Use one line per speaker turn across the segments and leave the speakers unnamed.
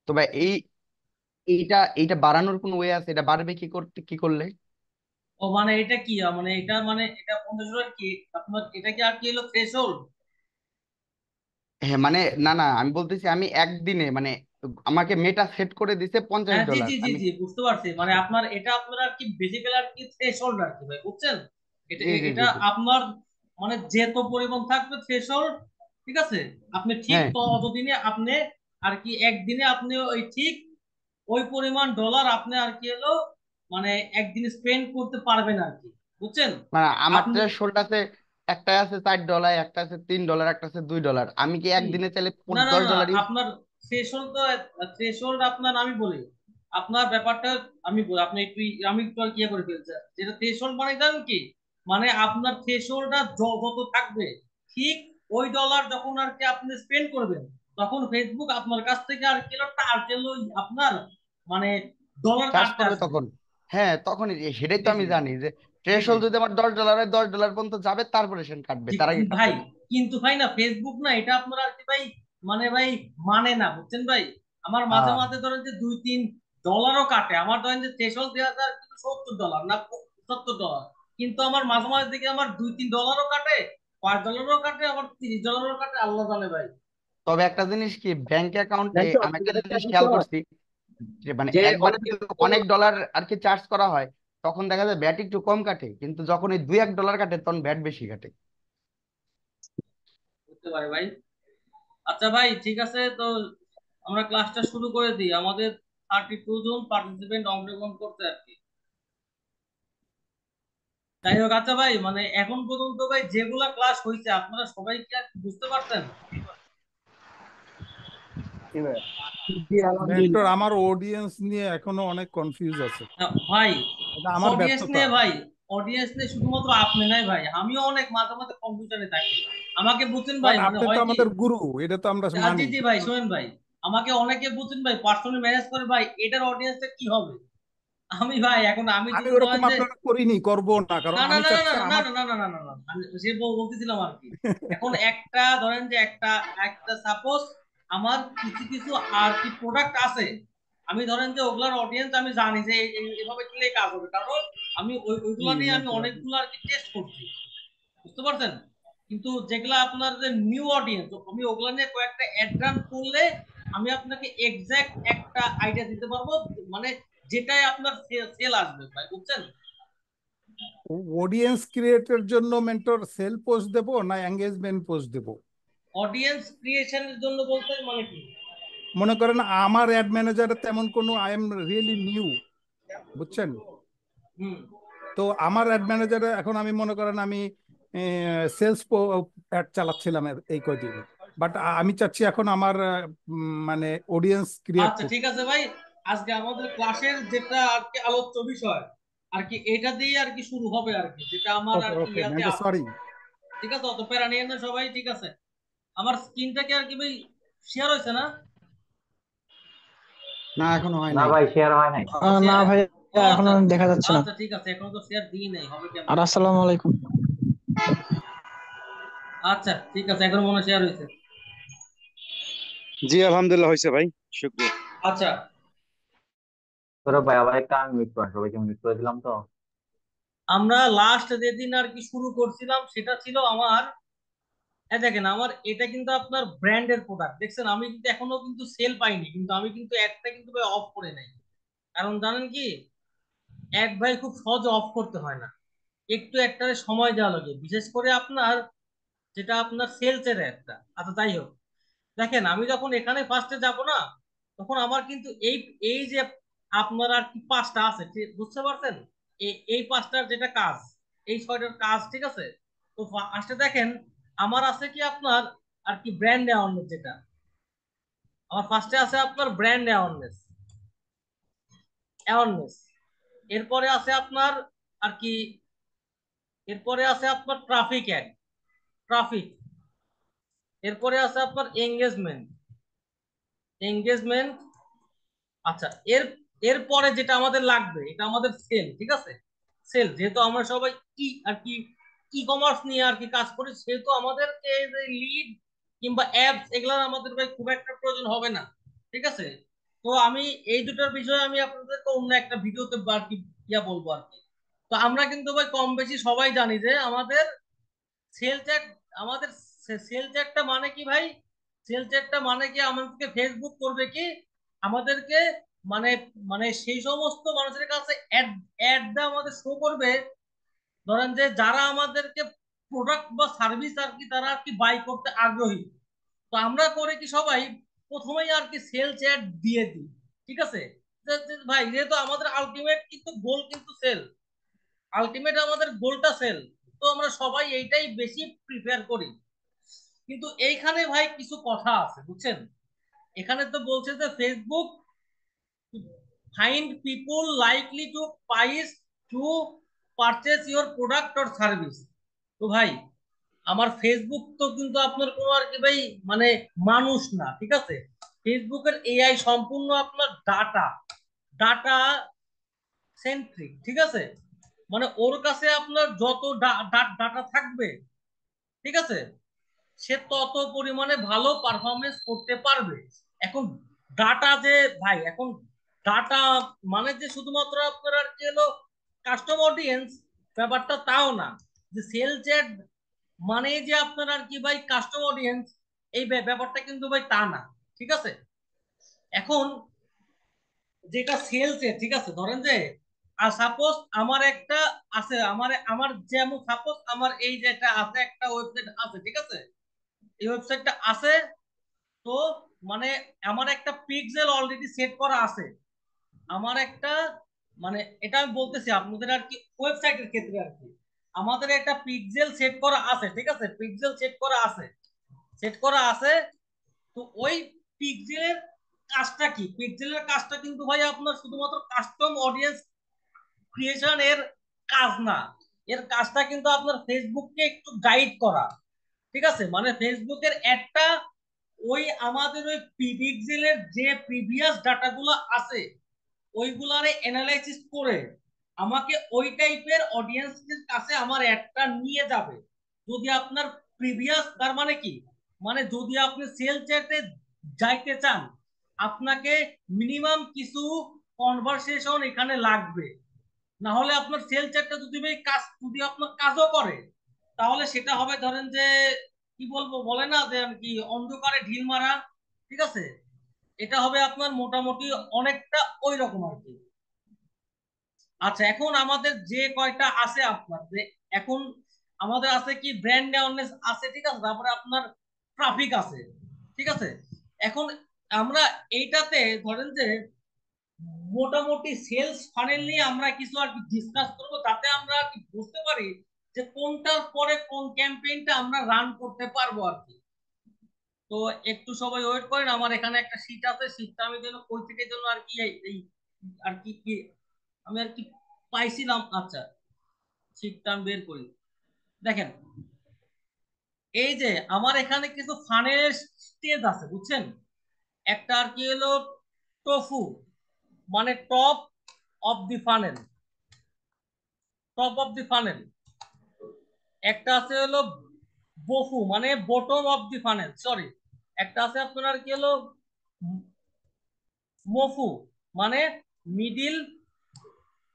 তো ভাই এইটা এইটা বাড়ানোর কোনো ওয়ে আছে? এটা বাড়বে কি করতে, কি করলে?
ও মানে এটা কি মানে এটা মানে এটা 50 কি আপনার এটা কি আর কি হলো থ্রেশহোল্ড?
হ্যাঁ মানে, না না, আমি বলতেছি আমি একদিনে মানে আমাকে মেটা সেট করে দিছে পঞ্চাশ
হ্যাঁ জি
ডলার
জি জি
আমি।
জি বুঝতে পারছি, মানে আপনার এটা আপনার আর কি বেসিক্যালি আর কি থ্রেশহোল্ড আর কি ভাই, বুঝছেন? এটা
জি জি
এটা
জি জি।
আপনার মানে যেত পরিমাণ থাকবে থ্রেশহোল্ড, ঠিক আছে? আপনি ঠিক
হ্যাঁ
ততদিনে আপনি আর কি একদিনে আপনি ওই ঠিক ওই পরিমাণ ডলার আপনি আর কি হলো মানে একদিনে স্পেন্ড করতে পারবেন আর কি, বুঝছেন?
মানে আমার
আপনি
থ্রেশহোল্ড আছে, একটা আছে 4 ডলার, একটা আছে 3 ডলার, একটা আছে 2 ডলার। আমি কি
হুম,
একদিনে চাইলে
না না
দশ
না না,
ডলার ইউজ?
আপনার থ্রেশহোল্ড তো থ্রেশহোল্ড আপনার আমি বলি আপনার ব্যাপারটা আমি বলি আপনি একটু আমি একটু আর কি ইয়ে করে ফেলছি যেটা থ্রেশহোল্ড মানে জানেন কি, মানে আপনার থ্রেশহোল্ডটা যত থাকবে ঠিক ওই ডলার যখন আর কি আপনি স্পেন্ড করবেন তখন ফেসবুক আপনার কাছ থেকে আর কিলো আর কিলো আপনার মানে ডলার
চার্জ
কাটতে
করবে
আসবে।
তখন। হ্যাঁ তখনই সেটাই তো
জি জি
আমি জানি যে
জি জি
থ্রেশহোল্ড যদি আমার 10 ডলার হয়, 10 ডলার পর্যন্ত যাবে, তারপরে সে কাটবে,
জি
তার আগে
ভাই,
কাটবে না।
কিন্তু ভাই না ফেসবুক না এটা আপনার আর কি ভাই মানে ভাই মানে না, বুঝছেন ভাই? আমার মাঝে
আহ,
মাঝে ধরেন যে 2-3 ডলারও কাটে, আমার ধরেন যে থ্রেশহোল্ড দেওয়া যায় কিন্তু $70 না 70 ডলার, কিন্তু আমার মাঝে মাঝে দিকে আমার 2-3 ডলারও কাটে, 5 ডলারও কাটে, আবার 30 ডলারও কাটে, আল্লাহ জানে ভাই।
তবে একটা জিনিস কি, ব্যাংক অ্যাকাউন্টে
দেখছো
আমি
তুমি
একটা
যেটা
জিনিস খেয়াল
করছো
করছি, যে মানে
যে
একবার
অনেকে
যদি অনেক ডলার আর কি চার্জ করা হয়, তখন দেখা যায় ব্যাট একটু কম কাটে, কিন্তু যখন এই 2-1 ডলার কাটে তখন ব্যাট বেশি কাটে।
বুঝতে পারি ভাই। আচ্ছা ভাই ঠিক আছে, তো আমরা ক্লাসটা শুরু করে দিই, আমাদের 32 জন পার্টিসিপেন্ট অংশগ্রহণ করতে আর কি। যাই হোক, আচ্ছা ভাই মানে এখন পর্যন্ত ভাই যেগুলা ক্লাস হয়েছে আপনারা সবাই কি আর বুঝতে পারছেন?
কি ভাই? জি
মেন্টর,
আলহামদুলিল্লাহ।
আমার অডিয়েন্স নিয়ে এখনো অনেক কনফিউজ আছে।
ভাই
এটা আমার
অডিয়েন্স
ব্যর্থতা।
নিয়ে ভাই, অডিয়েন্স নিয়ে শুধুমাত্র আপনি নাই ভাই, আমিও অনেক মাঝে মাঝে কনফিউশনে থাকি। আমাকে বুঝছেন ভাই
বাট
মানে
আপনি তো
হয় কি,
আমাদের গুরু, এটা তো আমরা
জি
মানি।
জি ভাই শোনেন ভাই, আমাকে অনেকে বুঝছেন ভাই পার্সোনালি ম্যানেজ করে ভাই এটার অডিয়েন্সটা কি হবে। আমি ভাই এখন আমি
আমি
যদি
ওরকম
ধরেন যে
আপনারা করিনি, করব না, কারণ
না না
আমি
না না
চাচ্ছি
না না
আমার।
না না না না না না আমি সে বলতেছিলাম আর কি। এখন একটা ধরেন যে একটা একটা সাপোজ আমার কিছু কিছু আর কি প্রোডাক্ট আছে, আমি ধরেন যে ওগুলার অডিয়েন্স আমি জানি যে এভাবে করলে কাজ হবে, কারণ আমি
জি
ওইগুলা নিয়ে আমি
মেন্টর,
অনেকগুলো আর কি টেস্ট করছি, বুঝতে পারছেন? কিন্তু যেগুলা আপনার যে নিউ অডিয়েন্স আমি ওগুলা নিয়ে কয়েকটা অ্যাড রান করলে আমি আপনাকে এক্সাক্ট একটা আইডিয়া দিতে পারবো, মানে যেটাই আপনার সেল আসবে ভাই, বুঝছেন?
অডিয়েন্স ক্রিয়েটের জন্য মেন্টর সেল পোস্ট দেব না এঙ্গেজমেন্ট পোস্ট দেব?
অডিয়েন্স ক্রিয়েশনের জন্য বলতে মানে কি?
মনে করেন আমার অ্যাড ম্যানেজারে তেমন কোনো, আই এম রিয়েলি নিউ, বুঝছেন?
হুম।
তো আমার অ্যাড ম্যানেজারে এখন আমি মনে করেন আমি সেলস অ্যাড চালাচ্ছিলাম এই কয়দিন। বাট আমি চাচ্ছি এখন আমার মানে অডিয়েন্স ক্রিয়েট
আচ্ছা ঠিক
করতে।
আছে ভাই, আজকে আমাদের ক্লাসের যেটা আর কি আলোচ্য বিষয় আর কি এটা দিয়ে আর কি শুরু হবে আর কি, যেটা আমার
ওকে
আর কি
ওকে
ইয়াতে
মেন্টর,
আছে।
সরি।
ঠিক আছে, অত প্যারা নিয়ে না সবাই, ঠিক আছে? আমার স্ক্রিনটাকে আর কি ভাই শেয়ার হয়েছে না?
না এখনো হয়
না
নাই।
ভাই, শেয়ার হয় নাই। না
শেয়ার,
ভাই,
ও
এখনো
আচ্ছা
দেখা যাচ্ছে না।
আচ্ছা ঠিক আছে, এখনো তো শেয়ার দিই নাই, হবে
আর
কেমনে?
আসসালামু আলাইকুম।
আচ্ছা ঠিক আছে, এখন মনে শেয়ার হয়েছে।
জি আলহামদুলিল্লাহ হয়েছে ভাই, শুক্রিয়া।
আচ্ছা,
তোরা ভাই আবার একটা আমি মিউট করেন, সবাইকে মিউট করে দিলাম তো।
আমরা লাস্ট যেদিন আর কি শুরু করছিলাম সেটা ছিল আমার, দেখেন আমার এটা কিন্তু আপনার ব্র্যান্ডের প্রোডাক্ট দেখছেন, আমি কিন্তু এখনো কিন্তু সেল পাইনি, কিন্তু আমি কিন্তু একটা কিন্তু ভাই অফ করে নাই, কারণ জানেন কি, এক ভাই খুব সহজে অফ করতে হয় না, একটু একটারে সময় দেওয়া লাগে, বিশেষ করে আপনার যেটা আপনার সেলস এর একটা। আচ্ছা যাই হোক, দেখেন আমি যখন এখানে ফার্স্টে যাব না, তখন আমার কিন্তু এই এই যে আপনার আর কি পাঁচটা আছে, বুঝতে পারছেন? এই পাঁচটার যেটা কাজ, এই ছয়টার কাজ, ঠিক আছে? তো ফার্স্টে দেখেন আমার আছে কি আপনার আর কি ব্র্যান্ড অ্যাওয়ারনেস, যেটা আমার ফার্স্টে আছে আপনার ব্র্যান্ড অ্যাওয়ারনেস, অ্যাওয়ারনেস। এরপরে আছে আপনার আর কি, এরপরে আছে আপনার ট্রাফিক অ্যাড, ট্রাফিক। এরপরে আছে আপনার এঙ্গেজমেন্ট, এঙ্গেজমেন্ট। আচ্ছা, এর এরপরে যেটা আমাদের লাগবে এটা আমাদের সেল, ঠিক আছে? সেল, যেহেতু আমরা সবাই ই আর কি ই কমার্স নিয়ে আর কি কাজ করি, সেহেতু আমাদের লিড কিংবা অ্যাপস এগুলোর আমাদের ভাই খুব একটা প্রয়োজন হবে না, ঠিক আছে? তো আমি এই দুটোর বিষয়ে আমি আপনাদেরকে অন্য একটা ভিডিওতে আর কি বলবো আর কি। তো আমরা কিন্তু ভাই কম বেশি সবাই জানি যে আমাদের সেল চ্যাট, আমাদের সেল চ্যাটটা মানে কি ভাই? সেল চ্যাটটা মানে কি, আমাদেরকে ফেসবুক করবে কি, আমাদেরকে মানে মানে সেই সমস্ত মানুষের কাছে অ্যাড অ্যাডটা আমাদের শো করবে, ধরেন যে যারা আমাদেরকে প্রোডাক্ট বা সার্ভিস আর কি তারা আর কি বাই করতে আগ্রহী। তো আমরা করে কি সবাই প্রথমেই আর কি সেল চ্যাট দিয়ে দিই, ঠিক আছে? ভাই যেহেতু আমাদের আলটিমেট কিন্তু গোল কিন্তু সেল, আলটিমেট আমাদের গোলটা সেল, তো আমরা সবাই এইটাই বেশি প্রিফার করি। কিন্তু এইখানে ভাই কিছু কথা আছে বুঝছেন। এখানে তো বলছে যে Facebook find people likely to price to purchase your product or service। তো ভাই আমার ফেসবুক তো কিন্তু আপনার কোনো আর কি ভাই মানে মানুষ না, ঠিক আছে? ফেসবুকের এআই সম্পূর্ণ আপনার ডাটা ডাটা সেন্ট্রিক, ঠিক আছে? মানে ওর কাছে আপনার যত ডাটা থাকবে, ঠিক আছে, সে তত পরিমাণে ভালো পারফরমেন্স করতে পারবে। এখন ডাটা যে ভাই, এখন ডাটা মানে যে শুধুমাত্র আপনার আর কি হলো কাস্টম অডিয়েন্স, ব্যাপারটা তাও না। যে সেল চ্যাট মানে যে আপনার আর কি ভাই কাস্টম অডিয়েন্স, এই ব্যাপারটা কিন্তু ভাই তা না, ঠিক আছে? এখন যেটা সেলস এর, ঠিক আছে, ধরেন যে সাপোজ আমার একটা আছে, আমার আমার যেমন সাপোজ আমার এই যে একটা আছে, একটা ওয়েবসাইট আছে, ঠিক আছে? এই ওয়েবসাইটটা আছে, তো মানে আমার একটা পিক্সেল অলরেডি সেট করা আছে, আমার একটা মানে এটা আমি বলতেছি আপনাদের আর কি ওয়েবসাইটের ক্ষেত্রে আর কি, আমাদের একটা পিক্সেল সেট করা আছে, ঠিক আছে? পিক্সেল সেট করা আছে, সেট করা আছে। তো ওই পিক্সেলের কাজটা কি? পিক্সেলের কাজটা কিন্তু ভাই আপনার শুধুমাত্র কাস্টম অডিয়েন্স ক্রিয়েশন এর কাজ না, এর কাজটা কিন্তু আপনার ফেসবুককে একটু গাইড করা, ঠিক আছে? মানে ফেসবুকের একটা ওই আমাদের ওই পিক্সেলের যে প্রিভিয়াস ডাটাগুলো আছে ওইগুলারে অ্যানালাইসিস করে আমাকে ওই টাইপের অডিয়েন্সের কাছে আমার অ্যাডটা নিয়ে যাবে। যদি আপনার প্রিভিয়াস, তার মানে কি, মানে যদি আপনি সেল চ্যাটে যাইতে চান, আপনাকে মিনিমাম কিছু কনভারসেশন এখানে লাগবে, না হলে আপনার সেল চ্যাটটা যদি ভাই কাজ, যদি আপনার কাজও করে, তাহলে সেটা হবে ধরেন যে কি বলবো, বলে না যে আর কি অন্ধকারে ঢিল মারা, ঠিক আছে? এটা হবে আপনার মোটামুটি অনেকটা ওই রকম আর কি। আচ্ছা, এখন আমাদের যে কয়টা আছে আপনার যে, এখন আমাদের আছে কি ব্র্যান্ড অ্যাওয়ারনেস আছে, ঠিক আছে, তারপরে আপনার ট্রাফিক আছে, ঠিক আছে? এখন আমরা এইটাতে ধরেন যে মোটামুটি সেলস ফানেল নিয়ে আমরা কিছু আর কি ডিসকাস করবো, যাতে আমরা আর কি বুঝতে পারি যে কোনটার পরে কোন ক্যাম্পেইনটা আমরা রান করতে পারবো আর কি। তো একটু সবাই ওয়েট করেন, আমার এখানে একটা শীট আছে, শীটটা আমি যেন কই থেকে যেন আর কি এই আর কি কি আমি আর কি পাইছিলাম। আচ্ছা, শীটটা আমি বের করি। দেখেন, এই যে আমার এখানে কিছু ফানেল স্টেজ আছে বুঝছেন। একটা আর কি হলো টফু, মানে top of the funnel, top of the funnel. একটা আছে হলো বফু, মানে bottom of the funnel, sorry. একটা আছে আপনার কি হলো মফু, মানে মিডিল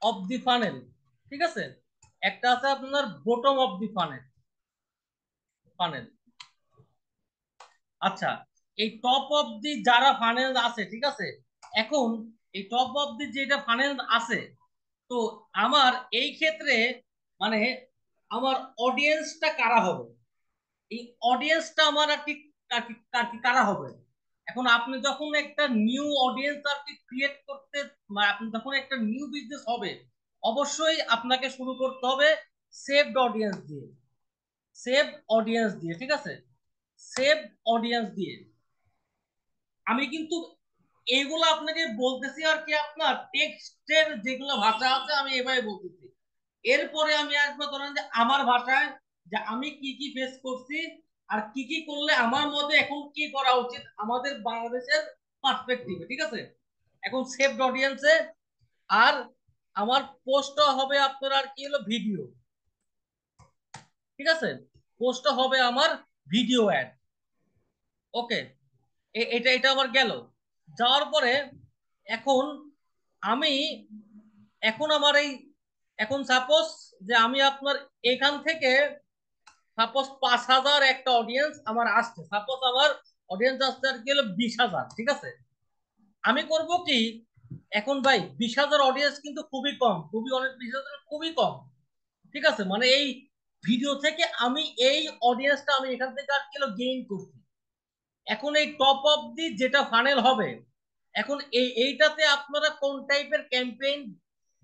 অফ দি ফানেল, ঠিক আছে? একটা আছে আপনার bottom of the funnel funnel. আচ্ছা, এই টপ অফ দি যারা ফানেল আছে, ঠিক আছে, এখন এই টপ অফ দি যেটা ফানেল আছে, তো আমার এই ক্ষেত্রে মানে আমার অডিয়েন্সটা কারা হবে, এই অডিয়েন্সটা আমার আর কি কারা হবে। এখন আপনি যখন একটা নিউ অডিয়েন্স আর কি ক্রিয়েট করতে, আপনি যখন একটা নিউ বিজনেস হবে, অবশ্যই আপনাকে শুরু করতে হবে সেভড অডিয়েন্স দিয়ে, সেভড অডিয়েন্স দিয়ে, ঠিক আছে? সেভড অডিয়েন্স দিয়ে। আমি কিন্তু এইগুলো আপনাকে বলতেছি আর কি আপনার টেক্সটের যেগুলো ভাষা আছে আমি এভাবে বলতেছি। এরপরে আমি আসবো ধরেন যে আমার ভাষায়, যে আমি কি কি ফেস করছি আর কি কি করলে আমার মতে এখন কি করা উচিত আমাদের বাংলাদেশের পার্সপেক্টিভে, ঠিক আছে? এখন সেভড অডিয়েন্সে আর আমার পোস্ট হবে আপনার আর কি হলো ভিডিও, ঠিক আছে? পোস্ট হবে আমার ভিডিও অ্যাড। ওকে, এটা এটা আমার গেল। যাওয়ার পরে এখন আমি এখন আমার এই এখন সাপোজ যে আমি আপনার এখান থেকে সাপোজ 5,000 একটা অডিয়েন্স আমার আসছে, সাপোজ আমার অডিয়েন্স আসছে আর কি হলো 20,000, ঠিক আছে। আমি করব কি, এখন ভাই 20,000 অডিয়েন্স কিন্তু খুবই কম, খুবই অনেক, 20,000 খুবই কম, ঠিক আছে। মানে এই ভিডিও থেকে আমি এই অডিয়েন্সটা আমি এখান থেকে আর কিলো গেইন করছি। এখন এই টপ অফ দি যেটা ফানেল হবে, এখন এইটাতে আপনারা কোন টাইপের ক্যাম্পেইন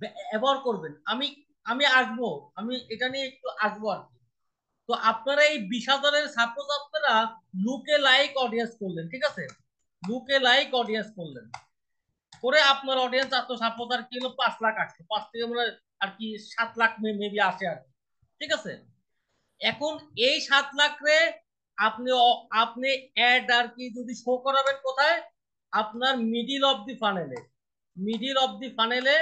ব্যবহার করবেন, আমি আমি আসবো, আমি এটা নিয়ে একটু আসবো আর কি। তো আপনারা এই 20,000-এর সাপোজ আপনারা লুকে লাইক অডিয়েন্স করলেন, ঠিক আছে, লুকে লাইক অডিয়েন্স করলেন, করে আপনার অডিয়েন্স এত সাপোজ আর কি হলো 5 লাখ আসছে, 5 থেকে মানে আর কি 7 লাখ মেবি আসে আর কি, ঠিক আছে। এখন এই 7 লাখ রে আপনি আপনি অ্যাড আর কি যদি শো করাবেন কোথায়, আপনার মিডিল অফ দি ফানেলে, মিডিল অফ দি ফানেলে।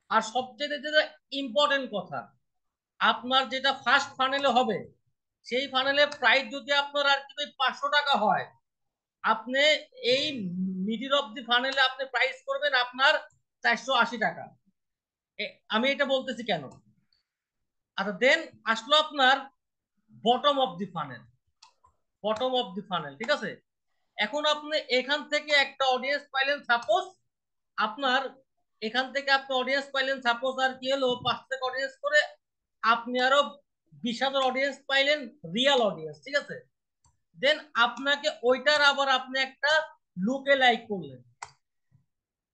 আর সবচেয়ে যেটা ইম্পর্টেন্ট কথা, আপনার যেটা ফার্স্ট ফানেলে হবে, সেই ফানেলে প্রাইস যদি আপনার আর কি 500 টাকা হয়, আপনি এই মিডিল অফ দি ফানেলে আপনি প্রাইস করবেন আপনার 480 টাকা। আমি এটা বলতেছি কেন, আচ্ছা দেন আসলো আপনার bottom of the funnel, bottom of the funnel, ঠিক আছে। এখন আপনি এখান থেকে একটা অডিয়েন্স পাইলেন সাপোজ, আপনার এখান থেকে আপনি অডিয়েন্স পাইলেন সাপোজ আর কি হলো 5 থেকে অডিয়েন্স করে আপনি আরো 20,000 অডিয়েন্স পাইলেন, রিয়েল অডিয়েন্স, ঠিক আছে। দেন আপনাকে ওইটার আবার আপনি একটা লুকে লাইক করলেন,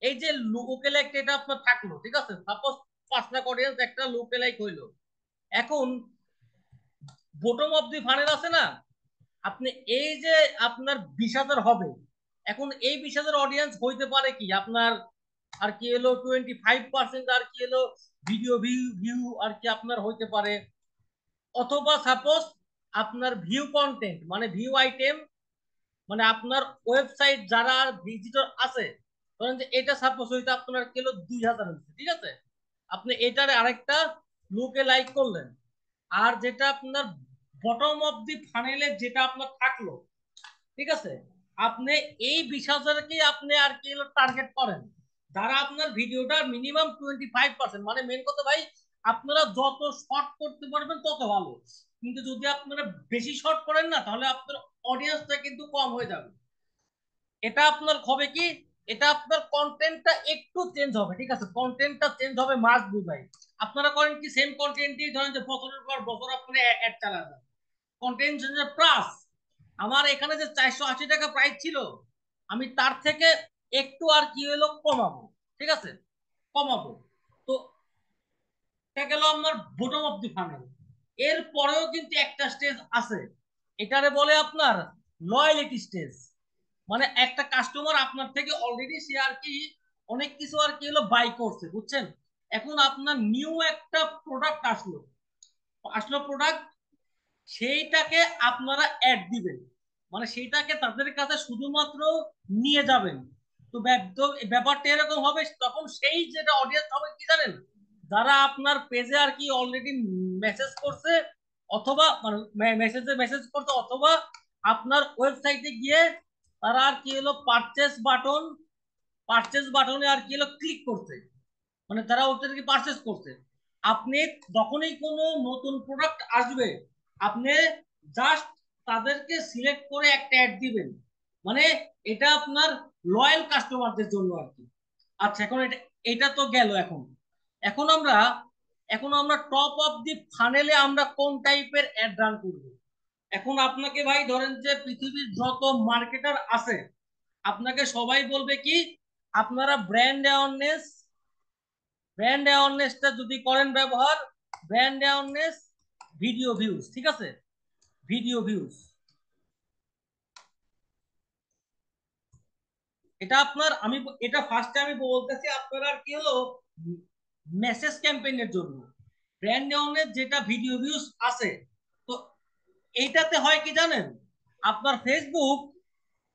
এই যে লুকে লাইক এটা আপনার থাকলো, ঠিক আছে, সাপোজ 5 লাখ অডিয়েন্স একটা লুকে লাইক হইলো। এখন বটম অফ দি ফানেল আছে না, আপনি এই যে আপনার 20,000 হবে, এখন এই 20,000 অডিয়েন্স হইতে পারে কি আপনার আর কি হলো 25% আর কি হলো ভিডিও ভিউ আর কি আপনার হইতে পারে, অথবা সাপোজ আপনার ভিউ কন্টেন্ট মানে ভিউ আইটেম, মানে আপনার ওয়েবসাইট যারা ভিজিটর আছে, ধরেন যে এটা সাপোজ হইতে আপনার কিলো 2,000 হচ্ছে, ঠিক আছে, আপনি এটারে আরেকটা লুকে লাইক করলেন। আর যেটা আপনার বটম অফ দি ফানেলে যেটা আপনার থাকলো, ঠিক আছে, আপনি এই 20,000-কেই আপনি আর কি টার্গেট করেন, যারা আপনার ভিডিওটা মিনিমাম 25%, মানে মেন কথা ভাই, আপনারা যত শর্ট করতে পারবেন তত ভালো, কিন্তু যদি আপনারা বেশি শর্ট করেন না, তাহলে আপনার অডিয়েন্সটা কিন্তু কম হয়ে যাবে। এটা আপনার হবে কি, এটা আপনার কন্টেন্টটা একটু চেঞ্জ হবে, ঠিক আছে, কন্টেন্টটা চেঞ্জ হবে, মাস্ট বি ভাই। আপনারা করেন কি সেম কন্টেন্টই ধরেন যে বছরের পর বছর আপনি অ্যাড চালাবেন, কন্টেন্ট চেঞ্জের প্লাস আমার এখানে যে 480 টাকা প্রাইস ছিল, আমি তার থেকে একটু আর কি হলো কমাবো, ঠিক আছে, কমাবো। তো এটা গেল আমার বটম অফ দি ফানেল। এর পরেও কিন্তু একটা স্টেজ আছে, এটারে বলে আপনার লয়ালিটি স্টেজ, মানে একটা কাস্টমার আপনার থেকে অলরেডি সে আর কি অনেক কিছু আর কি হলো বাই করছে, বুঝছেন। এখন আপনার নিউ একটা প্রোডাক্ট আসলো, আসলো প্রোডাক্ট, সেইটাকে আপনারা অ্যাড দিবেন, মানে সেইটাকে তাদের কাছে শুধুমাত্র নিয়ে যাবেন। তো ব্যাপারটা এরকম হবে, তখন সেই যেটা অডিয়েন্স হবে কি জানেন, যারা আপনার পেজে আর কি অলরেডি মেসেজ করছে, অথবা মেসেজ করছে, অথবা আপনার ওয়েবসাইটে গিয়ে তারা আর কি হলো পারচেস বাটনে আর কি হলো ক্লিক করছে, মানে তারা ওটাকে পারচেস করছে। আপনি যখনই কোনো নতুন প্রোডাক্ট আসবে, আপনি জাস্ট তাদেরকে সিলেক্ট করে একটা অ্যাড দিবেন, মানে এটা আপনার লয়াল কাস্টমারদের জন্য আর কি। আচ্ছা এখন এটা এটা তো গেল। এখন এখন আমরা এখন আমরা টপ অফ দি ফানেলে আমরা কোন টাইপের অ্যাড রান করব। এখন আপনাকে ভাই ধরেন যে পৃথিবীর যত মার্কেটার আছে, আপনাকে সবাই বলবে কি, আপনারা ব্র্যান্ড অ্যাওয়ারনেসটা যদি করেন ব্যবহার, ব্র্যান্ড অ্যাওয়ারনেস, ভিডিও ভিউজ, ঠিক আছে, ভিডিও ভিউজ, এটা আপনার আমি এটা ফার্স্টে আমি বলতেছি আপনার আর কি হলো মেসেজ ক্যাম্পেইনের জন্য ব্র্যান্ড অ্যাওয়ারনেস যেটা ভিডিও ভিউজ আছে। তো এইটাতে হয় কি জানেন, আপনার ফেসবুক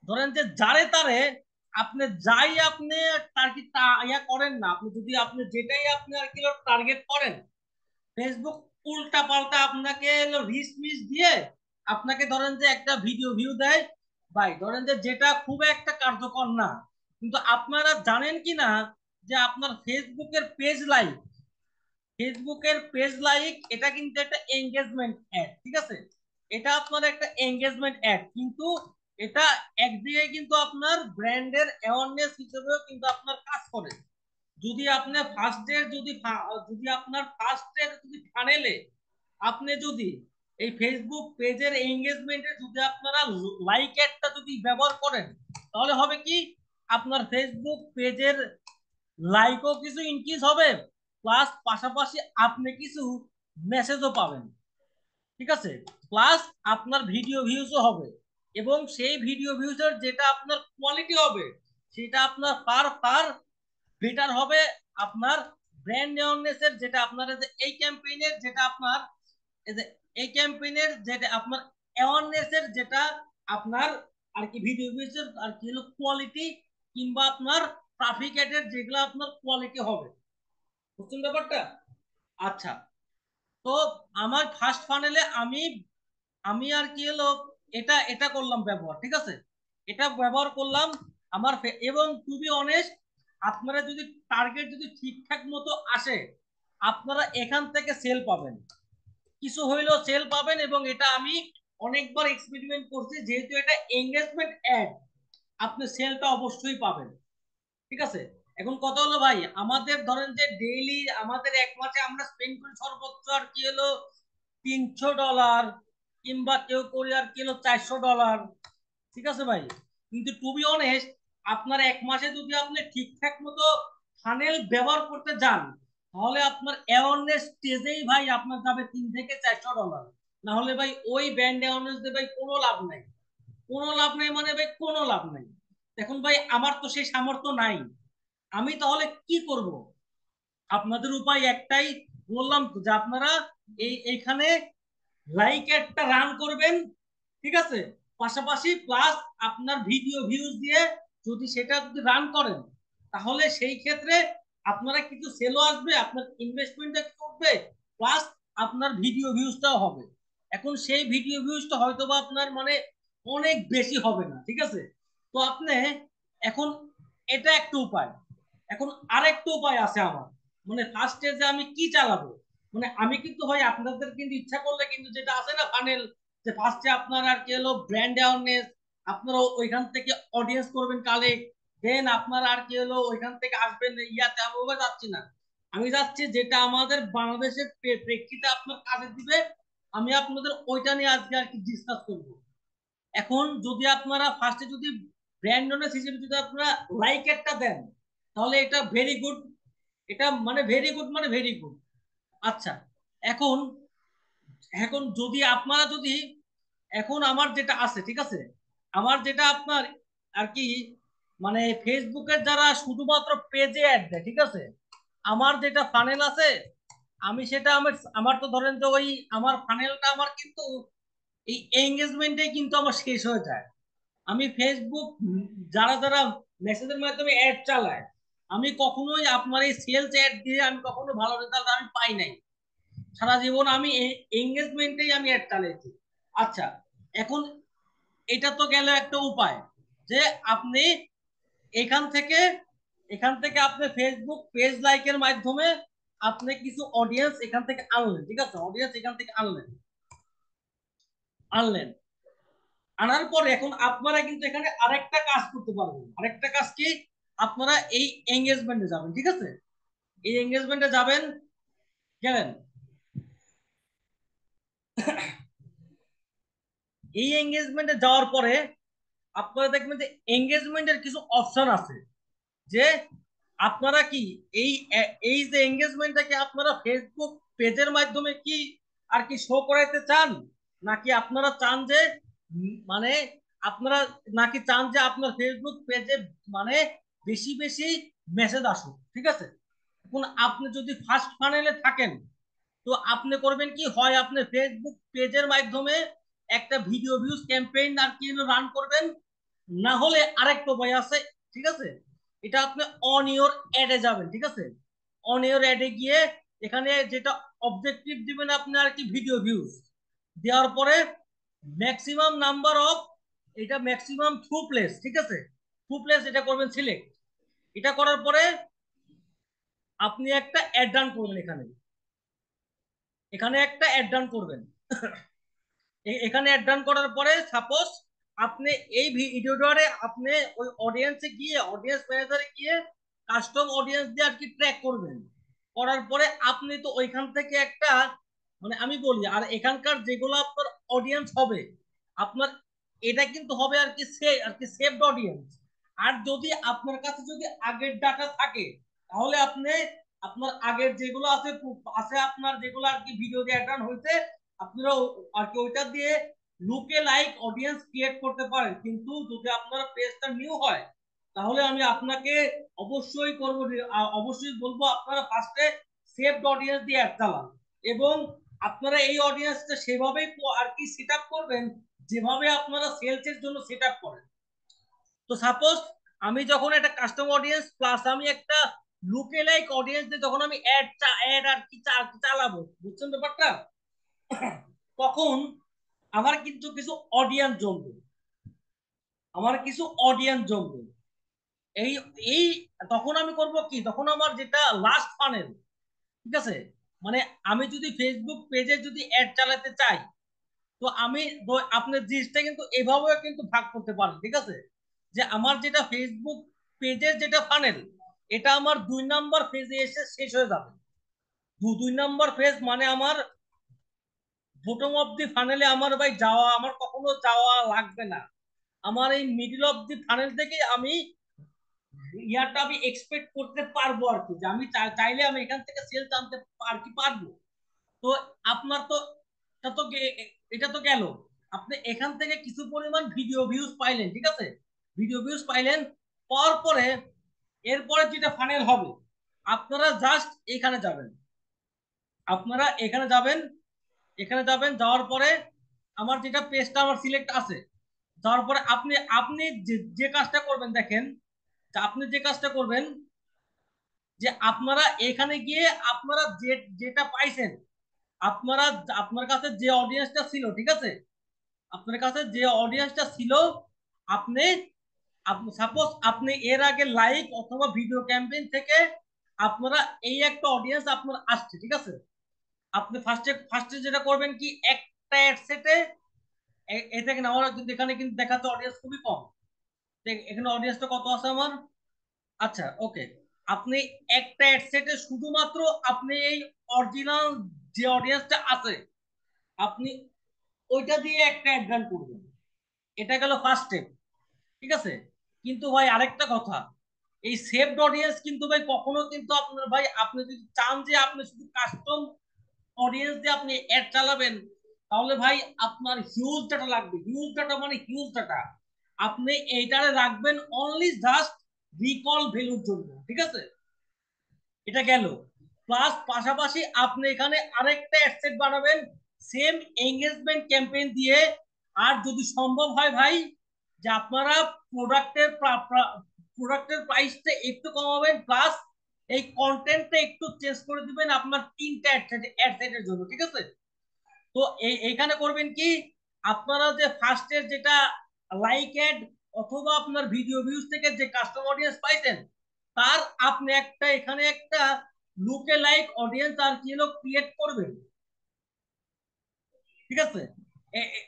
ধরেন যে যারে তারে আপনি যাই আপনি ইয়া করেন না, আপনি যদি আপনি যেটাই আপনি আর কি টার্গেট করেন, ফেসবুক উল্টা পাল্টা আপনাকে রিচ মিস দিয়ে আপনাকে ধরেন যে একটা ভিডিও ভিউ দেয়, ভাই ধরেন যে যেটা খুব একটা কার্যকর না, কিন্তু আপনারা জানেন কি না যে আপনার ফেসবুকের পেজ লাইক এটা কিন্তু একটা এঙ্গেজমেন্ট অ্যাড, ঠিক আছে? এটা আপনার একটা এঙ্গেজমেন্ট অ্যাড, কিন্তু এটা একদিকে কিন্তু আপনার ব্র্যান্ডের অ্যাওয়ারনেস হিসেবেও কিন্তু আপনার কাজ করে। যদি আপনি যদি আপনার ফার্স্টের যদি ফানেলে আপনি যদি এই ফেসবুক পেজের এঙ্গেজমেন্টে যদি আপনারা লাইক অ্যাডটা যদি ব্যবহার করেন, তাহলে হবে কি আপনার ফেসবুক পেজের লাইকও কিছু ইনক্রিজ হবে, প্লাস পাশাপাশি আপনি কিছু মেসেজও পাবেন, ঠিক আছে? প্লাস আপনার ভিডিও ভিউজও হবে, এবং সেই ভিডিও ভিউজের যেটা আপনার কোয়ালিটি হবে সেটা আপনার ফার ফার বেটার হবে আপনার ব্র্যান্ড অ্যাওয়ারনেসের, যেটা আপনার এই ক্যাম্পেইনের যেটা আপনার এই যে এই ক্যাম্পেইনের যেটা আপনার অ্যাওয়ারনেসের যেটা আপনার আর কি ভিডিও ভিউজের আর কি হলো কোয়ালিটি, কিংবা আপনার ট্রাফিক এর যেগুলো আপনার কোয়ালিটি হবে। বুঝছেন ব্যাপারটা? আচ্ছা, তো আমার ফার্স্ট ফানেলে আমি আমি আর কি হলো এটা এটা করলাম ব্যবহার, ঠিক আছে? এটা ব্যবহার করলাম এবং টু বি অনেস্ট, আপনারা যদি টার্গেট যদি ঠিকঠাক মতো আসে, আপনারা এখান থেকে সেল পাবেন, কিছু হইলেও সেল পাবেন। এবং এটা আমি অনেকবার এক্সপেরিমেন্ট করছি, যেহেতু এটা এঙ্গেজমেন্ট অ্যাড, আপনি সেলটা অবশ্যই পাবেন, ঠিক আছে? এখন কথা হলো ভাই, আমাদের ধরেন যে ডেইলি আমাদের এক মাসে আমরা স্পেন্ড করি সর্বোচ্চ আর কি হলো $300, কিংবা কেউ করি আর কি হলো $400, ঠিক আছে ভাই? কিন্তু টু বি অনেস্ট, আপনার এক মাসে যদি আপনি ঠিকঠাক মতো ফানেল ব্যবহার করতে যান, তাহলে আপনার অ্যাওয়ারনেস স্টেজেই ভাই আপনার যাবে $300 থেকে $400। না হলে ভাই ওই ব্র্যান্ড অ্যাওয়ারনেস দিয়ে ভাই কোনো লাভ নাই, কোনো লাভ নাই, মানে ভাই কোনো লাভ নাই। এখন ভাই আমার তো সেই সামর্থ্য নাই, আমি তাহলে কি করব? আপনাদের উপায় একটাই, বললাম তো, যে আপনারা এইখানে লাইক একটা রান করবেন, ঠিক আছে? পাশাপাশি প্লাস আপনার ভিডিও ভিউজ দিয়ে যদি সেটা যদি রান করেন, তাহলে সেই ক্ষেত্রে আপনারা কিছু সেলও আসবে, আপনার ইনভেস্টমেন্টটা করবে, প্লাস আপনার ভিডিও ভিউজটাও হবে। এখন সেই ভিডিও ভিউজটা হয়তো বা আপনার মানে অনেক বেশি হবে না, ঠিক আছে? তো আপনি এখন এটা একটা উপায়। এখন আরেকটা উপায় আছে আমার, মানে ফার্স্টে যে আমি কি চালাবো, মানে আমি কিন্তু হয় আপনাদের কিন্তু ইচ্ছা করলে কিন্তু যেটা আছে না ফানেল, যে ফার্স্টে আপনার আর কি হলো ব্র্যান্ড অ্যাওয়ারনেস, আপনারা ওইখান থেকে অডিয়েন্স করবেন কালেক্ট, দেন আপনারা আর কি হলো ওইখান থেকে আসবেন ইয়াতে। আমি ওভাবে যাচ্ছি না, আমি যাচ্ছি যেটা আমাদের বাংলাদেশের প্রেক্ষিতে আপনার কাজে দিবে, আমি আপনাদের ওইটা নিয়ে আজকে আর কি ডিসকাস করবো। এখন যদি আপনারা ফার্স্টে যদি ব্র্যান্ড অ্যাওয়ারনেস হিসেবে যদি আপনারা লাইক একটা দেন, তাহলে এটা ভেরি গুড, এটা মানে ভেরি গুড, মানে ভেরি গুড। আচ্ছা, এখন এখন যদি আপনারা যদি এখন আমার যেটা আছে, ঠিক আছে, আমার যেটা আপনার আর কি মানে ফেসবুকের যারা শুধুমাত্র পেজে অ্যাড দেয়, ঠিক আছে, আমার যেটা ফানেল আছে, আমি সেটা আমার আমার তো ধরেন যে ওই আমার ফানেলটা আমার কিন্তু এই এঙ্গেজমেন্টে কিন্তু আমার শেষ হয়ে যায়। আমি ফেসবুক যারা যারা মেসেজের মাধ্যমে অ্যাড চালায়, আমি কখনোই আপনার এই সেলস অ্যাড দিয়ে আমি কখনো ভালো রেজাল্ট আমি পাই নাই। সারা জীবন আমি এঙ্গেজমেন্টেই আমি অ্যাড চালিয়েছি। আচ্ছা, এখন এটা তো গেল একটা উপায়, যে আপনি এখান থেকে এখান থেকে আপনি ফেসবুক পেজ লাইকের মাধ্যমে আপনি কিছু অডিয়েন্স এখান থেকে আনলেন, ঠিক আছে? অডিয়েন্স এখান থেকে আনলেন আনার পর এখন আপনারা কিন্তু এখানে আরেকটা কাজ করতে পারবেন। আরেকটা কাজ কি, আপনারা এই এঙ্গেজমেন্টে যাবেন, ঠিক আছে? এই এঙ্গেজমেন্টে যাবেন, গেলেন, এই এঙ্গেজমেন্টে যাওয়ার পরে আপনারা দেখবেন যে এঙ্গেজমেন্টের কিছু অপশন আছে, যে আপনারা কি এই এই যে এঙ্গেজমেন্টটাকে আপনারা ফেসবুক পেজের মাধ্যমে কি আর কি শো করাইতে চান, নাকি আপনারা চান যে মানে আপনারা নাকি চান যে আপনার ফেসবুক পেজে মানে বেশি বেশি মেসেজ আসুক, ঠিক আছে? এখন আপনি যদি ফার্স্ট ফানেলে থাকেন, তো আপনি করবেন কি, হয় আপনি ফেসবুক পেজের মাধ্যমে একটা ভিডিও ভিউজ ক্যাম্পেইন আর কি রান করবেন, না হলে আরেকটা উপায় আছে, ঠিক আছে? এটা আপনি অন ইওর অ্যাডে যাবেন, ঠিক আছে? অন ইওর অ্যাডে গিয়ে এখানে যেটা অবজেক্টিভ দিবেন আপনি আর কি ভিডিও ভিউজ দেওয়ার পরে ম্যাক্সিমাম নাম্বার অফ, এটা ম্যাক্সিমাম থ্রু প্লেস, ঠিক আছে? প্লেস এটা করবেন সিলেক্ট। এটা করার পরে আপনি একটা অ্যাড রান করবেন, এখানে এখানে একটা অ্যাড রান করবেন। এখানে অ্যাড রান করার পরে সাপোজ আপনি এই ভিডিওটারে আপনি ওই অডিয়েন্সে গিয়ে, অডিয়েন্স ম্যানেজারে গিয়ে কাস্টম অডিয়েন্স দিয়ে আর কি ট্র্যাক করবেন। করার পরে আপনি তো ওইখান থেকে একটা, মানে আমি বলি, আর এখানকার যেগুলো আপনার অডিয়েন্স হবে আপনার, এটা কিন্তু হবে আর কি সেভড অডিয়েন্স। আর যদি আপনার কাছে যদি আগের ডাটা থাকে তাহলে আপনি আপনার আগের যেগুলো আছে আছে আপনার যেগুলো আর কি ভিডিও দিয়ে অ্যাড রান হয়েছে আপনারা আর কি ওইটা দিয়ে লুকে লাইক অডিয়েন্স ক্রিয়েট করতে পারেন। কিন্তু যদি আপনার পেজটা নিউ হয় তাহলে আমি আপনাকে অবশ্যই করবো, অবশ্যই বলবো আপনারা ফার্স্টে সেভড অডিয়েন্স দিয়ে অ্যাড চালান এবং আপনারা এই অডিয়েন্সটা সেভাবেই আর কি সেট আপ করবেন যেভাবে আপনারা সেলসের জন্য সেট আপ করেন। তো সাপোজ আমি যখন একটা কাস্টম অডিয়েন্স প্লাস আমি একটা লুকে লাইক অডিয়েন্স দিয়ে যখন আমি অ্যাড আর কি চালাবো, বুঝছেন ব্যাপারটা? তখন আমার কিন্তু কিছু অডিয়েন্স জমবে, আমার কিছু অডিয়েন্স জমবে। এই এই তখন আমি করব কি, তখন আমার যেটা লাস্ট ফানেল, ঠিক আছে, মানে আমি যদি ফেসবুক পেজে যদি অ্যাড চালাতে চাই তো আমি আপনার জিনিসটা কিন্তু এভাবেও কিন্তু ভাগ করতে পারেন, ঠিক আছে, যে আমার যেটা ফেসবুক পেজের যেটা ফানেল এটা আমার 2 নম্বর ফেজে এসে শেষ হয়ে যাবে। 2 নম্বর ফেজ মানে আমার বটম অফ দি ফানেলে আমার ভাই যাওয়া, আমার কখনো যাওয়া লাগবে না। আমার এই মিডল অফ দি ফানেল থেকে আমি ইয়ারটা আমি এক্সপেক্ট করতে পারবো আর কি, যে আমি চাইলে আমি এখান থেকে সেলস আনতে আর কি পারবো। তো আপনার তো এটা তো এটা তো গেল, আপনি এখান থেকে কিছু পরিমাণ ভিডিও ভিউজ পাইলেন, ঠিক আছে, ভিডিও ভিউজ পাইলেন, পাওয়ার পরে এরপরে যেটা ফাইনাল হবে আপনারা জাস্ট এখানে যাবেন, আপনারা এখানে যাবেন, এখানে যাবেন, যাওয়ার পরে আমার যেটা পেজটা আমার সিলেক্ট আছে, যাওয়ার পরে আপনি আপনি যে কাজটা করবেন দেখেন, আপনি যে কাজটা করবেন যে আপনারা এখানে গিয়ে আপনারা যেটা পাইছেন, আপনারা আপনার কাছে যে অডিয়েন্সটা ছিল, ঠিক আছে, আপনার কাছে যে অডিয়েন্সটা ছিল আপনি সাপোজ আপনি এর আগে লাইক অথবা ভিডিও ক্যাম্পেইন থেকে আপনারা এই একটা অডিয়েন্স আপনার আসছে, ঠিক আছে, আপনি ফার্স্টে যেটা করবেন কি একটা অ্যাড সেটে এই দেখেন আমার কিন্তু এখানে কিন্তু দেখাচ্ছে অডিয়েন্স খুবই কম। এখানে অডিয়েন্সটা কত আছে আমার? আচ্ছা ওকে, আপনি একটা অ্যাড সেটে শুধুমাত্র আপনি এই অরিজিনাল যে অডিয়েন্সটা আছে আপনি ওইটা দিয়ে একটা অ্যাড রান করবেন। এটা গেল ফার্স্ট স্টেপ, ঠিক আছে। কিন্তু ভাই আরেকটা কথা, এই সেভড অডিয়েন্স কিন্তু ভাই কখনো কিন্তু আপনার ভাই আপনি যদি চান যে আপনি শুধু কাস্টম অডিয়েন্স দিয়ে আপনি অ্যাড চালাবেন তাহলে ভাই আপনার হিউজ ডাটা লাগবে, হিউজ ডাটা মানে হিউজ ডাটা। আপনি এইটারে রাখবেন অনলি জাস্ট রিকল ভ্যালুর জন্য, ঠিক আছে, এটা গেল। প্লাস পাশাপাশি আপনি এখানে আরেকটা অ্যাডসেট বানাবেন সেম এঙ্গেজমেন্ট ক্যাম্পেইন দিয়ে। আর যদি সম্ভব হয় ভাই যে আপনারা প্রোডাক্টের প্রোডাক্টের প্রাইসটা একটু কমাবেন, প্লাস এই কন্টেন্টটা একটু চেঞ্জ করে দিবেন আপনার 3টা অ্যাডসেটের জন্য, ঠিক আছে। তো এইখানে করবেন কি, আপনারা যে ফার্স্টের যেটা লাইক অ্যাড অথবা আপনার ভিডিও ভিউজ থেকে যে কাস্টম অডিয়েন্স পাইছেন তার আপনি একটা এখানে একটা লুকে লাইক অডিয়েন্স আর কি হলো ক্রিয়েট করবেন, ঠিক আছে।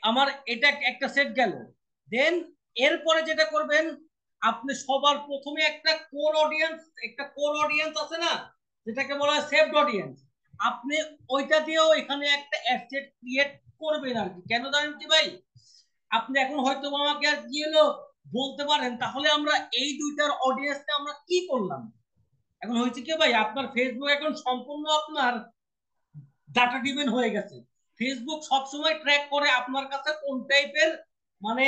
আমার এটা একটা সেট গেল। দেন এরপরে যেটা করবেন আপনি সবার প্রথমে একটা কোর অডিয়েন্স আছে না, যেটাকে বলা হয় সেভড অডিয়েন্স, আপনি ওইটা দিয়েও এখানে একটা অ্যাসেট ক্রিয়েট করবেন আর কি। কেন জানেন কি ভাই, আপনি এখন হয়তো আমাকে আর কি হলো বলতে পারেন তাহলে আমরা এই দুইটার অডিয়েন্সটা আমরা কি করলাম। এখন হয়েছে কি ভাই, আপনার ফেসবুক এখন সম্পূর্ণ আপনার ডাটা ডিপেন্ড হয়ে গেছে। ফেসবুক সবসময় ট্র্যাক করে আপনার কাছে কোন টাইপের মানে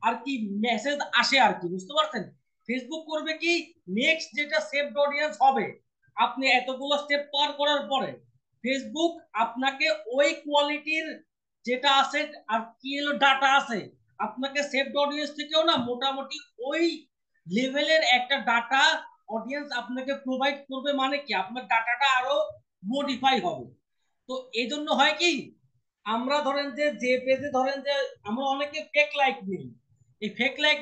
আর কি মেসেজ আসে আর কি, বুঝতে পারছেন। ফেসবুক করবে কি, নেক্সট যেটা সেভড অডিয়েন্স হবে আপনি এতগুলো স্টেপ পার করার পরে ফেসবুক আপনাকে ওই কোয়ালিটির যেটা আছে আর কি হলো ডাটা আছে আপনাকে সেভড অডিয়েন্স থেকেও না মোটামুটি ওই লেভেলের একটা ডাটা অডিয়েন্স আপনাকে প্রোভাইড করবে, মানে কি আপনার ডাটাটা আরো মডিফাই হবে। তো এই জন্য হয় কি, আমরা ধরেন যে পেজে ধরেন যে আমরা অনেকে ফেক লাইক নিই, এই ফেক লাইক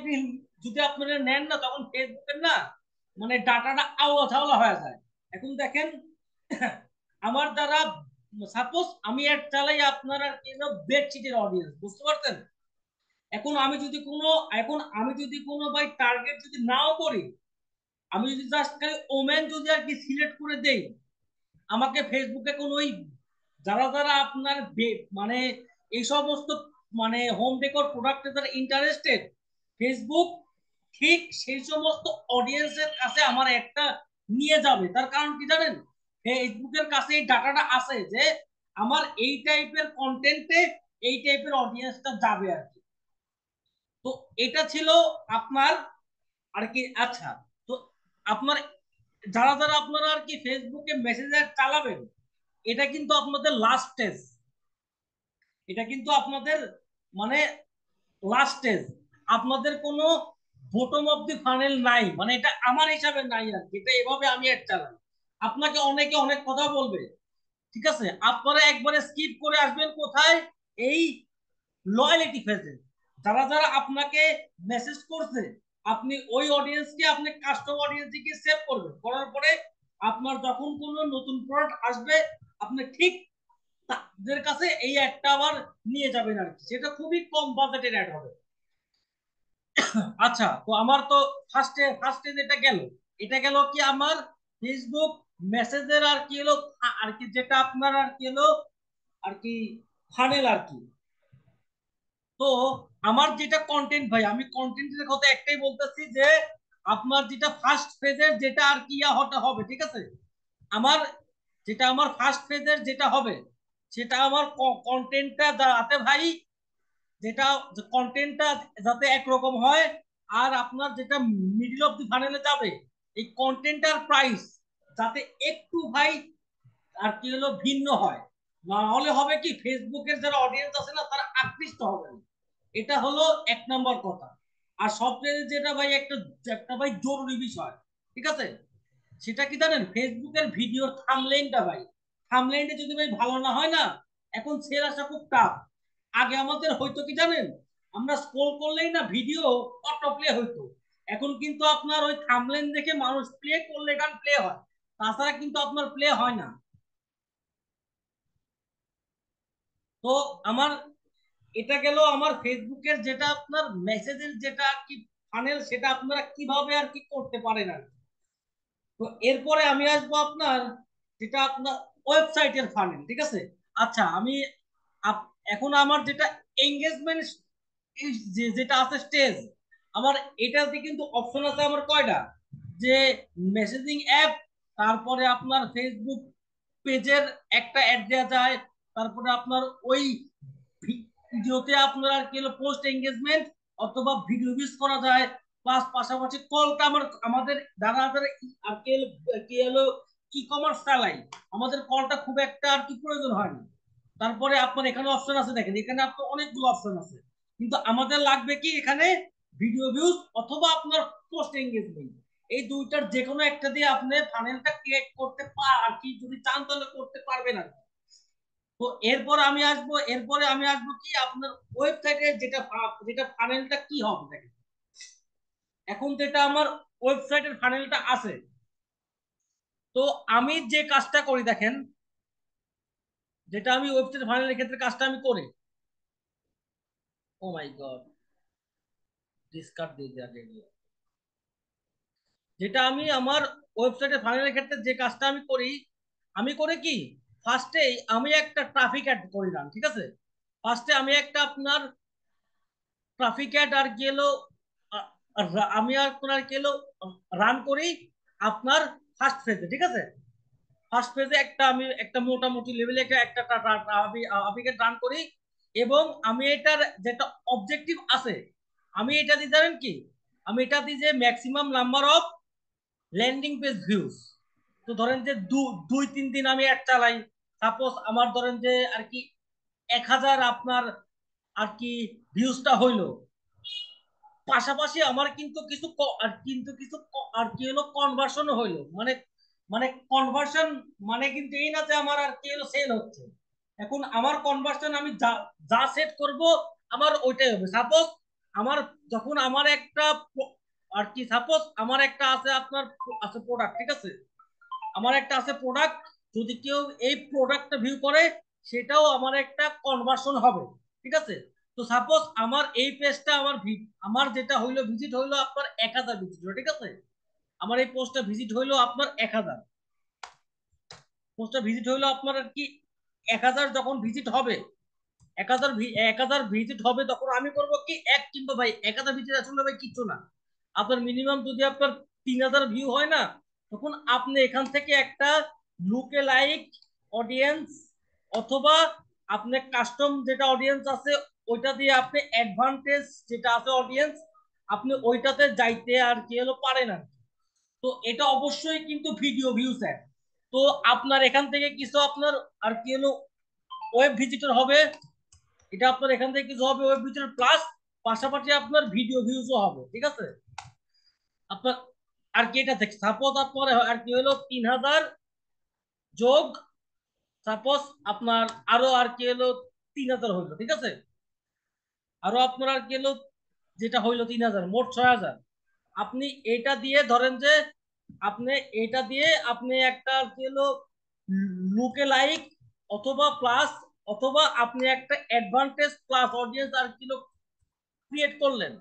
যদি আপনারা নেন না তখন ফেসবুকের না মানে ডাটাটা আওলা ঝাওলা হয়ে যায়। এখন দেখেন আমার দ্বারা সাপোজ আমি অ্যাড চালাই আপনারা কেন বেডশিটের অডিয়েন্স, বুঝতে পারছেন? এখন আমি যদি কোনো ভাই টার্গেট যদি নাও করি, আমি যদি জাস্ট খালি ওমেন যদি আর কি সিলেক্ট করে দেই, আমাকে ফেসবুকে কোন ওই যারা যারা আপনার মানে এই সমস্ত মানে হোম ডেকোর প্রোডাক্টে যারা ইন্টারেস্টেড, ফেসবুক ঠিক সেই সমস্ত অডিয়েন্সের কাছে আমার একটা নিয়ে যাবে। তার কারণ কি জানেন, ফেসবুকের কাছে এই ডাটাটা আছে যে আমার এই টাইপের কন্টেন্টে এই টাইপের অডিয়েন্সটা যাবে আর কি। তো এটা ছিল আপনার আর কি। আচ্ছা, তো আপনার যারা যারা আপনারা আর কি ফেসবুকে মেসেঞ্জার চালাবেন, এটা কিন্তু আপনাদের লাস্ট স্টেজ, এটা কিন্তু আপনাদের মানে লাস্ট স্টেজ। আপনাদের কোনো বটম অফ দি ফানেল নাই, মানে এটা আমার হিসাবে নাই আর কি, এটা এভাবে আমি অ্যাড চালাই। আপনাকে অনেকে অনেক কথা বলবে, ঠিক আছে, আপনারা একবারে স্কিপ করে আসবেন কোথায়, এই লয়ালিটি ফেজে। যারা যারা আপনাকে মেসেজ করছে, আপনি ওই অডিয়েন্সকে আপনি কাস্টম অডিয়েন্সকে সেভ করবেন, করার পরে আপনার যখন কোনো নতুন প্রোডাক্ট আসবে আপনি ঠিক তাদের কাছে এই অ্যাডটা আবার নিয়ে যাবেন আর কি, সেটা খুবই কম বাজেটের অ্যাড হবে। আচ্ছা, তো আমার তো ফার্স্টে যেটা গেল, এটা গেল কি আমার ফেসবুক মেসেজের আর কি হলো আর কি, যেটা আপনার আর কি হলো আর কি ফানেল আর কি। তো আমার যেটা কন্টেন্ট ভাই, আমি কন্টেন্টের কথা একটাই বলতেছি যে আপনার যেটা ফার্স্ট ফেজের যেটা আর কি হতে হবে, ঠিক আছে, আমার ফার্স্ট ফেজের যেটা হবে সেটা আমার কন্টেন্টটা যাতে ভাই, যেটা কন্টেন্টটা যাতে একরকম হয়, আর আপনার যেটা মিডল অফ দি ফানেলে যাবে এই কন্টেন্টটার প্রাইস যাতে একটু ভাই আর কি হলো ভিন্ন হয়। না হলে হবে কি, ফেসবুকের যারা অডিয়েন্স আছে না তারা আকৃষ্ট হবে না। এটা হলো এক নম্বর কথা। আর সবচেয়ে যেটা ভাই একটা একটা ভাই জরুরি বিষয়, ঠিক আছে, সেটা কি জানেন, ফেসবুকের ভিডিওর থাম্বনেইলটা ভাই, থাম্বনেইলটা যদি ভাই ভালো না হয় না, এখন সেল আসা খুব টাফ। আগে আমাদের হয়তো কি জানেন, আমরা স্ক্রল করলেই না ভিডিও অটো প্লে হইতো, এখন কিন্তু আপনার ওই থাম্বনেইল দেখে মানুষ প্লে করলে গান প্লে হয়, তাছাড়া কিন্তু আপনার প্লে হয় না। তো আমার এটা গেল আমার ফেসবুকের যেটা আপনার মেসেজের যেটা কি ফানেল, সেটা আপনারা কিভাবে আর কি করতে পারেন আর কি। তো এরপরে আমি আসবো আপনার যেটা আপনার ওয়েবসাইটের ফানেল, ঠিক আছে। আচ্ছা, আমি এখন আমার যেটা এঙ্গেজমেন্ট যেটা আছে স্টেজ, আমার এটাতে কিন্তু অপশন আছে আমার কয়টা, যে মেসেজিং অ্যাপ, তারপরে আপনার ফেসবুক পেজের একটা অ্যাড দেওয়া যায়, তারপরে আপনার ওই ভিডিওতে আপনার আর কি হলো পোস্ট এঙ্গেজমেন্ট অথবা ভিডিও ভিউজ করা যায়, প্লাস পাশাপাশি কলটা আমাদের যারা যারা আর কি হলো ই কমার্স চালাই, আমাদের কলটা খুব একটা আর কি প্রয়োজন হয় না। তারপরে আপনার এখানে অপশন আছে, দেখেন এখানে আপনার অনেকগুলো অপশন আছে, কিন্তু আমাদের লাগবে কি এখানে ভিডিও ভিউজ অথবা আপনার পোস্ট এঙ্গেজমেন্ট, এই দুইটার যে কোনো একটা দিয়ে আপনি ফানেলটা ক্রিয়েট করতে আর কি যদি চান তাহলে করতে পারবেন আর কি। তো এরপরে আমি আসবো কি আপনার ওয়েবসাইটে যেটা যেটা ফানেলটা কি হবে দেখেন। এখন যেটা আমার ওয়েবসাইটের ফানেলটা আছে, তো আমি যে কাজটা করি দেখেন, যেটা আমি ওয়েবসাইট ফানেলের ক্ষেত্রে কাজটা আমি করি, ও মাই গড, ডিসকার্ড দিয়ে দেওয়া, যেটা আমি আমার ওয়েবসাইটে ফানেলের ক্ষেত্রে যে কাজটা আমি করি, আমি করে কি ফার্স্টে আমি একটা ট্রাফিক অ্যাড করি রান, ঠিক আছে, ফার্স্টে আমি একটা আপনার ট্রাফিক অ্যাড আর গেলো আমি আপনার গেলো রান করি আপনার ফার্স্ট ফেজে, ঠিক আছে, ফার্স্ট ফেজে আমি একটা মোটামুটি লেভেলে একটা ট্রাফিক রান করি, এবং আমি এটার যেটা অবজেক্টিভ আছে, আমি এটা দিয়ে জানেন কি, আমি এটা দিই যে maximum number of landing page views. তো ধরেন যে 2-3 দিন আমি অ্যাড চালাই, সাপোজ আমার ধরেন যে আর কি 1000 আপনার আর কি ভিউজটা হইলো, পাশাপাশি আমার কিন্তু কিছু আর কি হলো কনভার্সনও হইলো, মানে মানে কনভার্সন মানে কিন্তু এই না যে আমার আর কি হলো সেল হচ্ছে, এখন আমার কনভার্সন আমি যা যা সেট করব আমার ওইটাই হবে। সাপোজ আমার যখন আমার একটা আর কি সাপোজ আমার একটা আছে আপনার আছে প্রোডাক্ট, ঠিক আছে, আমার একটা আছে প্রোডাক্ট, যদি কেউ এই প্রোডাক্টটা ভিউ করে সেটাও আমার একটা কনভার্সন হবে, ঠিক আছে। তো সাপোজ আমার এই পেজটা আমার যেটা হইলো ভিজিট হইলো আপনার 1000 ভিজিট, ঠিক আছে, আমার এই পোস্টটা ভিজিট হইলো আপনার 1000, পোস্টটা ভিজিট হইলো আপনার আর কি 1000, যখন ভিজিট হবে 1000 ভিজিট হবে তখন আমি করব কি এক, কিন্তু ভাই 1000 ভিজিট আসলে ভাই কিচ্ছু না, আপনার মিনিমাম যদি আপনার 3000 ভিউ হয় না, তখন আপনি এখান থেকে একটা লুকে লাইক অডিয়েন্স অথবা আপনি কাস্টম যেটা অডিয়েন্স আছে ওইটা দিয়ে আপনি অ্যাডভান্টেজ যেটা আছে অডিয়েন্স আপনি ওইটাতে যাইতে আর কি হলো পারেন আর কি। তো এটা অবশ্যই কিন্তু ভিডিও ভিউজ অ্যাড। তো আপনার এখান থেকে কিছু আপনার আর কি হলো ওয়েব ভিজিটর হবে, এটা আপনার এখান থেকে কিছু হবে ওয়েব ভিজিটর প্লাস পাশাপাশি আপনার ভিডিও ভিউজও হবে, ঠিক আছে। আপনার আর কি এটা থেকে সাপোজ আপনার আর কি হলো 3000 যোগ সাপোজ আপনার আরো আর কি হলো 3000 হইলো, ঠিক আছে, আরো আপনার আর কি হলো যেটা হইলো 3000 মোট 6000, আপনি এটা দিয়ে ধরেন যে আপনি এটা দিয়ে আপনি একটা আর কি হলো লুকে লাইক অথবা প্লাস অথবা আপনি একটা অ্যাডভান্টেজ প্লাস অডিয়েন্স আর কি ক্রিয়েট করলেন,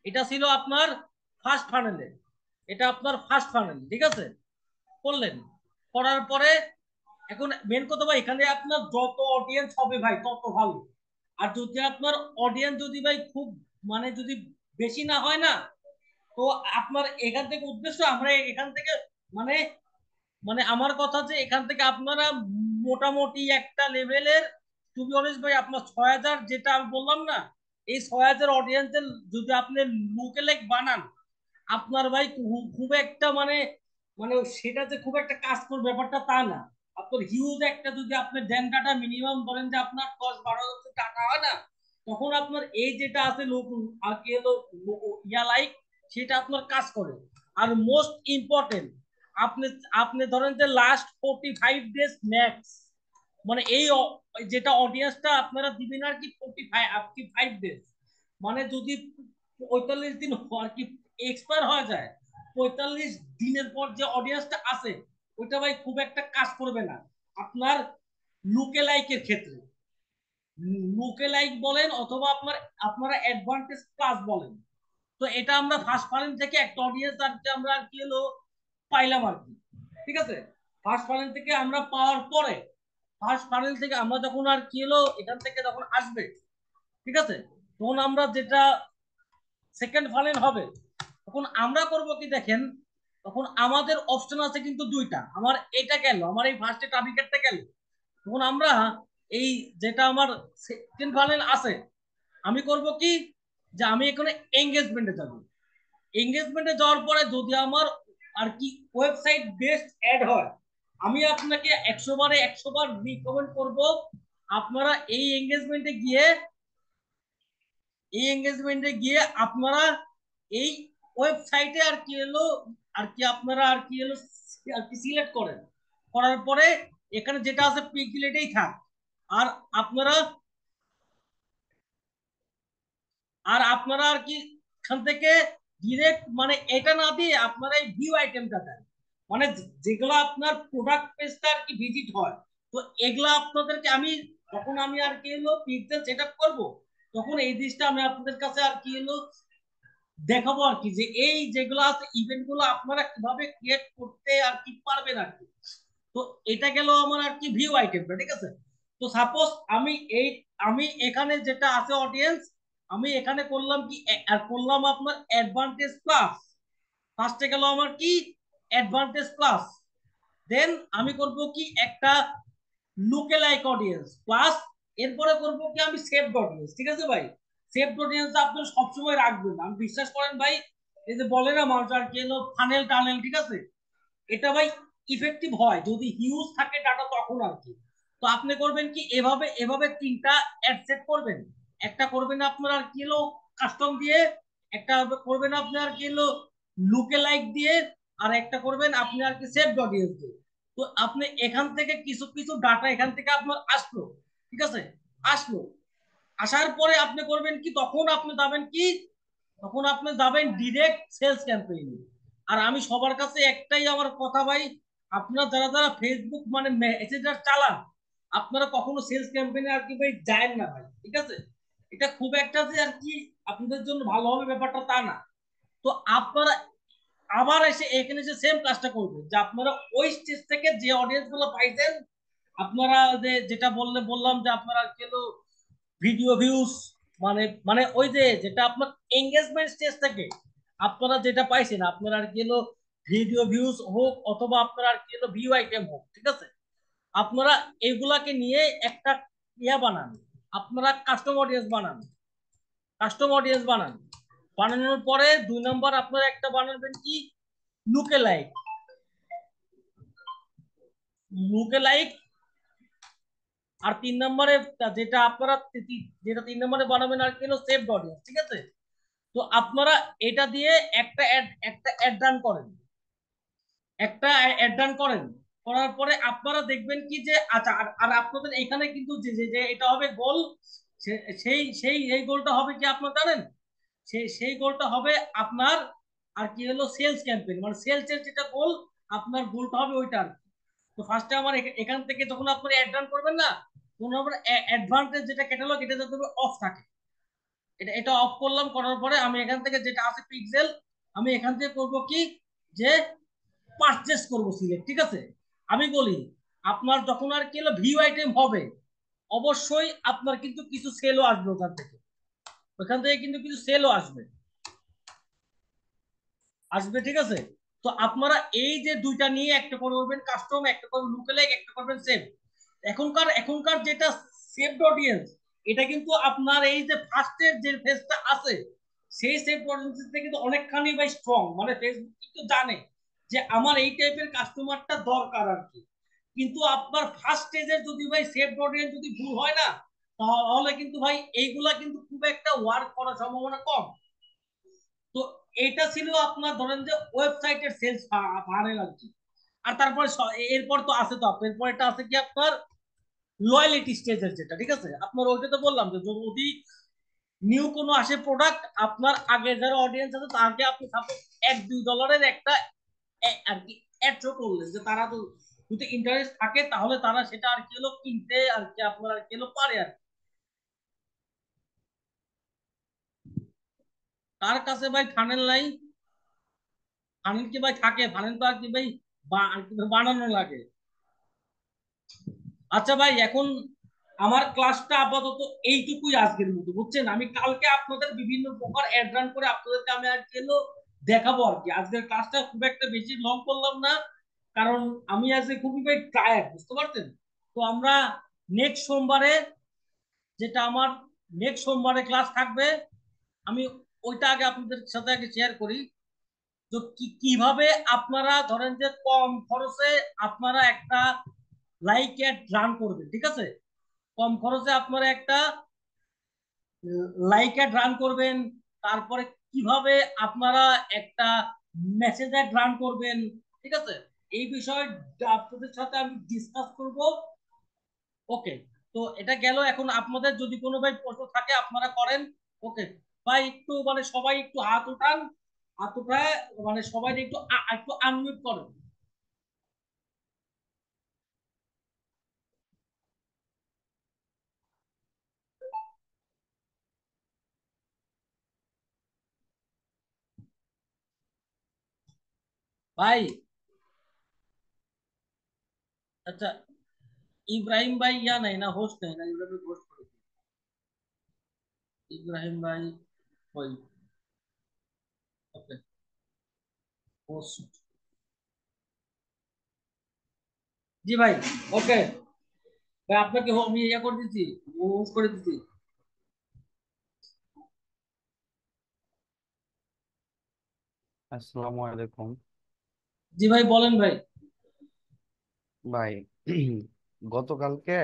এটা ছিল আপনার ফার্স্ট ফানেলে, এটা আপনার ফার্স্ট ফানেল, ঠিক আছে, করলেন, করার পরে এখন মেন কথা ভাই এখানে আপনার যত অডিয়েন্স হবে ভাই তত ভালো। আর যদি আপনার অডিয়েন্স যদি ভাই খুব মানে যদি বেশি না হয় না, তো আপনার এখান থেকে উদ্দেশ্য আমরা এখান থেকে মানে মানে আমার কথা যে এখান থেকে আপনারা মোটামুটি একটা লেভেলের টু বি অনেস্ট ভাই আপনার 6000 যেটা আমি বললাম না, এই 6000 অডিয়েন্সের যদি আপনি লুকে লেক বানান, আপনার ভাই খুব একটা মানে মানে সেটা যে খুব একটা কাজ করবে ব্যাপারটা তা না। আপনার হিউজ একটা যদি আপনি দেন ডাটা মিনিমাম ধরেন যে আপনার 10-12 হাজার টাকা হয় না, তখন আপনার এই যেটা আছে লোক আর কি হলো ইয়া লাইক সেটা আপনার কাজ করে। আর মোস্ট ইম্পর্টেন্ট আপনি আপনি ধরেন যে লাস্ট 45 ডেজ ম্যাক্স, মানে এই যেটা অডিয়েন্সটা আপনারা দিবেন আর কি 45 ডেজ, মানে যদি 45 দিন আর কি এক্সপায়ার হয়ে যায়, 45 দিনের পর যে অডিয়েন্সটা আছে ওইটা ভাই খুব একটা কাজ করবে না আপনার লুকে লাইকের ক্ষেত্রে, লুকে লাইক বলেন অথবা আপনারা অ্যাডভান্টেজ প্লাস বলেন। তো এটা আমরা ফার্স্ট ফানেল থেকে একটা অডিয়েন্স আর কি আমরা আর কি হলো পাইলাম আর কি, ঠিক আছে। ফার্স্ট ফানেল থেকে আমরা পাওয়ার পরে ফার্স্ট ফানেল থেকে আমরা যখন আর কি হলো এখান থেকে যখন আসবে, ঠিক আছে, তখন আমরা যেটা সেকেন্ড ফানেল হবে তখন আমরা করব কি দেখেন, তখন আমাদের অপশন আছে কিন্তু দুইটা, আমার এটা গেল আমার এই ফার্স্টে ট্রাফিকেটটা গেল, তখন আমরা এই যেটা আমার সেকেন্ড ফানেল আছে আমি করব কি যে আমি এখানে এঙ্গেজমেন্টে যাব, এঙ্গেজমেন্টে যাওয়ার পরে যদি আমার আর কি ওয়েবসাইট বেস্ট অ্যাড হয় আমি আপনাকে 100 বারে 100 বার রিকমেন্ড করব আপনারা এই এঙ্গেজমেন্টে গিয়ে আপনারা এই ওয়েবসাইটে আর কি হলো আর কি আপনারা আর কি হলো আর কি সিলেক্ট করেন, করার পরে এখানে যেটা আছে পিকলেটেই থাক, আর আপনারা আপনারা আর কি এখান থেকে ডিরেক্ট মানে এটা না দিয়ে আপনারা এই ভিউ আইটেমটা দেন, মানে যেগুলো আপনার প্রোডাক্ট পেজটা আর কি ভিজিট হয়, তো এগুলা আপনাদেরকে আমি যখন আমি আর কি হলো পিক্সেল সেটআপ করব তখন এই জিনিসটা আমি আপনাদের কাছে আর কি হলো দেখাবো আর কি যে এই যেগুলো আছে ইভেন্ট গুলো আপনারা কিভাবে ক্রিয়েট করতে আর কি পারবেন আর কি। তো এটা গেল আমার আর কি ভিউ আইটেমটা, ঠিক আছে। তো সাপোজ আমি এই আমি এখানে যেটা আছে অডিয়েন্স আমি এখানে করলাম কি আর করলাম আপনার অ্যাডভান্টেজ প্লাস, ফার্স্টে গেল আমার কি অ্যাডভান্টেজ প্লাস, দেন আমি করব কি একটা লুকে লাইক অডিয়েন্স প্লাস, এরপরে করব কি আমি সেভড অডিয়েন্স, ঠিক আছে ভাই। সেভড অডিয়েন্স আপনি সবসময় রাখবেন, আমি বিশ্বাস করেন ভাই এই যে বলে না মানুষ আর কি হলো ফানেল টানেল, ঠিক আছে, এটা ভাই ইফেক্টিভ হয় যদি হিউজ থাকে ডাটা তখন আর কি। তো আপনি করবেন কি এভাবে এভাবে তিনটা অ্যাড সেট করবেন, একটা করবেন আপনার আর কি হলো কাস্টম দিয়ে, একটা করবেন আপনি আর কি হলো লুকে লাইক দিয়ে, আর একটা করবেন আপনি আর কি সেভ অডিয়েন্স দিয়ে। তো আপনি এখান থেকে কিছু কিছু ডাটা এখান থেকে আপনার আসলো, ঠিক আছে, আসলো, আসার পরে আপনি করবেন কি তখন আপনি যাবেন কি তখন আপনি যাবেন ডিরেক্ট সেলস ক্যাম্পেইনে। আর আমি সবার কাছে একটাই আমার কথা ভাই, আপনারা যারা যারা ফেসবুক মানে মেসেঞ্জার চালান, আপনারা কখনো সেলস ক্যাম্পেইনে আর কি ভাই যায় না ভাই, ঠিক আছে? এটা খুব একটা যে আর কি আপনাদের জন্য ভালো হবে ব্যাপারটা তা না। তো আপনারা আবার এসে এখানে যে সেম কাজটা করবেন, যে আপনারা ওই স্টেজ থেকে যে অডিয়েন্স গুলো পাইছেন, আপনারা যে যেটা বললাম যে আপনারা কেন ভিডিও ভিউজ মানে মানে ওই যে যেটা আপনার এঙ্গেজমেন্ট স্টেজ থেকে আপনারা যেটা পাইছেন, আপনারা আর কি হলো ভিডিও ভিউজ হোক অথবা আপনারা আর কি হলো ভিউ আইটেম হোক, ঠিক আছে? আপনারা এগুলাকে নিয়ে একটা ইয়া বানান, আপনারা কাস্টম অডিয়েন্স বানান, কাস্টম অডিয়েন্স বানান। বানানোর পরে 2 নম্বর আপনারা একটা বানাবেন কি, লুকে লাইক। লুকে লাইক। আর 3 নম্বরে যেটা আপনারা যেটা 3 নম্বরে বানাবেন আর কি হলো সেভড অডিয়েন্স, ঠিক আছে? তো আপনারা এটা দিয়ে একটা অ্যাড রান করেন, একটা অ্যাড রান করেন। করার পরে আপনারা দেখবেন কি যে আচ্ছা, আর আপনাদের এখানে কিন্তু যে যে যে এটা হবে গোল, সেই সেই এই গোলটা হবে কি আপনারা জানেন? সেই গোলটা হবে আপনার আর কি হলো সেলস ক্যাম্পেইন, মানে সেলসের যেটা গোল, আপনার গোলটা হবে ওইটা আর কি। তো ফার্স্টে আমার এখান থেকে যখন আপনি অ্যাড রান করবেন না, তখন আপনার অ্যাডভান্টেজ যেটা ক্যাটালগ এটা যাতে অফ থাকে, এটা এটা অফ করলাম। করার পরে আমি এখান থেকে যেটা আছে পিক্সেল, আমি এখান থেকে করব কি, যে পারচেস করব সিলেক্ট, ঠিক আছে? আমি বলি আপনার যখন আর কি হলো ভিউ আইটেম হবে, অবশ্যই আপনার কিন্তু কিছু সেলও আসবে ওখান থেকে কিন্তু কিছু সেলও আসবে, ঠিক আছে? তো আপনারা এই যে দুইটা নিয়ে একটা করবেন কাস্টম, একটা করবেন লুকালাইক, একটা করবেন সেভ। এখনকার যেটা সেভড অডিয়েন্স, এটা কিন্তু আপনার এই যে ফার্স্টের যে ফেজটা আছে, সেই সেভড অডিয়েন্স থেকে কিন্তু অনেকখানি ভাই স্ট্রং, মানে ফেসবুক কিন্তু জানে যে আমার এই টাইপের কাস্টমারটা দরকার আর কি। কিন্তু আপনার ফার্স্ট স্টেজের যদি ভাই সেভড অডিয়েন্স যদি ভুল হয় না, তাহলে কিন্তু ভাই এইগুলা কিন্তু খুব একটা ওয়ার্ক করার সম্ভাবনা কম। তো এটা ছিল আপনার ধরেন যে ওয়েবসাইটের সেলস ফানেল আর কি। আর তারপরে এরপর তো আছে, তো এরপর এটা আছে কি আপনার লয়ালিটি স্টেজের যেটা, ঠিক আছে? আপনার ওইটা তো বললাম যে যদি নিউ কোনো আসে প্রোডাক্ট, আপনার আগে যারা অডিয়েন্স আছে তাকে আপনি সাপোজ $1-2 একটা আর কি অ্যাড শো করলেন, যে তারা তো যদি ইন্টারেস্ট থাকে তাহলে তারা সেটা আর কি হলো কিনতে আর কি আপনার আর কি হলো পারে আর কি। তার কাছে ভাই ফানেল নাই? ফানেল কি ভাই থাকে? ফানেল তো আর কি ভাই আর কি বানানো লাগে। আচ্ছা ভাই, এখন আমার ক্লাসটা আপাতত এইটুকুই আজকের মতো, বুঝছেন? আমি কালকে আপনাদের বিভিন্ন প্রকার অ্যাড রান করে আপনাদেরকে আমি আর কি হলো দেখাবো আর কি। আজকের ক্লাসটা খুব একটা বেশি লং করলাম না, কারণ আমি আজকে খুবই ভাই টায়ার্ড, বুঝতে পারছেন? তো আমরা নেক্সট সোমবারে, যেটা আমার নেক্সট সোমবারে ক্লাস থাকবে, আমি ওইটা আগে আপনাদের সাথে আগে শেয়ার করি। তো কিভাবে আপনারা ধরেন যে কম খরচে আপনারা একটা লাইক অ্যাড রান করবেন, ঠিক আছে? কম খরচে আপনারা একটা লাইক অ্যাড রান করবেন। তারপরে কিভাবে আপনারা একটা মেসেজ অ্যাড রান করবেন, ঠিক আছে? এই বিষয়ে আপনাদের সাথে আমি ডিসকাস করব। ওকে, তো এটা গেল। এখন আপনাদের যদি কোনো ভাই প্রশ্ন থাকে আপনারা করেন। ওকে ভাই, একটু মানে সবাই একটু হাত উঠান, হাত উঠায় মানে সবাই একটু একটু আনমিউট করেন। ভাই আচ্ছা, ইব্রাহিম ভাই ইয়া নাই না, হোস্ট নাই না? ইব্রাহিম হোস্ট করে দিন। ইব্রাহিম ভাই ওই, ওকে, হোস্ট। জি ভাই, ওকে ভাই, আপনাকে আমি ইয়া করে দিচ্ছি, হোস্ট করে দিচ্ছি।
আসসালামু আলাইকুম
জি ভাই, বলেন ভাই।
ভাই। গতকালকে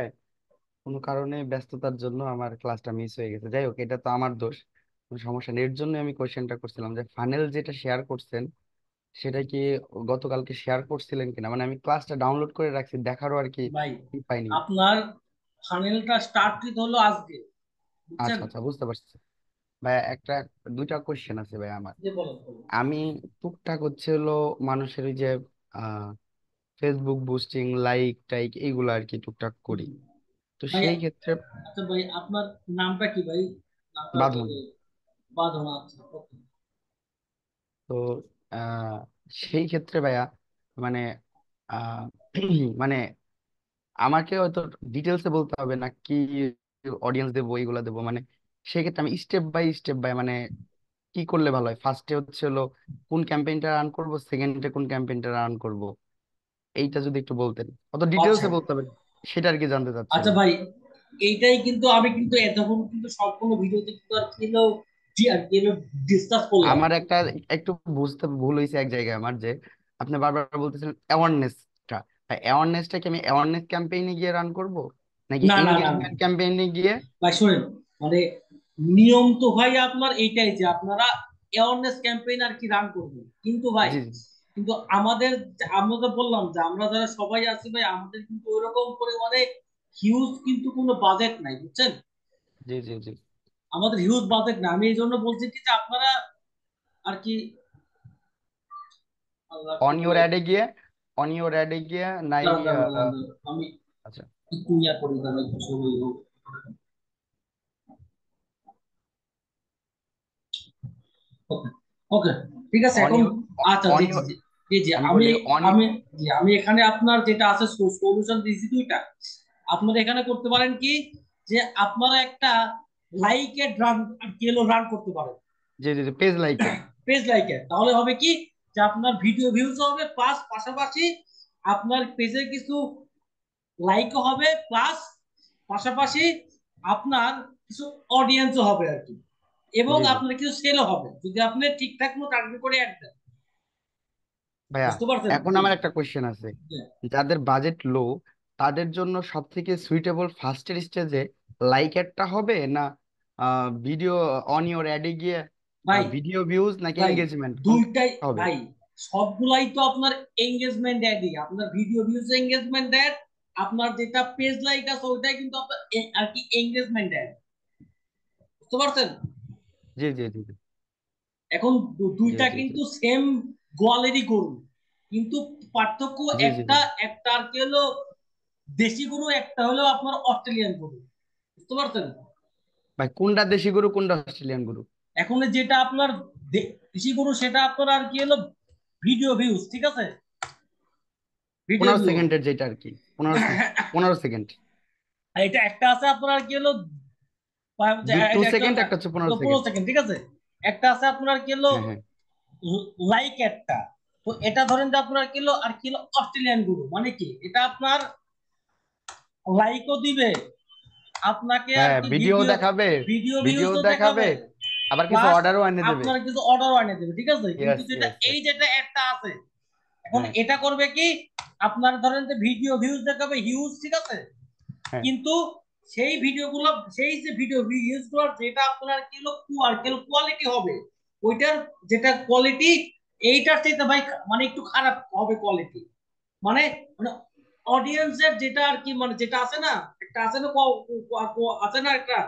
কোনো কারণে ব্যস্ততার জন্য আমার ক্লাসটা মিস হয়ে গেছে। যাই হোক, এটা তো আমার দোষ, কোনো সমস্যা নেই। এর জন্য আমি কোশ্চেনটা করছিলাম যে ফানেল যেটা শেয়ার করছেন সেটা কি গতকালকে শেয়ার করছিলেন কিনা, মানে আমি ক্লাসটা ডাউনলোড করে রাখছি, দেখারও আর কি
ভাই
পাইনি।
আপনার ফানেলটা স্টার্ট হলো আজকে,
আচ্ছা
বুঝছেন?
আচ্ছা, বুঝতে পারছি। ভাই একটা দুইটা কোশ্চেন আছে ভাই আমার।
যে বলেন বলেন।
আমি টুকটাক হচ্ছে হলো মানুষের ওই যে ফেসবুক বুস্টিং, লাইক টাইক এইগুলো আর কি টুকটাক করি।
হুম।
তো
ভাই
সেই ক্ষেত্রে
আচ্ছা ভাই, আপনার নামটা কি ভাই? নামটা
বাঁধন।
বাঁধনা, আচ্ছা okay।
তো আহ সেই ক্ষেত্রে ভাইয়া মানে আহ মানে আমাকে হয়তো ডিটেলসে বলতে হবে না কি অডিয়েন্স দেবো এইগুলা দেবো, মানে সেক্ষেত্রে আমি স্টেপ বাই মানে কি করলে ভালো হয়। ফার্স্টে হচ্ছে হলো কোন ক্যাম্পেইনটা রান করব, সেকেন্ডে কোন ক্যাম্পেইনটা রান করব, এইটা যদি একটু বলতেন। অত
আচ্ছা
ডিটেলসে বলতে হবে না, সেটা আর কি জানতে চাচ্ছি
আচ্ছা
আমি।
ভাই, এইটাই কিন্তু আমি কিন্তু এতক্ষণ কিন্তু সম্পূর্ণ ভিডিওতে কিন্তু আর কি হলো আর কি হলো ডিসকাস করলাম।
আমার একটা একটু বুঝতে ভুল হয়েছে এক জায়গায় আমার, যে আপনি বারবার বলতেছেন অ্যাওয়ারনেসটা। অ্যাওয়ারনেসটা কি আমি অ্যাওয়ারনেস ক্যাম্পেইনে গিয়ে রান করব, নাকি
না না না না
এঙ্গেজমেন্ট ক্যাম্পেইনে গিয়ে?
ভাই শোনেন, মানে নিয়ম তো ভাই আপনার এইটাই যে আপনারা অ্যাওয়ারনেস ক্যাম্পেইন আর কি রান করবেন, কিন্তু ভাই
জি জি
কিন্তু আমাদের, আমরা তো বললাম যে আমরা যারা সবাই আছি ভাই, আমাদের কিন্তু ওইরকম পরিমাণে হিউজ কিন্তু কোনো বাজেট নাই, বুঝছেন?
জি জি জি।
আমাদের হিউজ বাজেট না, আমি এই জন্য বলছি কি যে আপনারা আর কি, আল্লাহ কি
অন ইউর
বলে,
অ্যাডে গিয়ে, অন ইউর অ্যাডে গিয়ে নাই।
দাঁড়ান দাঁড়ান দাঁড়ান দাঁড়ান, আমি
আচ্ছা।
একটু ইয়া করি, দাঁড়ান একটু সময় হোক। ওকে ওকে, ঠিক আছে
অন
এখন।
ইউর
আচ্ছা
অন
জি জি
ইউর
জি জি জি,
আমি
আমি
বলি অন।
আমি জি আমি এখানে আপনার যেটা আছে সলিউশন দিয়েছি দুইটা। আপনারা এখানে করতে পারেন কি, যে আপনারা একটা লাইকের রান আর কি হলো রান করতে পারেন,
জি জি জি, পেজ লাইকের।
পেজ লাইকের, তাহলে হবে কি যে আপনার ভিডিও ভিউজ হবে, প্লাস পাশাপাশি আপনার পেজে কিছু লাইকও হবে, প্লাস পাশাপাশি আপনার কিছু অডিয়েন্সও হবে আর কি, এবং
জি জি
আপনার কিছু সেলও হবে যদি আপনি ঠিকঠাক মতো টার্গেট করে অ্যাড দেন।
ভাইয়া,
বুঝতে পারছেন?
এখন
জি
আমার একটা কোশ্চেন আছে।
জি।
যাদের বাজেট লো, তাদের জন্য সব থেকে সুইটেবল ফার্স্টের স্টেজে লাইক অ্যাডটা হবে, না ভিডিও অন ইউর অ্যাডে গিয়ে
ভাই
ভিডিও ভিউজ, নাকি
ভাই
এঙ্গেজমেন্ট, কোনটা
দুইটাই
হবে?
ভাই, সবগুলাই তো আপনার এঙ্গেজমেন্ট অ্যাডই, আপনার ভিডিও ভিউজ এঙ্গেজমেন্ট অ্যাড, আপনার যেটা পেজ লাইক আছে ওইটাই কিন্তু আপনার আর কি এঙ্গেজমেন্ট অ্যাড। বুঝতে পারছেন?
জি জি জি জি
এখন
জি
দুইটা
জি জি
কিন্তু সেম গোয়ালেরই গরু, কিন্তু পার্থক্য
জি জি জি।
একটা, একটা আর কি হলো দেশি গরু, একটা হলো আপনার অস্ট্রেলিয়ান গরু। বুঝতে পারছেন?
ভাই কোনটা দেশি গরু, কোনটা অস্ট্রেলিয়ান গরু?
এখন যেটা আপনার দেশি গরু সেটা আপনার আর কি হলো ভিডিও ভিউজ, ঠিক আছে, ভিডিও
15
ভিউ।
সেকেন্ডের যেটা আর কি, 15 সেকেন্ড।
এটা একটা আছে আপনার আর কি হলো
টু
একটা
সেকেন্ড, একটা হচ্ছে 15 সেকেন্ড।
15 সেকেন্ড, ঠিক আছে। একটা আছে আপনার কি হলো
হ্যাঁ হ্যাঁ।
লাইক একটা। তো এটা ধরেন যে আপনার কি হলো আর কি হলো অস্ট্রেলিয়ান গরু, মানে কি এটা আপনার লাইকও দিবে, আপনাকে আর
হ্যাঁ,
কি
ভিডিও
ভিডিও
দেখাবে,
ভিডিও
ভিডিও
ভিউজও
দেখাবে,
দেখাবে,
আবার কিছু
প্লাস
অর্ডারও এনে দেবে।
আপনার কিছু অর্ডারও আনে দেবে, ঠিক আছে। কিন্তু
ইয়েস
যেটা
ইয়েস
এই
ইয়েস।
যেটা একটা আছে, এখন
হ্যাঁ
এটা করবে কি, আপনার ধরেন যে ভিডিও ভিউজ দেখাবে হিউজ, ঠিক আছে,
হ্যাঁ।
কিন্তু সেই ভিডিওগুলো, সেই যে ভিডিও ভিউজ গুলোর যেটা আপনার কিলো কোয়ালিটি হবে, ওইটার যেটা কোয়ালিটি এইটার চাইতে ভাই মানে একটু খারাপ হবে কোয়ালিটি, মানে মানে অডিয়েন্সের যেটা আর কি, মানে যেটা আছে না, একটা আছে না আছে না একটা,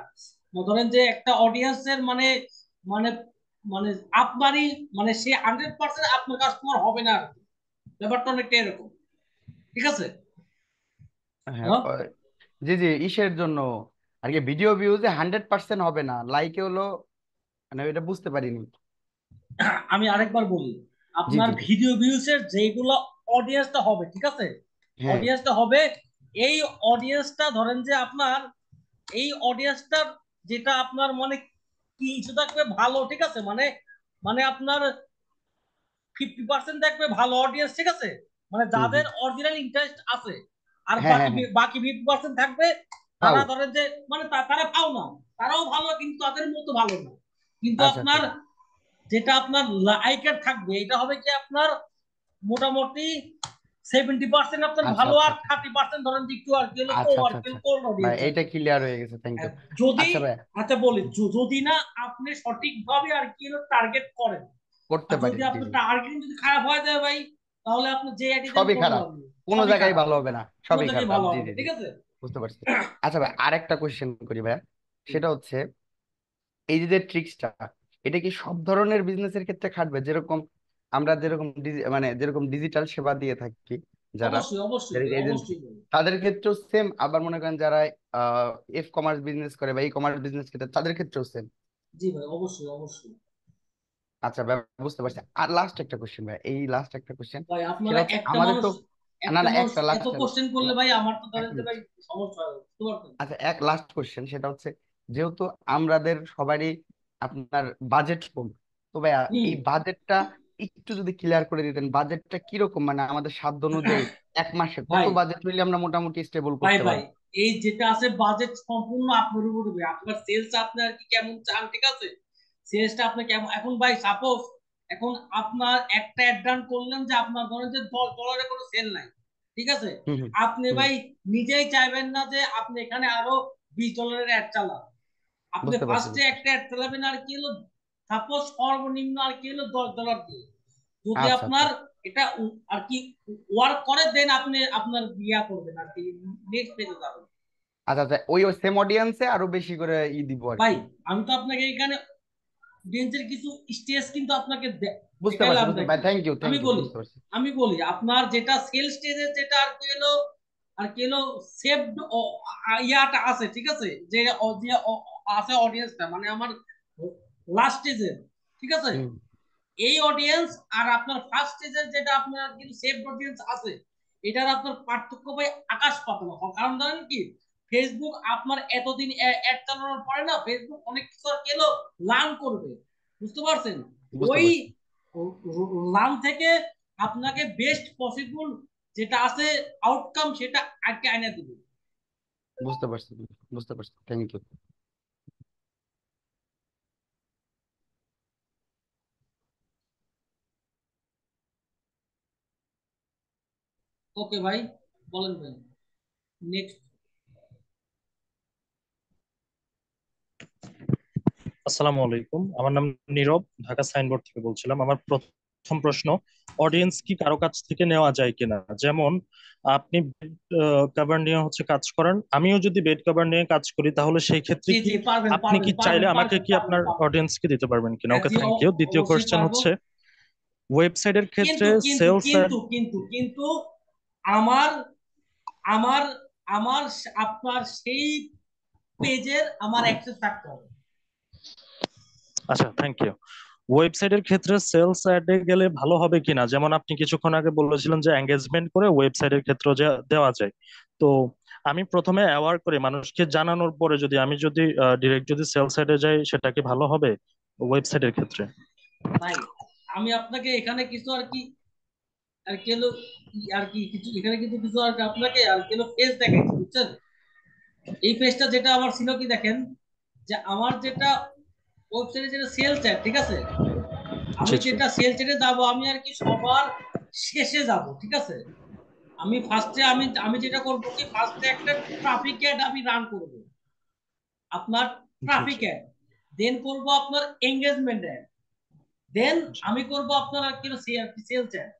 ধরেন যে একটা অডিয়েন্সের মানে মানে মানে আপনারই মানে সে 100% আপনার কাস্টমার হবে না আর কি। ব্যাপারটা অনেকটা এরকম, ঠিক আছে।
হ্যাঁ
হ্যাঁ?
জি জি, ইসের জন্য আর কি ভিডিও ভিউজে 100% হবে না, লাইকে হলো, মানে এটা বুঝতে পারিনি।
আমি আরেকবার বলি,
জি
আপনার
জি জি।
ভিডিও ভিউসের যেগুলো অডিয়েন্সটা হবে, ঠিক আছে,
হ্যাঁ
অডিয়েন্সটা হবে, এই অডিয়েন্সটা ধরেন যে আপনার এই অডিয়েন্সটার যেটা আপনার মানে কি কিছু থাকবে ভালো, ঠিক আছে, মানে মানে আপনার 50% থাকবে ভালো অডিয়েন্স, ঠিক আছে, মানে
হুম
যাদের
হুম।
অরিজিনাল ইন্টারেস্ট আছে, আর
হ্যাঁ
বাকি
হ্যাঁ হ্যাঁ।
বাকি 50% থাকবে
পাও।
তারা ধরেন যে মানে তারা পাও না, তারাও ভালো কিন্তু তাদের মতো ভালো না, কিন্তু
আচ্ছা আচ্ছা।
আপনার যেটা আপনার লাইকের থাকবে এটা হবে কি আপনার মোটামুটি 70% আপনার
আচ্ছা
ভালো,
আচ্ছা
আর
আচ্ছা
30% ধরেন যে একটু আর কি হলো
আচ্ছা
আর
আচ্ছা
কি
আচ্ছা।
কোল্ড
ভাই
অডিয়েন্স আর
এইটা
কি।
ক্লিয়ার হয়ে গেছে, থ্যাংক ইউ।
যদি
আচ্ছা ভাই,
আচ্ছা বলি, যদি না আপনি সঠিকভাবে আর কি হলো টার্গেট করেন,
করতে
আর
পারি,
যদি
জি
আপনার
জি।
টার্গেটিং যদি খারাপ হয়ে যায় ভাই, তাহলে আপনি যে আইডি দেন
সবই
কোনো
খারাপ,
লাভ নেই,
কোনো
সবই
জায়গায়
খারাপ,
ভালো হবে না,
কোনো
সবই
জায়গায়
খারাপ,
ভালো
জি
হবে না,
জি জি।
ঠিক আছে।
বুঝতে পারছি। আচ্ছা ভাই, আরেকটা কোশ্চেন করি ভাইয়া। সেটা হচ্ছে এই যে ট্রিক্সটা, এটা কি সব ধরনের বিজনেসের ক্ষেত্রে খাটবে? যেরকম আমরা যেরকম মানে যেরকম ডিজিটাল সেবা দিয়ে থাকি যারা
অবশ্যই অবশ্যই ভাই,
এজেন্সি,
অবশ্যই ভাই।
তাদের ক্ষেত্রেও সেম। আবার মনে করেন যারা এফ কমার্স বিজনেস করে বা ই কমার্স বিজনেস করে তাদের ক্ষেত্রেও সেম।
জি ভাই, অবশ্যই অবশ্যই।
আচ্ছা বুঝতে পারছি। আর লাস্ট একটা কোশ্চেন ভাই, এই লাস্ট একটা কোশ্চেন,
ভাই
সেটা
আপনারা
হচ্ছে
একটা
আমাদের
মানুষ
তো, না
একটা
না
মানুষ
একটা
এত
লাস্ট,
কোশ্চেন করলে ভাই আমার তো
এক
ধরেন যে
মিনিট।
ভাই সমস্যা হবে, বুঝতে পারছেন?
আচ্ছা, এক লাস্ট কোশ্চেন, সেটা হচ্ছে যেহেতু আমাদের সবারই আপনার বাজেট কম, তো ভাইয়া
হুম।
এই বাজেটটা একটু যদি ক্লিয়ার করে দিতেন, বাজেটটা কিরকম, মানে আমাদের সাধ্য অনুযায়ী এক মাসে কত
ভাই
বাজেট হইলে আমরা মোটামুটি স্টেবল
ভাই
করতে
ভাই
পারবো?
এই যেটা আছে বাজেট সম্পূর্ণ আপনার উপর হবে। আপনার সেলস আপনি আর কি কেমন চান, ঠিক আছে? সেলসটা আপনি কেমন, এখন ভাই সাপোজ এখন আপনার একটা অ্যাড রান করলেন যে আপনার ধরেন যে $10 কোনো সেল নাই, ঠিক আছে?
হুম হুম
আপনি
হুম,
ভাই নিজেই চাইবেন না যে আপনি এখানে আরো $20 অ্যাড চালান। আপনি
বুঝতে পারছি
ফার্স্টে
বুঝতে পারছি।
একটা অ্যাড চালাবেন আর কি হলো, সাপোজ সর্বনিম্ন আর কি হলো $10 দিয়ে। যদি
আচ্ছা আচ্ছা
আপনার এটা আর কি ওয়ার্ক করে দেন আপনি আপনার বিয়া করবেন আর কি, নেক্সট পেজে যাবেন।
আচ্ছা আচ্ছা, ওই সেম অডিয়েন্সে আরো বেশি করে দিব আর
ভাই
কি।
আমি তো আপনাকে এখানে অডিয়েন্সের কিছু স্টেজ কিন্তু আপনাকে
বুঝতে পারছি
দেখাইলাম
বুঝতে
নাকি।
ভাই, থ্যাংক ইউ
আমি
থ্যাংক ইউ,
বলি
বুঝতে পারছি।
আমি বলি আপনার যেটা সেল স্টেজে যেটা আর কি হলো সেভড ইয়াটা আছে, ঠিক আছে? যে যে আছে অডিয়েন্সটা মানে আমার লাস্ট স্টেজের, ঠিক আছে?
হুম,
এই অডিয়েন্স আর আপনার ফার্স্ট স্টেজের যেটা আপনার কিন্তু সেভড অডিয়েন্স আছে, এটার আপনার পার্থক্য ভাই আকাশ পাতাল। কারণ জানেন কি, ফেসবুক আপনার এতদিন অ্যাড চালানোর পরে না ফেসবুক অনেক কিছু আর কেলো লার্ন করবে, বুঝতে পারছেন?
বুঝতে
ওই
পারছি
লার্ন থেকে আপনাকে বেস্ট পসিবল যেটা আছে আউটকাম সেটা আগে আইনা দিবে।
বুঝতে পারছি বুঝতে পারছি, থ্যাংক ইউ।
ওকে ভাই, বলেন ভাই, নেক্সট।
আসসালামু আলাইকুম, আমার নাম নীরব, ঢাকা সাইনবোর্ড থেকে বলছিলাম। আমার প্রথম প্রশ্ন, অডিয়েন্স কি কারো কাছ থেকে নেওয়া যায় কিনা? যেমন আপনি বেড কভার নিয়ে কাজ করেন, আমিও যদি বেড কভার নিয়ে কাজ করি, তাহলে সেই ক্ষেত্রে
জি
কি
জি, পারবেন
আপনি
পারবেন
কি চাইলে
পারবেন
আমাকে
পারবেন
কি
পারবেন
আপনার
পারবেন।
অডিয়েন্স কে দিতে পারবেন কিনা?
হ্যাঁ
ওকে,
জি,
থ্যাংক ইউ। দ্বিতীয়
অবশ্যই
কোয়েশ্চেন
পারবো।
হচ্ছে, ওয়েবসাইটের ক্ষেত্রে
কিন্তু কিন্তু
সেলস
কিন্তু কিন্তু কিন্তু আমার আমার আমার আপনার সেই পেজের আমার অ্যাক্সেস থাকতে হবে।
আচ্ছা, থ্যাংক ইউ। ওয়েবসাইটের ক্ষেত্রে সেলস অ্যাডে গেলে ভালো হবে কিনা? যেমন আপনি কিছুক্ষণ আগে বলেছিলেন যে এঙ্গেজমেন্ট করে ওয়েবসাইটের ক্ষেত্রে যে দেওয়া যায়। তো আমি প্রথমে অ্যাওয়ার করে মানুষকে জানানোর পরে যদি ডিরেক্ট যদি সেলস অ্যাডে যাই, সেটা কি ভালো হবে ওয়েবসাইটের ক্ষেত্রে?
ভাই আমি আপনাকে এখানে কিছু আর কি আর কি হলো আর কি কিছু এখানে কিন্তু কিছু আর কি আপনাকে আর কি হলো পেজ দেখাইছি, বুঝছেন? এই পেজটা যেটা আমার ছিল কি দেখেন, যে আমার যেটা ওয়েবসাইটে যেটা সেল চ্যাট, ঠিক আছে? আমি
জি জি।
যেটা সেল চ্যাটে যাব আমি আর কি সবার শেষে যাব, ঠিক আছে? আমি ফার্স্টে আমি আমি যেটা করব কি ফার্স্টে একটা ট্রাফিক অ্যাড আমি রান করব, আপনার
জি
ট্রাফিক
জি
অ্যাড, দেন করব আপনার এঙ্গেজমেন্ট অ্যাড, দেন
জি
আমি করব আপনার আর কি সেল চ্যাট।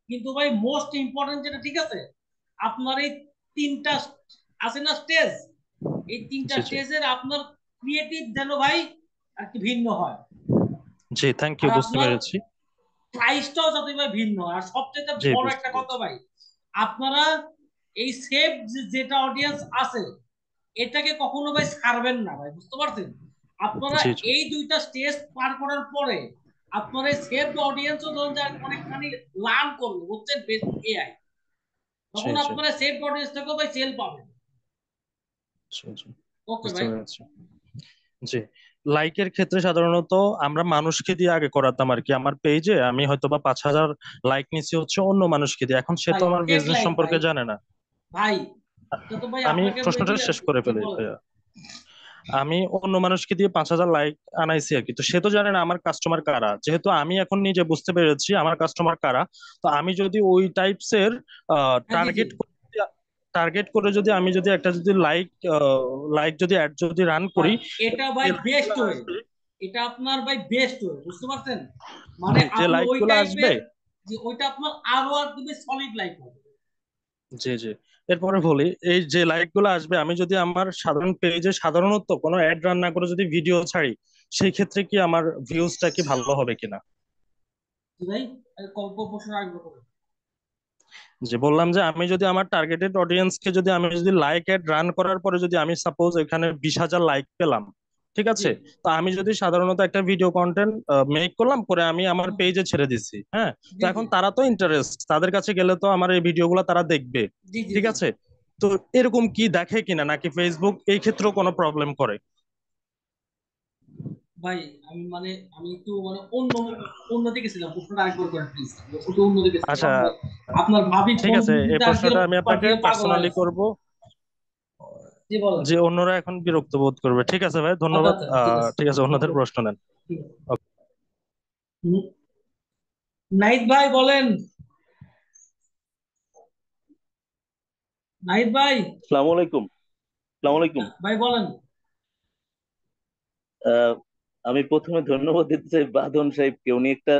কিন্তু ভাই মোস্ট ইম্পর্টেন্ট যেটা, ঠিক আছে, আপনার এই তিনটা আছে না স্টেজ, এই তিনটা
জি জি
স্টেজের আপনার ক্রিয়েটিভ যেন ভাই আর কি ভিন্ন হয়,
জি, থ্যাংক
আর
ইউ, বুঝতে
আপনার
পেরেছি।
প্রাইসটাও যাতে ভাই ভিন্ন হয়। আর সবচেয়ে
জি,
বড়
বুঝতে
একটা কথা
পেরেছি।
ভাই, আপনারা এই সেভ যেটা অডিয়েন্স আছে এটাকে কখনো ভাই ছাড়বেন না ভাই, বুঝতে পারছেন? আপনারা
জি জি
এই দুইটা স্টেজ পার করার পরে আপনার এই সেভ অডিয়েন্সও ধরুন যে অনেকখানি লার্ন করবে, বুঝছেন, বেস এআই,
জি
তখন
জি
আপনারা সেভ অডিয়েন্সটাকেও ভাই সেল পাবেন।
জি জি,
ওকে
বুঝতে
ভাই।
পেরেছি। জি, লাইকের ক্ষেত্রে সাধারণত আমরা মানুষকে দিয়ে আগে করাতাম আর কি। আমার পেজে আমি হয়তো বা 5,000 লাইক নিচ্ছি অন্য মানুষকে দিয়ে, এখন সে
ভাই
তো আমার
ফেক
বিজনেস
লাইক ভাই,
সম্পর্কে জানে না।
ভাই এটা তো ভাই
আমি
আপনাকে
প্রশ্নটা
মেবি
শেষ করে
জি
ফেলি
বলেন।
ভাইয়া। আমি অন্য মানুষকে দিয়ে 5,000 লাইক আনাইছি আর কি, তো সে তো জানে না আমার কাস্টমার কারা। যেহেতু আমি এখন নিজে বুঝতে পেরেছি আমার কাস্টমার কারা, তো আমি যদি ওই টাইপস এর
হ্যাঁ জি জি।
টার্গেট টার্গেট করে যদি আমি যদি একটা যদি লাইক যদি অ্যাড যদি রান
ভাই
করি,
এটা
যে
ভাই
লাইক
বেস্ট
গুলো
ওয়ে,
আসবে,
এটা আপনার ভাই বেস্ট ওয়ে, বুঝতে পারছেন? মানে
জি, যে
আপনি
লাইক
ওই
গুলো আসবে,
টাইপের যে ওইটা আপনার আরো আর দিবে সলিড লাইফ হবে।
জি জি, এরপরে বলি, এই যে লাইক গুলো আসবে, আমি যদি আমার সাধারণ পেজে সাধারণত কোনো অ্যাড রান না করে যদি ভিডিও ছাড়ি, সেই ক্ষেত্রে কি আমার ভিউজটা কি ভালো হবে কিনা?
জি ভাই, কল্প প্রশ্ন রাখবো তবে।
যে বললাম যে আমি যদি আমার টার্গেটেড অডিয়েন্সকে যদি আমি যদি লাইক অ্যাড রান করার পরে যদি আমি সাপোজ এখানে 20,000 লাইক পেলাম, ঠিক
জি।
আছে, তো আমি যদি সাধারণত একটা ভিডিও কন্টেন্ট মেক করলাম, করে আমি আমার
হুম,
পেজে ছেড়ে দিছি, হ্যাঁ, তো
জি জি
এখন তারা তো ইন্টারেস্ট, তাদের কাছে গেলে তো আমার এই ভিডিওগুলো তারা দেখবে,
জি জি
ঠিক
জি।
আছে, তো এরকম কি দেখে কিনা, নাকি ফেসবুক এই ক্ষেত্রেও কোনো প্রবলেম করে?
ভাই আমি মানে আমি একটু মানে অন্যদিকে ছিলাম, প্রশ্নটা আরেকবার করেন প্লিজ। একটু অন্যদিকে ছিলাম
আচ্ছা,
আপনার আপনার ভাবি
ঠিক
কোন
আছে, এই
বুদ্ধিতে আর কি
প্রশ্নটা আমি আপনাকে
পাঠিয়ে পাগল হয়ে
পার্সোনালি
গেছে।
করব,
জি বলেন।
যে অন্যরা এখন বিরক্ত বোধ করবে। ঠিক আছে ভাই,
আচ্ছা
ধন্যবাদ।
আচ্ছা, ঠিক আছে।
ঠিক আছে, অন্যদের
ওকে,
প্রশ্ন নেন।
ঠিক আছে। হুম, নাহিদ ভাই বলেন। নাহিদ ভাই।
আসসালামু আলাইকুম। আসসালামু আলাইকুম।
ভাই বলেন।
আহ, আমি প্রথমে ধন্যবাদ দিতে চাই বাঁধন সাহেবকে। উনি একটা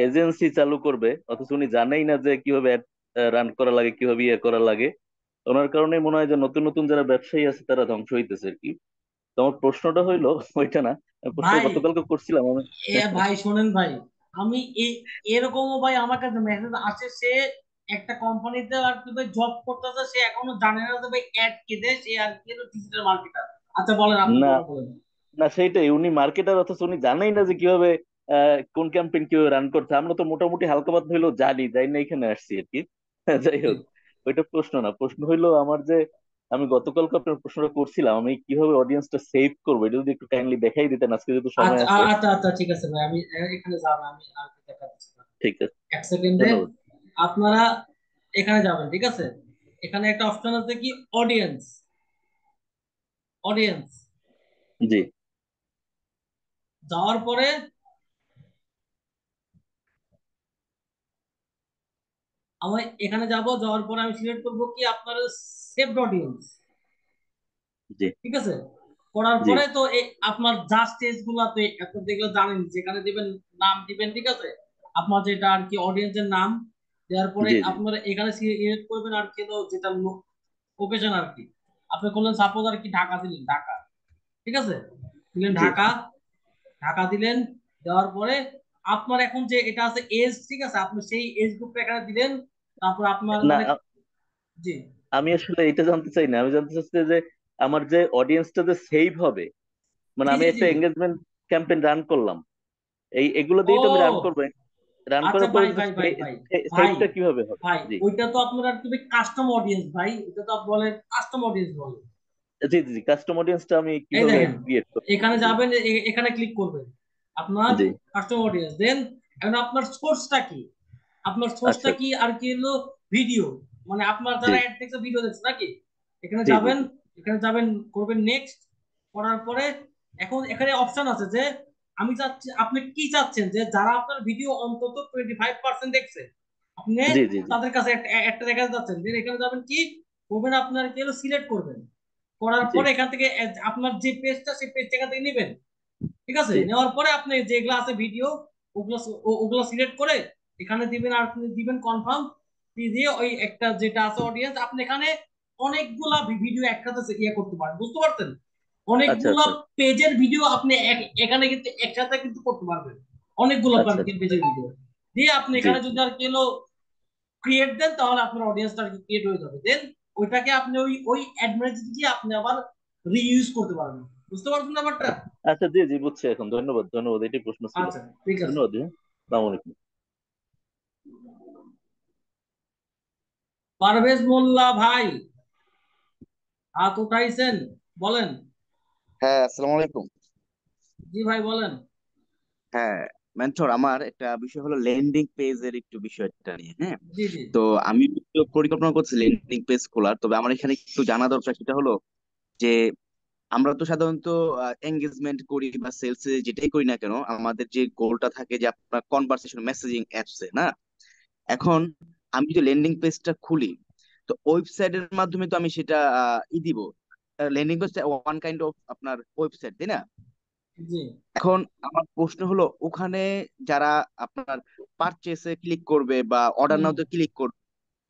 এজেন্সি চালু করবে, অথচ উনি জানেই না যে কিভাবে রান করা লাগে, কিভাবে ইয়ে করা লাগে। ওনার কারণে মনে হয় যে নতুন নতুন যারা ব্যবসায়ী আছে তারা ধ্বংস হইতেছে আর কি। তো আমার প্রশ্নটা হইলো ওইটা না, আমি প্রশ্নটা
ভাই
গতকালকে করছিলাম আমি।
ভাই শোনেন ভাই, আমি এরকমও ভাই আমার কাছে মেসেজ আসে, সে একটা কোম্পানিতে আর কি ভাই জব করতেছে, সে এখনো জানে না যে ভাই অ্যাড কে দেয়, সে আর কি ডিজিটাল মার্কেটার। আচ্ছা বলেন, আপনি
না,
বলেন বলেন।
না সেইটাই, উনি মার্কেটার অথচ উনি জানেই না যে কিভাবে কোন ক্যাম্পেইন কিভাবে রান করছে। আমরা তো মোটামুটি হালকা পাতলা হইলেও জানি, যাই না এখানে আসছি আর কি। যাই
জি।
হোক, ওইটা প্রশ্ন না। প্রশ্ন হইলো আমার যে আমি গতকালকে আপনার প্রশ্নটা করছিলাম, আমি কিভাবে অডিয়েন্সটা সেভ করবো, এটা যদি একটু কাইন্ডলি দেখাই দিতেন আজকে যেহেতু সময়
আচ্ছা
আছে।
আচ্ছা আচ্ছা, ঠিক আছে ভাই, আমি এখানে যাবো, আমি আর কি দেখাচ্ছি না।
ঠিক আছে,
এক সেকেন্ডে।
ধন্যবাদ।
আপনারা এখানে যাবেন, ঠিক আছে। এখানে একটা অপশন আছে কি, অডিয়েন্স। অডিয়েন্স
জি,
যাওয়ার পরে আমি এখানে যাব, যাওয়ার পরে আমি সিলেক্ট করবো কি আপনার সেভড অডিয়েন্স,
জি,
ঠিক আছে। করার
জি,
পরে তো এই আপনার যা স্টেজ গুলাতে আপনি যেগুলো জানেন, যেখানে দিবেন নাম দিবেন, ঠিক আছে। আপনার যেটা আর কি অডিয়েন্সের নাম দেওয়ার পরে
জি, জি,
আপনারা এখানে সিলেক্ট করবেন আর কি, তো যেটা লোকেশন আর কি। আপনি করলেন সাপোজ আর কি ঢাকা দিলেন, ঢাকা, ঠিক আছে, দিলেন
জি।
ঢাকা। ঢাকা দিলেন, দেওয়ার পরে আপনার এখন যে এটা আছে এজ, ঠিক আছে, আপনি সেই এজ গ্রুপটা এখানে দিলেন। তারপর আপনার
না,
মানে, জি
আমি আসলে এটা জানতে চাই না, আমি জানতে চাচ্ছি যে আমার যে অডিয়েন্সটা যে সেভ হবে, মানে
জি
আমি
জি জি।
একটা এঙ্গেজমেন্ট ক্যাম্পেইন রান করলাম, এগুলো দিয়েই তো আমি রান
ও
করবো। রান
আচ্ছা
করার পরে
ভাই
যদি
ভাই ভাই ভাই ভাই
সেভটা কিভাবে হবে?
ভাই,
জি,
ওইটা তো আপনার আর কি কাস্টম অডিয়েন্স ভাই, ওইটা তো বলে কাস্টম অডিয়েন্স বলে।
জি, জি, জি, কাস্টম অডিয়েন্সটা আমি
এই
কিভাবে
দেখেন,
ক্রিয়েট করবো?
এখানে
জি,
যাবেন, এখানে ক্লিক করবেন, আপনার
জি,
কাস্টম অডিয়েন্স দেন। এখন আপনার সোর্সটা কি, আপনার
আচ্ছা,
সোর্সটা কি আর কি হলো, ভিডিও, মানে আপনার
জি,
যারা অ্যাড দেখছে ভিডিও দেখছে নাকি। এখানে
জি, জি,
যাবেন,
জি,
এখানে যাবেন, করবেন নেক্সট। করার পরে এখন এখানে অপশন আছে যে আমি চাচ্ছি, আপনি কি চাচ্ছেন যে যারা আপনার ভিডিও অন্তত 25% দেখছে, আপনি
জি, জি, জি,
তাদের কাছে একটা দেখাতে যাচ্ছেন, দেন এখানে যাবেন কি করবেন, আপনার কি হলো সিলেক্ট করবেন। করার
জি,
পরে এখান থেকে আপনার যে পেজটা, সেই পেজ এখান থেকে নেবেন, ঠিক আছে।
জি,
নেওয়ার পরে আপনি যেগুলো আছে ভিডিও, ওগুলো ওগুলো সিলেক্ট করে এখানে দিবেন, আর আপনি দিবেন কনফার্ম দিয়ে ওই একটা যেটা আছে অডিয়েন্স, আপনি এখানে অনেকগুলা ভিডিও একসাথে ইয়ে করতে পারেন, বুঝতে পারছেন।
আচ্ছা,
অনেকগুলা
আচ্ছা,
পেজের ভিডিও আপনি এখানে কিন্তু একসাথে কিন্তু করতে পারবেন, অনেকগুলো
আচ্ছা,
পেজের ভিডিও দিয়ে আপনি
জি,
এখানে
জি,
যদি আর কি হলো ক্রিয়েট দেন, তাহলে আপনার অডিয়েন্সটা ক্রিয়েট হয়ে যাবে। দেন ওইটাকে আপনি ওই ওই অ্যাড ম্যানেজার দিয়ে আপনি আবার রিইউজ করতে পারবেন, বুঝতে পারছেন ব্যাপারটা।
আচ্ছা, জি, জি, বুঝছি এখন। ধন্যবাদ, ধন্যবাদ, এটাই প্রশ্ন ছিল।
আচ্ছা ঠিক আছে।
ধন্যবাদ, হ্যাঁ, আসসালামু আলাইকুম।
পারভেজ মোল্লা ভাই, হাত উঠাইছেন, বলেন।
হ্যাঁ, আসসালামু আলাইকুম।
জি ভাই বলেন।
হ্যাঁ, মেন্টর, আমার একটা বিষয় হলো ল্যান্ডিং পেজের একটু বিষয়টা নিয়ে। হ্যাঁ,
জি জি
তো আমি একটু পরিকল্পনা করছি ল্যান্ডিং পেজ খোলার। তবে আমার এখানে একটু জানা দরকার, সেটা হলো যে আমরা তো সাধারণত এঙ্গেজমেন্ট করি বা সেলস যেটাই করি না কেন, আমাদের যে গোলটা থাকে যে আপনার কনভারসেশন মেসেজিং অ্যাপসে না। এখন আমি যদি ল্যান্ডিং পেজটা খুলি, তো ওয়েবসাইটের মাধ্যমে তো আমি সেটা দিব। ল্যান্ডিং পেজটা ওয়ান কাইন্ড অফ আপনার ওয়েবসাইট, তাই না?
জি
এখন আমার প্রশ্ন হলো, ওখানে যারা আপনার পারচেসে ক্লিক করবে বা অর্ডার
হুম
নাওতে ক্লিক করবে,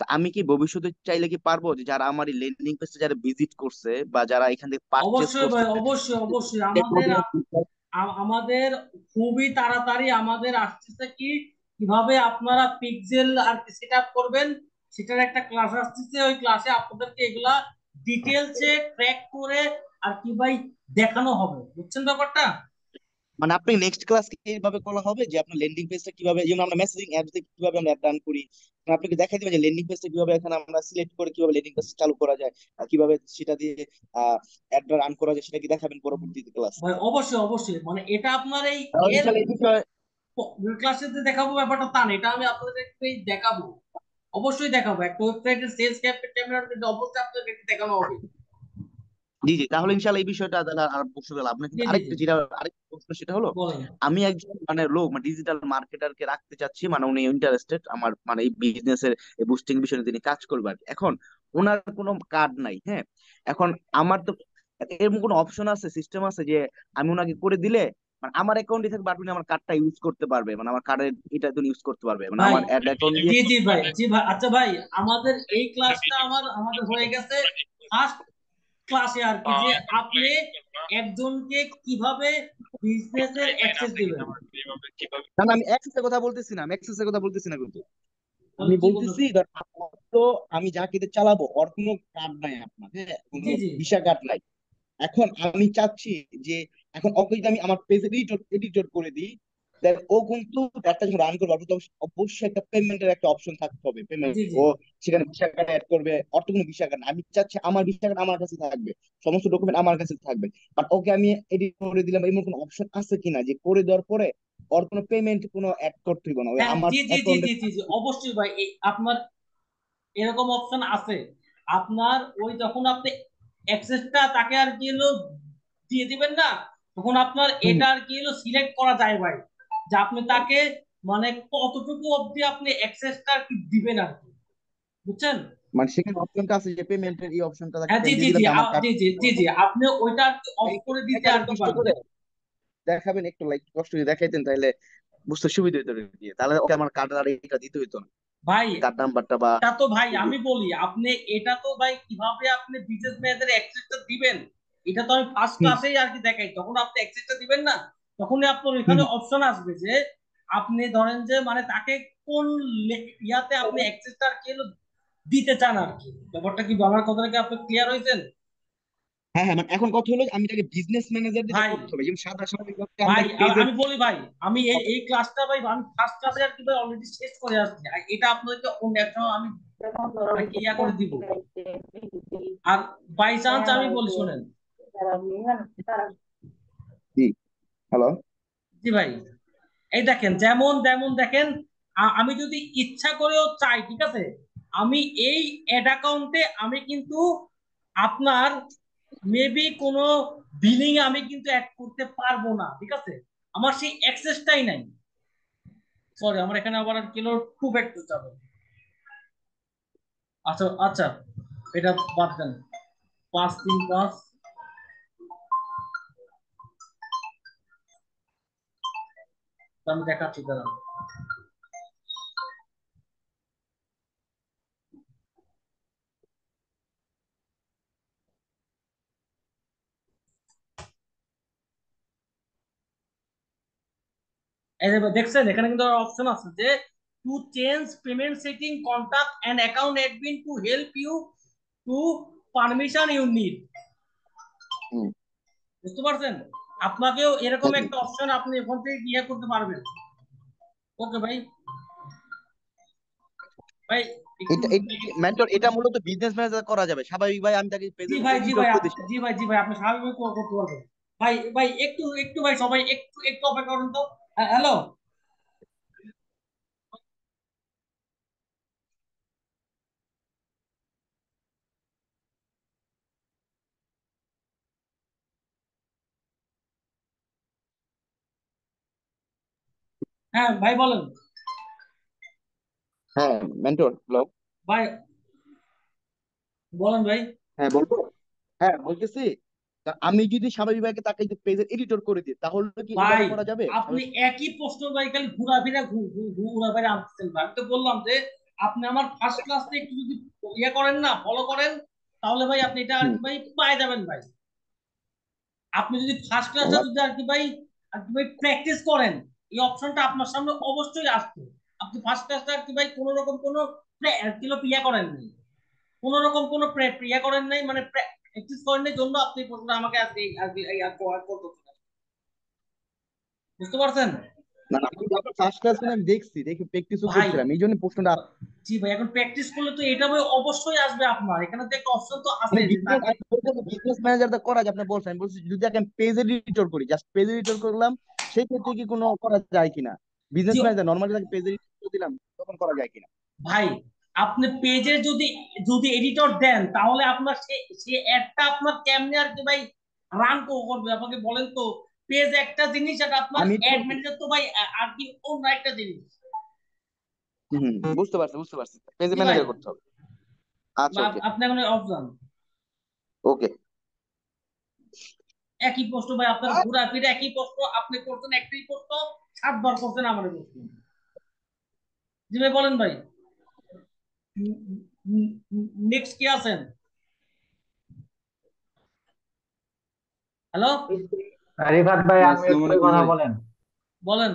তা আমি কি ভবিষ্যতে চাইলে কি পারবো যে যারা আমার এই ল্যান্ডিং পেজটা যারা ভিজিট করছে বা যারা এখান থেকে পারচেজ
অবশ্যই
করছে
ভাই, অবশ্যই অবশ্যই
এক audience
আমাদের খুবই তাড়াতাড়ি আমাদের আসতেছে কি কিভাবে আপনারা পিক্সেল আর কি সেট আপ করবেন সেটার একটা ক্লাস আসতেছে। ওই ক্লাসে আপনাদেরকে এগুলা ডিটেলসে ট্র্যাক করে আর কি ভাই দেখানো হবে, বুঝছেন ব্যাপারটা?
মানে আপনি নেক্সট ক্লাস কিভাবে করা হবে যে আপনার ল্যান্ডিং পেজটা কিভাবে, যেমন আমরা মেসেজিং অ্যাপস দিয়ে কিভাবে আমরা রান করি, মানে আপনাকে দেখাই দিবেন যে ল্যান্ডিং পেজটা কিভাবে এখানে আমরা সিলেক্ট করে কিভাবে ল্যান্ডিং পেজ চালু করা যায় আর কিভাবে সেটা দিয়ে অ্যাডটা রান করা যায় সেটা কি দেখাবেন পরবর্তীতে ক্লাস?
ভাই অবশ্যই অবশ্যই, মানে এটা আপনার এই
তাহলে
এর
ইনশাআল্লাহ এই বিষয়ে
ক্লাসে দেখাবো ব্যাপারটা তা না, এটা আমি আপনাদেরকে দেখাবো, অবশ্যই দেখাবো। একটা ওয়েবসাইটের সেলস ক্যাম্পেইন কিন্তু অবশ্যই আপনাদেরকে দেখানো হবে।
জি জি, তাহলে ইনশাআল্লাহ এই বিষয়টা তাহলে আর প্রশ্ন গেল আপনার,
জি
কিন্তু
জি জি,
আরেকটা যেটা আরেকটা প্রশ্ন সেটা হলো
বলেন।
আমি একজন মানে লোক মানে ডিজিটাল মার্কেটারকে রাখতে চাচ্ছি, মানে উনি ইন্টারেস্টেড আমার মানে এই বিজনেসের এই বুস্টিং বিষয়ে তিনি কাজ করবে আর কি। এখন ওনার কোনো কার্ড নাই, হ্যাঁ, এখন আমার তো এরকম কোনো অপশন আছে, সিস্টেম আছে যে আমি ওনাকে করে দিলে মানে আমার অ্যাকাউন্টে থাকবে আর উনি আমার কার্ডটা ইউজ করতে পারবে, মানে আমার কার্ডের এটা তো ইউজ করতে পারবে, মানে
ভাই
আমার অ্যাড অ্যাকাউন্ট দিয়ে।
জি জি ভাই, জি ভাই, আচ্ছা ভাই, আমাদের এই ক্লাসটা আমাদের হয়ে গেছে ফার্স্ট ক্লাসে আর কি, যে আপনি একজনকে কিভাবে বিজনেসের অ্যাক্সেস দিবেন।
না না, আমি অ্যাক্সেসের কথা বলতেছি না, আমি অ্যাক্সেসের কথা বলতেছি না, কিন্তু
তাহলে
আমি
কি
বলতেছি
বলতেছেন?
ধর তো আমি যাকে দিয়ে চালাবো ওর কোনো কার্ড নাই আপনার, হ্যাঁ, কোনো
জি জি,
ভিসা কার্ড নাই। এখন আমি চাচ্ছি যে এখন ওকে যদি আমি আমার পেজে এডিটর এডিটর করে দিই, দেন ও কিন্তু একটা যখন রান করবে তো অবশ্যই একটা পেমেন্টের একটা অপশন থাকতে হবে, পেমেন্ট
জি জি,
ও সেখানে ভিসা কার্ড অ্যাড করবে, অত কোনো ভিসা কার্ড না। আমি চাচ্ছি আমার ভিসা কার্ড আমার কাছে থাকবে, সমস্ত ডকুমেন্ট আমার কাছে থাকবে, বাট ওকে আমি এডিট করে দিলাম এমন কোনো অপশন আছে কিনা যে করে দেওয়ার পরে ওর কোনো পেমেন্ট কোনো অ্যাড করতে হবে না, ওই
হ্যাঁ
আমার
জি জি জি
অ্যাকাউন্টে।
জি জি জি, অবশ্যই ভাই, আপনার এরকম অপশন আছে। আপনার ওই যখন আপনি অ্যাক্সেসটা তাকে আর কি হলো দিয়ে দিবেন না, তখন আপনার এটা আর কি হলো সিলেক্ট করা যায় ভাই, যে আপনি তাকে মানে কতটুকু অবধি আপনি অ্যাক্সেসটা আর কি দিবেন আর কি, বুঝছেন?
মানে সেখানে অপশনটা আছে যে পেমেন্টের এই অপশনটা তাকে
হ্যাঁ জি
দিয়ে
জি
দিলাম
জি,
যে আমার কার্ড।
জি জি জি জি, আপনি ওইটা আর কি অফ
একটু
করে দিতে আর
দেখাবেন
কি
কষ্ট
পারেন।
করে, দেখাবেন একটু লাইক কষ্ট করে দেখাইতেন তাহলে বুঝতে সুবিধা হতো আর কি। তাহলে ওকে আমার কার্ড আর এটা দিতে হইতো না,
ভাই
কার্ড নাম্বারটা বা।
এটা তো ভাই আমি বলি, আপনি এটা তো ভাই কিভাবে আপনি বিজনেস ম্যানেজার অ্যাক্সেসটা দিবেন, এটা তো আমি ফার্স্ট
হুম
ক্লাসেই আর কি দেখাই। তখন আপনি অ্যাক্সেসটা দিবেন না, তখনই আপনার এখানে
হুম।
অপশন আসবে যে আপনি ধরেন যে মানে তাকে কোন ইয়াতে আপনি অ্যাক্সেসটা আর কি হলো দিতে চান আর কি। ব্যাপারটা কি, আমার কথাটা কি আপনি ক্লিয়ার হয়েছেন?
হ্যাঁ হ্যাঁ, মানে এখন কথা হলো যে আমি তাকে বিজনেস ম্যানেজার যেটা
ভাই
করতে হবে, যেমন সাদা স্বাভাবিক আমরা
ভাই
পেজের।
আমি বলি ভাই, আমি এই ক্লাসটা ভাই আমি ফার্স্ট ক্লাসে আর কি ভাই অলরেডি শেষ করে আসছি, আর এটা আপনাদেরকে অন্য একটা আমি আর কি ইয়া করে দিব। আর বাই চান্স আমি বলি শোনেন।
জি, হ্যালো।
জি ভাই, এই দেখেন যেমন যেমন দেখেন, আমি যদি ইচ্ছা করেও চাই, ঠিক আছে, আমি এই অ্যাড অ্যাকাউন্টে আমি কিন্তু আপনার মেবি কোনো বিলিং আমি কিন্তু অ্যাড করতে পারবো না, ঠিক আছে, আমার সেই অ্যাক্সেসটাই নাই। সরি, আমার এখানে আবার আর কিলো টু ব্যাক করতে হবে। আচ্ছা আচ্ছা, এটা বাদ দেন, 535। আমি দেখাচ্ছি দাঁড়ান। এই যে দেখছেন এখানে কিন্তু অপশন আছে যে to change payment setting contact and account admin to help you to permission you need.
হুম।
বুঝতে পারছেন? আপনাকেও এরকম
হ্যাঁ,
একটা অপশন আপনি এখান থেকে ইয়ে করতে পারবেন। ওকে ভাই, ভাই একটু।
এটা এটা মেন্টর এটা মূলত বিজনেস ম্যানেজার করা যাবে স্বাভাবিক ভাই, আমি তাকে
জি
পেজের
ভাই, জি
এডিটর
ভাই,
করে দিই।
জি ভাই, জি ভাই, আপনি স্বাভাবিক করতে পারবেন। ভাই ভাই একটু একটু ভাই, সবাই একটু একটু অপেক্ষা করুন তো। হ্যালো। হ্যাঁ ভাই বলেন।
হ্যাঁ মেন্টর, হ্যালো।
ভাই বলেন ভাই।
হ্যাঁ বলবো, হ্যাঁ বলতেছি, তা আমি যদি স্বাভাবিক ভাইকে তাকে যদি পেজের এডিটর করে দিই তাহলে কি
ভাই
এভাবে করা যাবে
আপনি
স্বাভাবিক?
একই প্রশ্ন ভাই খালি ঘুরাফিরা ঘুরাফিরা আনতেছেন ভাই। আমি তো বললাম যে আপনি আমার ফার্স্ট ক্লাসে একটু যদি ইয়ে করেন না, ফলো করেন, তাহলে ভাই আপনি এটা আর
হুম।
কি ভাই পাই যাবেন ভাই। আপনি যদি ফার্স্ট ক্লাসটা যদি আর কি ভাই প্র্যাকটিস করেন, এই অপশনটা আপনার সামনে অবশ্যই আসবে। আপনি ফার্স্ট ক্লাসটা আর কি ভাই কোনো রকম কোনো ইয়ে করেন নাই, কোনো রকম কোনো ইয়ে করেন নাই, মানে প্র্যাকটিস করেন নাই জন্য আপনি প্রশ্নটা আমাকে আজকে করতেছেন। বুঝতে পারছেন?
না না, আমি আপনার ফার্স্ট ক্লাস আমি দেখছি, দেখে প্র্যাকটিসও
ভাই,
করছিলাম, এই জন্য প্রশ্নটা।
জি ভাই, এখন প্র্যাকটিস করলে তো এটা ভাই অবশ্যই আসবে আপনার। এখানে তো একটা অপশন তো আছে
মানে
যে
বিজনেস, আমি বলছি বিজনেস ম্যানেজারটা করা যায়, আপনি বলছেন, আমি বলছি যদি আমি পেজ এডিটর করি, জাস্ট পেজ এডিটর করলাম, সেই ক্ষেত্রে কি কোনো করা যায় কিনা?
জি
বিজনেস ম্যানেজার নর্মালি তাকে পেজ এডিটর দিলাম, তখন করা যায় কিনা?
ভাই, আপনি পেজে যদি যদি এডিটর দেন, তাহলে আপনার সে সে অ্যাডটা আপনার কেমনে আর কি ভাই রান করবে আমাকে বলেন তো। পেজ একটা জিনিস, আর আপনার
আমি
অ্যাড ম্যানেজার তো ভাই আর কি অন্য একটা জিনিস।
বুঝতে পারছি, বুঝতে পারছি, পেজ
জি ভাই,
ম্যানেজার করতে হবে। আচ্ছা, ওকে।
আপনি এখন অপশন
ওকে।
একই প্রশ্ন ভাই, আপনার ঘোরা ফিরে একই প্রশ্ন আপনি করছেন, একটাই প্রশ্ন 7 বার করছেন আমার প্রশ্ন। জি ভাই বলেন ভাই, নেক্সট কি আছেন? হ্যালো,
রিফাত ভাই,
হ্যাঁ,
আপনি
আসসালামু
একটু
আলাইকুম
কথা
ভাই।
বলেন।
বলেন।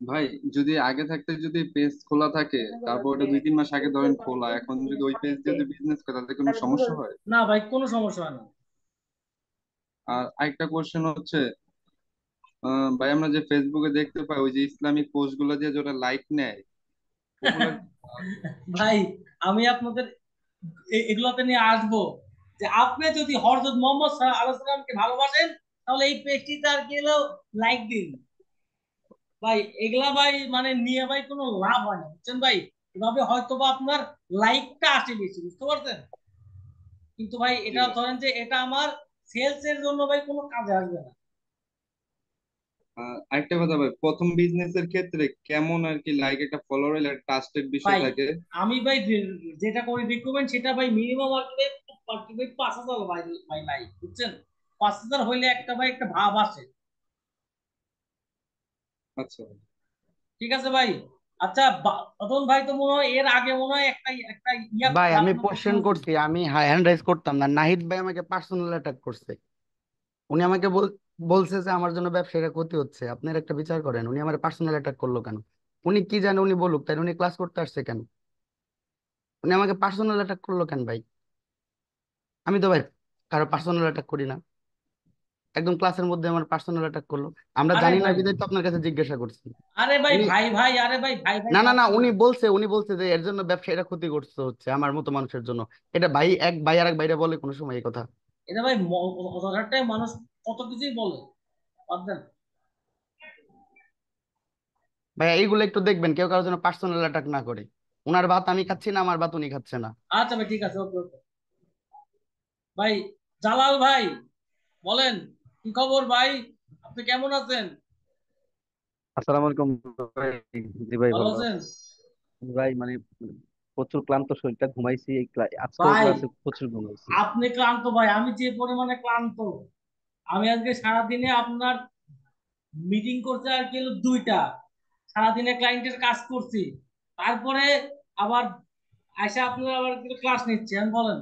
ভাই, যদি আগে থাকতে যদি পেজ খোলা থাকে, তারপর ওটা 2-3 মাস আগে ধরেন খোলা, এখন যদি ওই পেজ দিয়ে বিজনেস করে তাতে কোনো সমস্যা হয়?
না ভাই, কোনো সমস্যা হয় না।
আর আরেকটা কোশ্চেন হচ্ছে, ভাই আমরা যে ফেসবুকে দেখতে পাই ওই যে ইসলামিক পোস্ট গুলো দিয়ে যেটা লাইক নেয়, ওগুলা
ভাই, আমি আপনাদের এগুলোতে নিয়ে আসবো, যে আপনি যদি হযরত মুহাম্মদ সাল্লাল্লাহু আলাইহি ওয়াসাল্লামকে ভালোবাসেন, তাহলে এই পেজটিতে আর কি হলো লাইক দিন। ভাই এগুলা ভাই মানে নিয়ে ভাই কোনো লাভ হয় না, বুঝছেন ভাই? এভাবে হয়তো বা আপনার লাইকটা আসে বেশি, বুঝতে পারছেন? কিন্তু ভাই
জি
এটা
ভাই।
ধরেন যে এটা আমার সেলস এর জন্য ভাই কোনো কাজে আসবে না।
আরেকটা কথা ভাই, প্রথম বিজনেসের ক্ষেত্রে কেমন আর কি লাইক একটা ফলোয়ার একটা ট্রাস্টেড বিষয়
ভাই
থাকে?
আমি ভাই যেটা করি রিকমেন্ড, সেটা ভাই মিনিমাম আর কি ভাই 5,000 ভাই, ভাই লাইক, বুঝছেন? 5,000 হইলে একটা ভাই একটা ভাব আসে।
আচ্ছা ভাই।
ঠিক আছে ভাই। আচ্ছা, অতন ভাই তো মনে হয় এর আগে মনে হয় একটা একটা
ভাই আমি
আপনার প্রশ্ন
কোশ্চেন
হয়েছিল।
করছি, আমি হ্যান্ড রাইজ করতাম না, নাহিদ ভাই আমাকে পার্সোনাল অ্যাটাক করছে। উনি আমাকে বলছে যে আমার জন্য ব্যবসায়ীরা ক্ষতি হচ্ছে, আপনার একটা বিচার করেন, উনি আমার পার্সোনাল অ্যাটাক করলো কেন? উনি কি জানে, উনি বলুক, তাই উনি ক্লাস করতে আসছে কেন? উনি আমাকে পার্সোনাল অ্যাটাক করলো কেন ভাই? আমি তো ভাই কারো পার্সোনাল অ্যাটাক করি না, একদম ক্লাসের মধ্যে আমার পার্সোনাল অ্যাটাক করলো। আমরা
আরে
জানি না
ভাই,
বিধায় তো আপনার কাছে জিজ্ঞাসা করছি।
আরে ভাই
উনি
ভাই ভাই, আরে ভাই ভাই ভাই
না না না,
বলেন না।
উনি বলছে যে এর জন্য ব্যবসায়ীরা ক্ষতিগ্রস্ত হচ্ছে আমার মতো মানুষের জন্য। এটা ভাই, এক ভাই আর এক ভাইরা বলে কোনো সময় এই কথা?
এটা ভাই অজাগাটাই মানুষ কত কিছুই বলে, বাদ দেন।
ভাইয়া এইগুলো একটু দেখবেন, কেউ কারোর জন্য পার্সোনাল অ্যাটাক না করে। ওনার ভাত আমি খাচ্ছি না, আমার ভাত উনি খাচ্ছে না।
আচ্ছা ভাই, ঠিক আছে, ওকে ওকে। ভাই জালাল ভাই, বলেন, কি খবর ভাই? আপনি কেমন আছেন?
আসসালামু আলাইকুম ভাই। জি ভাই,
ভালো
ভালো
আছেন?
আছি ভাই। মানে প্রচুর ক্লান্ত, শরীরটা ঘুমাইছি এই আজকেও
ভাই
ক্লাসে প্রচুর ঘুমাইছি।
আপনি ক্লান্ত ভাই, আমি যে পরিমাণে ক্লান্ত। আমি আজকে সারাদিনে আপনার মিটিং করতে আর কি হলো 2টা, সারাদিনে ক্লায়েন্টের কাজ করছি, তারপরে আবার আইসা আপনার আবার ক্লাস নিচ্ছি। আমি বলেন।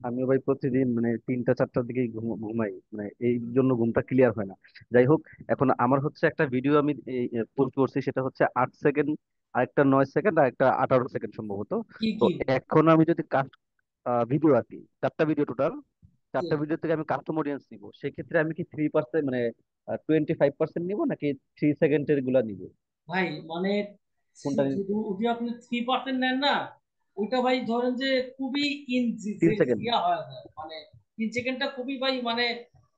আমিও ভাই প্রতিদিন মানে 3টা 4টার দিকে ঘুমাই, মানে এই জন্য ঘুমটা ক্লিয়ার হয় না। যাই হোক, এখন আমার হচ্ছে একটা ভিডিও আমি পোস্ট করছি, সেটা হচ্ছে 8 সেকেন্ড, আরেকটা 9 সেকেন্ড, আর একটা 18 সেকেন্ড সম্ভবত।
কি
তো
কি
এখন আমি যদি ভিডিও আর কি 4টা ভিডিও টোটাল, 4টা ভিডিও থেকে আমি কাস্টম অডিয়েন্স নিব, সেক্ষেত্রে আমি কি 3% মানে 25% নিব, নাকি 3 সেকেন্ডের গুলা নিব?
ভাই মানে
কোনটা?
যদি আপনি 3% নেন না, ওইটা ভাই ধরেন যে খুবই ইনজি
3 সেকেন্ড
ইয়া হয় যায়। মানে 3 সেকেন্ডটা খুবই ভাই মানে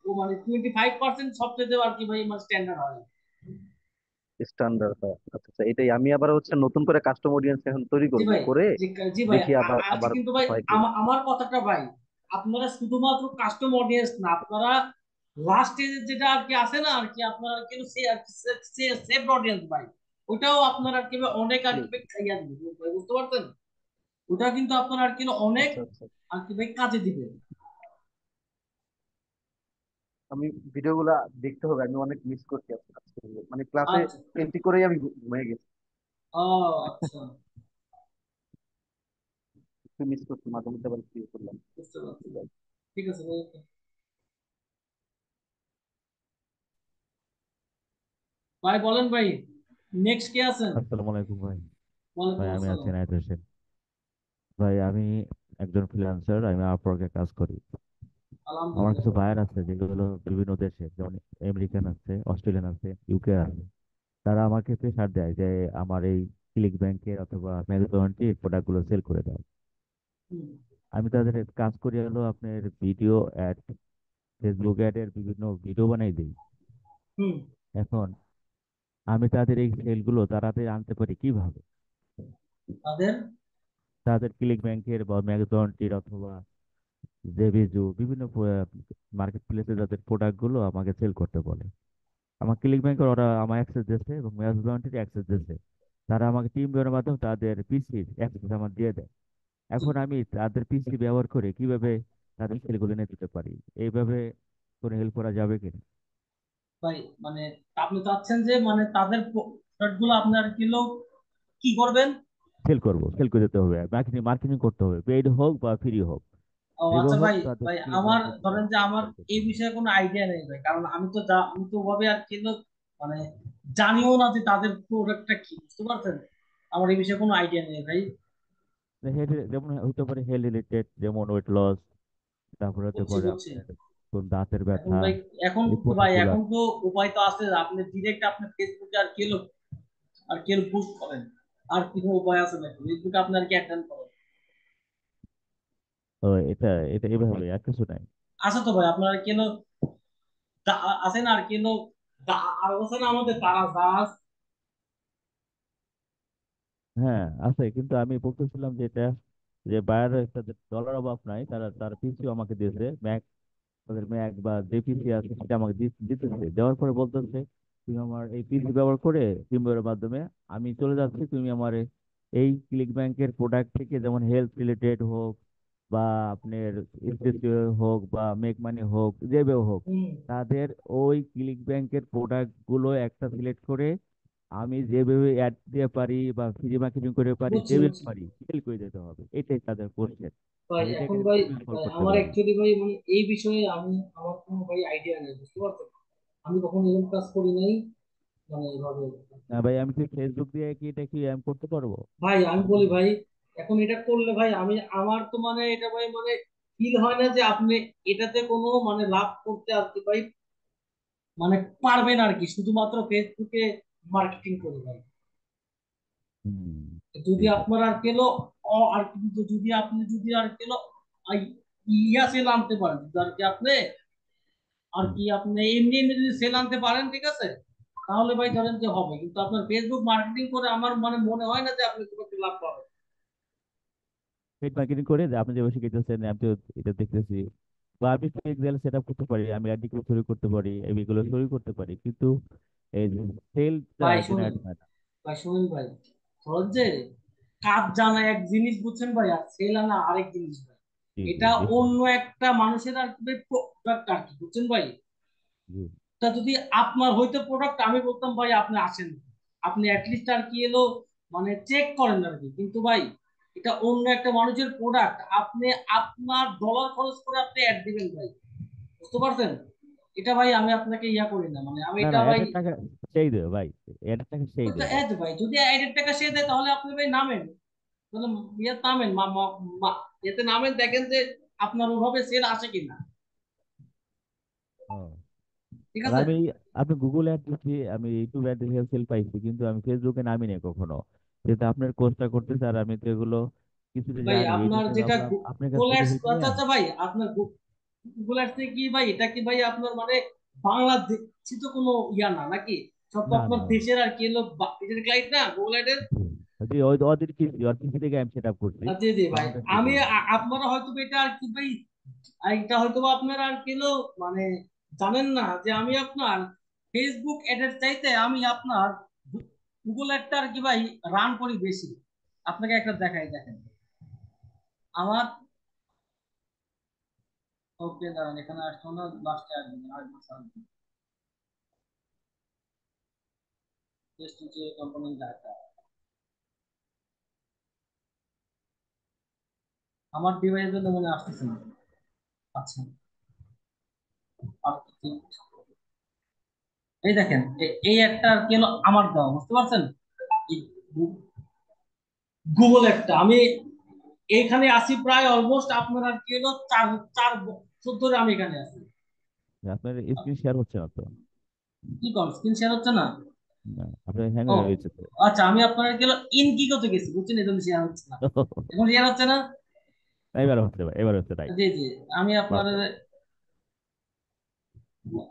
ও মানে 25% সবচেয়ে আর কি ভাই মানে স্ট্যান্ডার্ড হয়।
স্ট্যান্ডার্ড? আচ্ছা আচ্ছা, এটাই আমি আবার হচ্ছে নতুন করে কাস্টম অডিয়েন্স এখন তৈরি
জি
করব,
ভাই,
করে
জি জি ভাই,
দেখি আবার
আজকে
আবার
কিন্তু ভাই
হয় কিনা।
আমার কথাটা ভাই, আপনারা শুধুমাত্র কাস্টম অডিয়েন্স না, আপনারা লাস্ট যেটা আর কি আছে না আর কি, আপনারা কিন্তু সেভ অডিয়েন্স ভাই, ওটাও আপনারা আর কি ভাই অনেক আর
জি।
কি ভাই খাইয়া দিবে ভাই, বুঝতে পারছেন? ওটা কিন্তু আপনার আর কি অনেক
আচ্ছা আচ্ছা,
আর কি ভাই কাজে দিবে।
আমি ভিডিওগুলা দেখতে হবে, আমি অনেক মিস করছি আজকে। মানে ক্লাসে
আচ্ছা
এন্ট্রি করেই আমি ঘুমিয়ে গেছি।
ও আচ্ছা,
একটু মিস করছি, মাঝে মধ্যে আবার ফিল করলাম।
বুঝতে পারছি ভাই। ঠিক আছে ভাই, okay. ভাই বলেন ভাই, নেক্সট কে আছেন?
আসসালামু আলাইকুম ভাই।
ওয়ালাইকুম
ভাই আমি আছি
আসসালাম।
এনায়েত হোসেন। ভাই আমি একজন ফ্রিল্যান্সার, আমি আপওয়ার্কে কাজ করি। আমার
আলহামদুলিল্লাহ
কিছু
ভাই।
বায়ার আছে যেগুলো বিভিন্ন দেশে, যেমন আমেরিকান আছে, অস্ট্রেলিয়ান আছে, ইউকে আছে। তারা আমাকে প্রেসার দেয় যে আমার এই ক্লিক ব্যাংকের অথবা ম্যানেজমেন্টের প্রোডাক্টগুলো সেল করে দাও।
হুম
আমি তাদের কাজ করি হলো আপনার ভিডিও অ্যাড, ফেসবুক অ্যাড এর বিভিন্ন ভিডিও বানাই দিই।
হুম।
এখন আমি তাদের এই সেলগুলো তাড়াতাড়ি আনতে পারি কিভাবে?
তাদের
তাদের ক্লিক ব্যাংকের বা ম্যাগজনটির অথবা জেভিজু বিভিন্ন মার্কেট প্লেসে যাদের প্রোডাক্ট গুলো আমাকে সেল করতে বলে। আমার ক্লিক ব্যাংকের ওরা আমার অ্যাক্সেস দিচ্ছে এবং ম্যাগজনটির অ্যাক্সেস দিচ্ছে। তারা আমাকে টিম ভিউয়ের মাধ্যমে তাদের পিসির অ্যাক্সেস আমার দিয়ে দেয়। এখন আমি তাদের পিসি ব্যবহার করে কিভাবে তাদের সেলগুলো নিয়ে দিতে পারি, এইভাবে কোনো হেল্প করা যাবে কিনা?
ভাই, মানে আপনি চাচ্ছেন যে মানে তাদের প্রোডাক্ট গুলো আপনার কিলো কি করবেন?
সেল করব, সেল করে দিতে হবে, মার্কেটিং মার্কেটিং করতে হবে, পেইড হোক বা ফ্রি হোক,
ও
যেভাবে
আচ্ছা
হোক
ভাই,
তাদের
ভাই
ক্লিক
আমার
ব্যাংকের
ধরেন
প্রোডাক্ট
যে আমার
সেল করতে
এই
হবে।
বিষয়ে কোনো আইডিয়া নেই ভাই, কারণ আমি তো ওভাবে আর কিলো মানে জানিও না যে তাদের প্রোডাক্টটা কি, বুঝতে পারছেন? আমার এই বিষয়ে কোনো আইডিয়া নেই ভাই।
হেড যেমন হতে পারে হেলথ রিলেটেড, যেমন ওয়েট লস, তারপরে হতে
বুঝছি
পারে
বুঝছি।
আপনার কোন দাঁতের
এখন
ব্যথা,
ভাই, এখন
এই
তো ভাই,
প্রোডাক্ট গুলা।
এখন তো উপায় তো আছে, আপনি ডিরেক্ট আপনি ফেসবুকে আর কিলো পোস্ট করেন। আর কোনো উপায় আছে নাকি? ফেসবুকে আপনার কি অ্যাটেন্ড করেন?
তো এটা এটা এভাবে আর কিছু নাই।
আছে তো ভাই, আপনার কিলো আছে না? আর কিলো আর আছে না আমাদের তারা দাস?
হ্যাঁ আছে, কিন্তু আমি বলতেছিলাম যে এটা যে বায়ার তাদের ডলার অভাব নাই, তারা তার পিসিও আমাকে দিয়েছে, ম্যাক, তাদের ম্যাক বা যে পিসি আছে সেটা আমাকে দিতেছে, দেওয়ার পরে বলতেছে তুমি আমার এই পিসি ব্যবহার করে টিমওয়ের মাধ্যমে আমি চলে যাচ্ছি, তুমি আমার এই ক্লিক ব্যাংকের প্রোডাক্ট থেকে, যেমন হেলথ রিলেটেড হোক বা আপনার স্টেশনারি হোক বা মেক মানি হোক, যেভাবে হোক,
হুম।
তাদের ওই ক্লিক ব্যাংকের প্রোডাক্ট গুলো একটা সিলেক্ট করে আমি যেভাবে অ্যাড দিতে পারি বা ফ্রি মার্কেটিং করে পারি,
বুঝছি
যেভাবে
বুঝছি।
পারি সেল করে দিতে হবে, এটাই তাদের কোশ্চেন।
ভাই
আমি এটাকে
এখন ভাই,
কিভাবে সলভ
ভাই
করতে
আমার
পারি?
অ্যাকচুয়ালি ভাই মানে এই বিষয়ে আমার কোনো ভাই আইডিয়া নেই, বুঝতে পারছেন? আমি কখনো এরকম কাজ করি নাই, মানে এইভাবে।
না ভাই, আমি কি ফেসবুক দিয়ে কি এটা কি আমি করতে পারবো?
ভাই আমি বলি ভাই, এখন এটা করলে ভাই আমার তো মানে এটা ভাই মানে ফিল হয় না যে আপনি এটাতে কোনো মানে লাভ করতে আর কি ভাই, মানে পারবেন আর কি, শুধুমাত্র ফেসবুকে মার্কেটিং করে ভাই।
হুম,
যদি
ঠিক আছে।
আপনার আর কেলো আর কিন্তু যদি আপনি যদি আর কেলো ইয়া সেল আনতে পারেন, যদি আর কি আপনি আর
হুম।
কি আপনি এমনি এমনি যদি সেল আনতে পারেন, ঠিক আছে, তাহলে ভাই ধরেন যে হবে, কিন্তু আপনার ফেসবুক মার্কেটিং করে আমার মানে মনে হয় না যে আপনি খুব একটা লাভ পাবেন।
পেড মার্কেটিং করে যে আপনি যেভাবে শিখেছেন আমি তো এটা দেখতেছি, বা আমি ফেক দেয়াল সেট আপ করতে পারি, আমি আর্টিকেল তৈরি করতে পারি, এগুলো তৈরি করতে পারি, কিন্তু এই যে সেলটা
ভাই শুনুন,
জেনারেট হয় না।
ভাই ধরেন যে কাজ জানা এক জিনিস, বুঝছেন ভাই, আর সেল আনা আরেক জিনিস ভাই।
জি জি
এটা
জি
অন্য একটা মানুষের আর কি প্রোডাক্ট আর কি, বুঝছেন ভাই?
জি।
তা যদি আপনার হয়তো প্রোডাক্ট, আমি বলতাম ভাই আপনি আসেন, আপনি অ্যাটলিস্ট আর কি এলো মানে চেক করেন আর কি, কিন্তু ভাই এটা অন্য একটা মানুষের প্রোডাক্ট, আপনি আপনার ডলার খরচ করে আপনি অ্যাড দিবেন ভাই, বুঝতে পারছেন? এটা ভাই আমি আপনাকে ইয়া করি না, মানে আমি
না
এটা
না,
ভাই।
এটার টাকা সেই দেবে ভাই, এটার টাকা সেই
তো
দেবে।
এই তো ভাই, যদি অ্যাডের টাকা সে দেয় তাহলে আপনি ভাই নামেন, তাহলে ইয়ে নামেন এতে নামেন, দেখেন যে আপনার ওভাবে সেল আসে কিনা,
ও,
ঠিক
আর
আছে?
আমি, আপনি গুগল অ্যাড দিচ্ছি, আমি ইউটিউব অ্যাড দেখে সেল পাইছি, কিন্তু আমি ফেসবুকে নামি নাই কখনো, যেহেতু আপনার কোর্সটা করতেছে আর আমি তো এগুলো কিছুটা
ভাই
জানি, এই
আপনার
জন্য
যেটা
ভাবলাম আপনার কাছ
গুগল
থেকে
অ্যাডস,
হেল্প
আচ্ছা
নিয়ে।
আচ্ছা ভাই, আপনার গুগল অ্যাডস কি ভাই, এটা কি ভাই আপনার মানে বাংলাদেশি তো কোনো ইয়া না নাকি? সব তো
না
আপনার
না,
দেশের আর কি হলো দেশের ক্লায়েন্ট না গুগল অ্যাডের?
জি ওই ওদের কি ওর পিসি থেকে আমি সেট আপ করছি,
জি জি ভাই,
বাংলাদেশ থেকে
আমি
না।
আপনারা হয়তো বা এটা আর কি ভাই, এটা হয়তো বা আপনারা আর কি হলো মানে জানেন না যে আমি আপনার ফেসবুক অ্যাডের চাইতে আমি আপনার গুগল অ্যাডটা আর কি ভাই রান করি বেশি। আপনাকে একটা দেখাই, দেখেন আমার। ওকে দাঁড়ান, এখানে আসছো না, লাস্টে আসবেন, আসবেন আসবেন। টেস্ট যে কোম্পানি ডাটা, আমার ডিভাইসের জন্য মনে আসতেছে না। আচ্ছা, এই দেখেন এই একটা আর কি হলো আমার দেওয়া, বুঝতে পারছেন? গুগল একটা আমি এইখানে আছি প্রায় অলমোস্ট আপনার আর কি হলো 4 4 বছর ধরে আমি এখানে আছি।
আপনার স্ক্রিন শেয়ার হচ্ছে না তো?
কি কর স্ক্রিন শেয়ার হচ্ছে না?
না, আপনার হ্যাং
ও
হয়ে রয়েছে তো।
আচ্ছা, আমি আপনার গেল ইন কি করতে গেছি বুঝছেন, এই জন্য শেয়ার হচ্ছে না। এখন শেয়ার হচ্ছে না?
এবার হচ্ছে ভাই, এবার হচ্ছে, রাইট।
জি জি, আমি আপনার,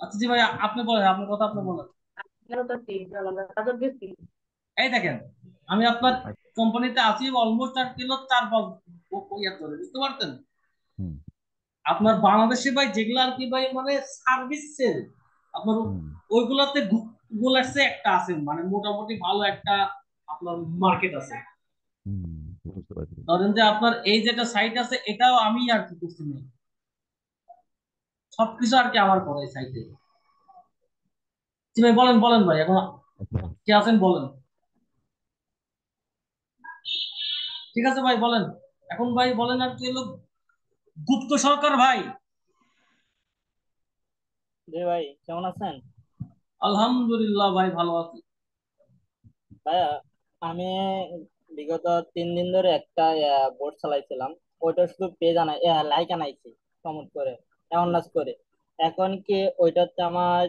আচ্ছা জি ভাই, আপনি বলেন, আপনার কথা আপনি বলেন। এই দেখেন আমি আপনার কোম্পানিতে আছি অলমোস্ট আর কিলো 4 5 বছর ধরে, বুঝতে পারছেন?
হুম
আপনার বাংলাদেশে ভাই যেগুলো আর কি ভাই মানে সার্ভিস সেল, আপনার
হুম
ওইগুলাতে গুগল আসছে একটা আছে, মানে মোটামুটি ভালো একটা আপনার মার্কেট আছে।
হুম, বুঝতে পারছি।
ধরেন যে আপনার এই যেটা সাইট আছে এটাও আমি আর কি করছি না, সবকিছু আর কি আমার করা এই সাইটে। জি ভাই বলেন বলেন ভাই, এখন
আচ্ছা,
কে আছেন বলেন। ঠিক আছে ভাই বলেন, এখন ভাই বলেন আর কি হলো গুপ্ত সরকার ভাই।
জি ভাই, কেমন আছেন?
আলহামদুলিল্লাহ ভাই, ভালো আছি।
ভাইয়া, আমি বিগত 3 দিন ধরে একটা বোর্ড চালাইছিলাম। ওইটা শুধু পেজ আনাই, লাইক আনাইছি কমেন্ট করে, অ্যাওয়ারনেস করে। এখন কি ওইটাতে আমার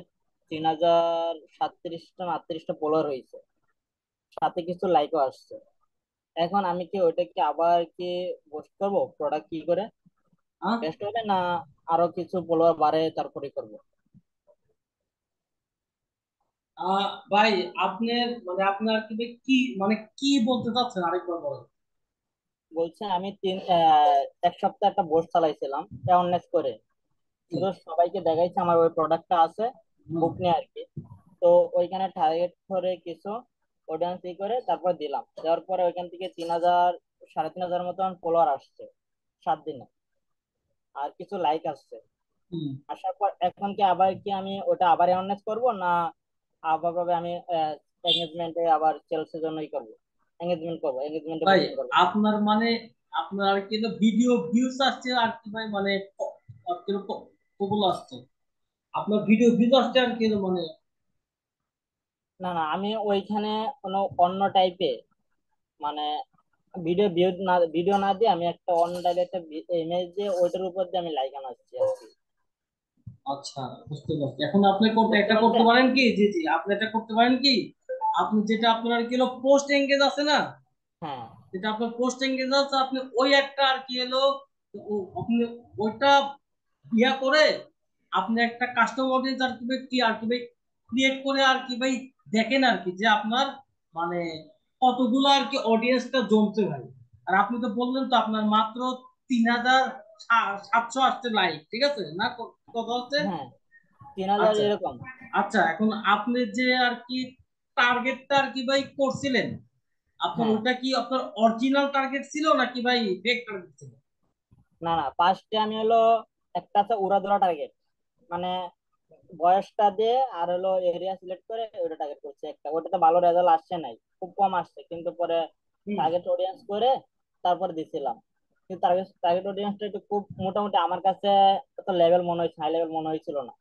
3037টা না 38টা ফলোয়ার হয়েছে, সাথে কিছু লাইকও আসছে। এখন আমি কি ওইটা কি আবার কি পোস্ট করবো প্রোডাক্ট কি করে
আহ?
বেস্ট হবে, না আরো কিছু ফলোয়ার বাড়ে তারপরে করবো?
ভাই আপনার মানে আপনার কি ভাই কি মানে কি বলতে চাচ্ছেন আরেকবার বলেন।
বলছে আমি 1 সপ্তাহ একটা বোর্ড চালাইছিলাম অ্যাওয়ারনেস করে, শুধু সবাইকে দেখাইছে আমার ওই প্রোডাক্টটা আছে, বুক নিয়ে আর কি। তো ওইখানে টার্গেট করে কিছু অডিয়েন্স ই করে তারপর দিলাম, দেওয়ার পরে ওইখান থেকে 3000 3,500 মতন ফলোয়ার আসছে 7 দিনে, আর কিছু লাইক আসছে।
হুম।
আসার পর এখন কি আবার কি আমি ওটা আবার অ্যাওয়ারনেস করব, না আবার ভাবে আমি এঙ্গেজমেন্টে আবার সেলসের জন্যই করবো, এঙ্গেজমেন্ট করবো, এঙ্গেজমেন্টে
ভাই
বুস্টিং করবো?
আপনার মানে আপনার আর কি ভিডিও ভিউজ আসছে আর কি ভাই, মানে কতগুলো আসছে আপনার ভিডিও ভিউজ আসছে আর কি মানে।
না না, আমি ওইখানে কোনো অন্য টাইপে, মানে ভিডিও না দিয়ে আমি একটা অন্য টাইপের একটা ইমেজ দিয়ে ওইটার উপর দিয়ে আমি লাইক আনাচ্ছি আর কি।
আচ্ছা, বুঝতে পারছি। এখন আপনি করতে
বুঝতে
এটা করতে
পারছেন?
পারেন কি, জি জি, আপনি এটা করতে পারেন কি, আপনি যেটা আপনার আর কি পোস্ট এঙ্গেজ আছে না,
হ্যাঁ
যেটা আপনার পোস্ট এঙ্গেজ আছে আপনি ওই একটা আর কি আপনি ওইটা ইয়া করে আপনি একটা কাস্টমার অডিয়েন্স আর কি ভাই ক্রিয়েট করে আর কি ভাই দেখেন আর কি যে আপনার মানে কতগুলো আর কি অডিয়েন্সটা জমছে ভাই। আর আপনি তো বললেন তো আপনার মাত্র 3700 আসছে লাইক, ঠিক আছে না? কত হচ্ছে?
হ্যাঁ, 3,000
আচ্ছা
এরকম।
আচ্ছা, এখন আপনি যে আর কি টার্গেটটা আর কি ভাই করছিলেন, আপনার
হ্যাঁ,
ওটা কি আপনার অরিজিনাল টার্গেট ছিল নাকি ভাই ফেক টার্গেট ছিল?
না না, ফার্স্টে আমি হলো একটা আছে উড়াধুরা টার্গেট, মানে বয়সটা দিয়ে আর হলো এরিয়া সিলেক্ট করে ওটা টার্গেট করছে একটা, ওটাতে ভালো রেজাল্ট আসছে নাই, খুব কম আসছে, কিন্তু পরে
হুম।
টার্গেট অডিয়েন্স করে তারপর দিছিলাম। কিন্তু টার্গেট টার্গেট অডিয়েন্সটা একটু খুব মোটামুটি আমার কাছে এত লেভেল মনে হয়েছে, হাই লেভেল মনে হয়েছিল না।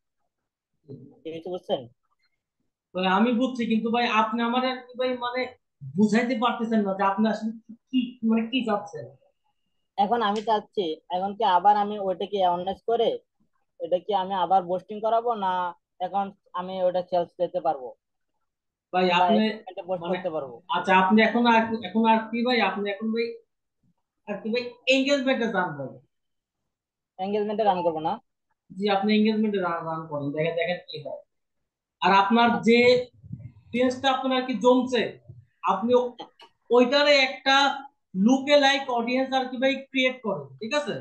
কিছু বুঝছেন?
তো আমি বুঝছি, কিন্তু ভাই আপনি আমার আর কি ভাই মানে বুঝাইতে পারতেছেন না যে আপনি আসলে কি মানে কি চাচ্ছেন।
এখন আমি চাচ্ছি, এখন কি আবার আমি ওইটাকে অ্যাওয়ারনেস করে এটা কি আমি আবার বুস্টিং করাবো, না এখন আমি ওটা সেলস দিতে পারবো
ভাই
বা
আপনি
এঙ্গেজমেন্টে পোস্ট
মানে
করতে পারবো?
আচ্ছা, আপনি এখন আর কি ভাই আপনি এখন ভাই আর কি ভাই এঙ্গেজমেন্টে যান ভাই।
এঙ্গেজমেন্টে রান করবো না?
জি, আপনি এঙ্গেজমেন্টে রান রান করেন, দেখেন দেখেন কি হয়। আর আপনার যে পেজটা আপনার কি জমছে, আপনি ওইটারে একটা লুকে লাইক অডিয়েন্স আর কি ভাই ক্রিয়েট করেন, ঠিক আছে?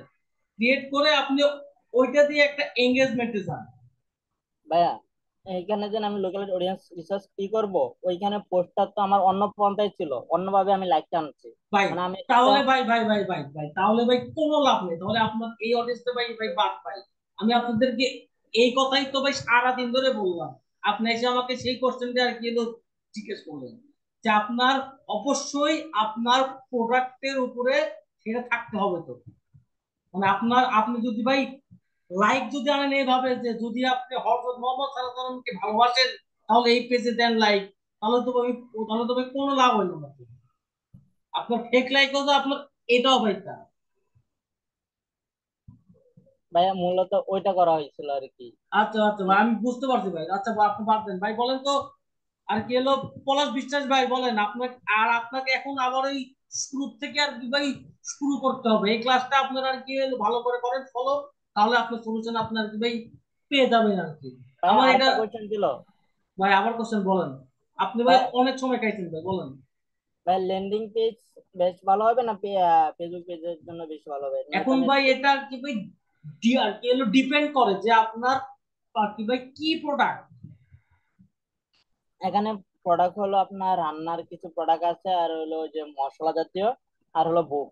ক্রিয়েট করে আপনি ওইটা দিয়ে একটা এঙ্গেজমেন্টে যান।
ভাইয়া, এইখানে যে আমি লোকাল অডিয়েন্স রিসার্চ কি করব, ওইখানে পোস্টটা তো আমার অন্য পন্থায় ছিল, অন্যভাবে আমি লাইকটা আনছি।
ভাই
মানে আমি একটা,
তাহলে ভাই তাহলে ভাই কোনো লাভ নেই, তাহলে আপনার এই অডিয়েন্সটা ভাই ভাই বাদ ভাই। আমি আপনাদেরকে এই কথাই তো ভাই সারাদিন ধরে বললাম, আপনি এসে আমাকে সেই কোশ্চেনটা আর কি জিজ্ঞেস করলেন যে আপনার অবশ্যই আপনার প্রোডাক্টের উপরে সেটা থাকতে হবে তো। মানে আপনি যদি ভাই লাইক যদি আনেন এইভাবে যে যদি আপনি হযরত মুহাম্মদ সাল্লাল্লাহু আলাইহি ওয়াসাল্লামকে ভালোবাসেন তাহলে এই পেজে দেন লাইক, তাহলে তো ভাই কোনো লাভ হইলো না। আপনার ফেক লাইক হতো আপনার, এটাও ভাই তা।
ভাইয়া মূলত ওইটা করা হয়েছিল আর কি।
আচ্ছা আচ্ছা ভাই, আমি বুঝতে পারছি ভাই। আচ্ছা ভাই, আপনি বাদ দেন ভাই, বলেন তো আর কি হলো। পলাশ বিশ্বাস ভাই বলেন, আপনাকে এখন আবার ওই শুরু থেকে আর কি ভাই শুরু করতে হবে এই ক্লাসটা। আপনার আর কি হলো ভালো করে করেন ফলো, তাহলে আপনার সলিউশন আপনার কি ভাই পেয়ে যাবেন আর কি।
ভাইয়া
আমার এটা
আরেকটা কোয়েশ্চেন ছিল।
ভাই আবার কোশ্চেন বলেন। আপনি ভাই
ভাই
অনেক সময় খাইছেন ভাই, বলেন।
ভাই ল্যান্ডিং পেজ বেশ ভালো হবে না ফেসবুক পেজের জন্য বেশি ভালো হবে, না
এখন
এখানে
ভাই এটা আর কি ভাই আর কি হলো ডিপেন্ড করে যে আপনার আর কি ভাই কি প্রোডাক্ট।
এখানে প্রোডাক্ট হলো আপনার রান্নার কিছু প্রোডাক্ট আছে, আর হলো যে মশলা জাতীয়, আর হলো বুক।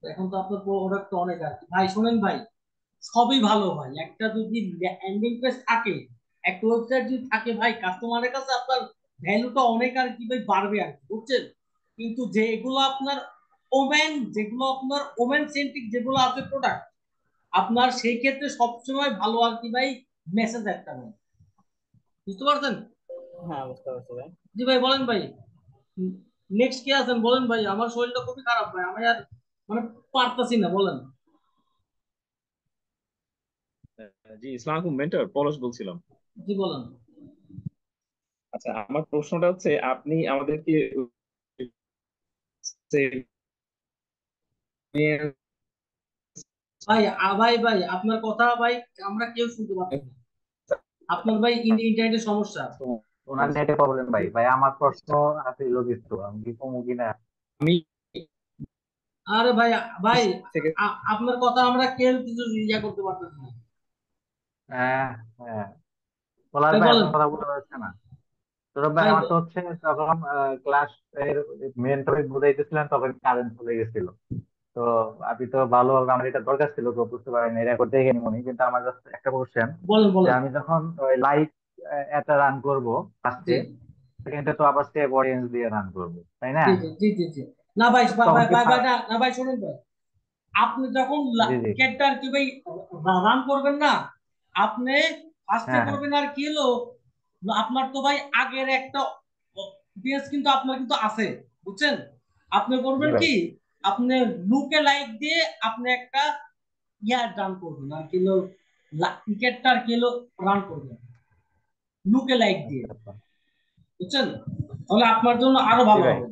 এখন তো আপনার প্রোডাক্ট অনেক আর কি ভাই। শোনেন ভাই, সবই ভালো ভাই, একটা যদি ল্যান্ডিং পেজ থাকে, একটা ওয়েবসাইট যদি থাকে ভাই, কাস্টমারের কাছে আপনার ভ্যালুটা অনেক আর কি ভাই বাড়বে আর কি, বুঝছেন। কিন্তু যেগুলো আপনার ওমেন সেন্ট্রিক যেগুলো আছে প্রোডাক্ট, আপনার সেই ক্ষেত্রে সবসময় ভালো আর কি ভাই মেসেজ একটা ভাই, বুঝতে পারছেন।
হ্যাঁ বুঝতে পারছি ভাই।
জি ভাই বলেন ভাই, নেক্সট কে আছেন বলেন ভাই। আমার শরীরটা খুবই খারাপ ভাই, আমি আর মানে পারতাছি না, বলেন।
জি, ইসলাম আলাইকুম মেন্টর, পলাশ বলছিলাম।
জি বলেন।
আচ্ছা, আমার প্রশ্নটা হচ্ছে আপনি আমাদেরকে
ভাই ভাই আপনার কথা ভাই আমরা কেউ শুনতে পাচ্ছি না। আপনার ভাই ইন্টারনেটের সমস্যা।
ওনার নেটে প্রবলেম ভাই। ভাই আমার প্রশ্ন আছিল কিছু, আমি কি কমু কিনা।
আমি
আরে ভাই ভাই আপনার কথা আমরা কেউ কিছু করতে পারতেছি না।
হ্যাঁ, হ্যাঁ, পলাশ
ভাই
ভাই
বলেন।
আপনার কথা বোঝা যাচ্ছে না। সৌরভ ভাই
ভাই
আমার তো হচ্ছে যখন ক্লাস এর মেন টপিক বুঝাইতেছিলেন তখন কারেন্ট চলে গেছিল। তো আপনি তো ভালোভাবে, আমার এটা দরকার ছিল তো বুঝতে পারিনি, রেকর্ড দেখে নিবনি। কিন্তু আমার জাস্ট একটা কোশ্চেন,
বলেন
যে
বলেন।
আমি যখন ওই লাইভ একটা রান করব
জি
ফার্স্টে, সেকেন্ডে তো আবার সেভ অডিয়েন্স দিয়ে রান করব, তাই না?
জি জি জি জি জি। না ভাই ভাই
তখন
ভাই
কি
ভাই ভাই, না না ভাই শুনুন ভাই, আপনি যখন
জি জি,
ক্রিকেটটা আর কি ভাই রান করবেন না, আপনি ফার্স্টে
হ্যাঁ হ্যাঁ
করবেন আর কি হলো, আপনার তো ভাই আগের একটা পেজ কিন্তু আপনার কিন্তু আছে, বুঝছেন। আপনি
জি
করবেন
ভাই,
কি, আপনি লুকে লাইক দিয়ে আপনি একটা রান করবেন আর কি হলো, ক্রিকেটটা আর কি হলো রান করবেন লুকে লাইক দিয়ে,
আচ্ছা আচ্ছা,
বুঝছেন। তাহলে আপনার জন্য আরো
জি
ভালো
ভাই।
হবে।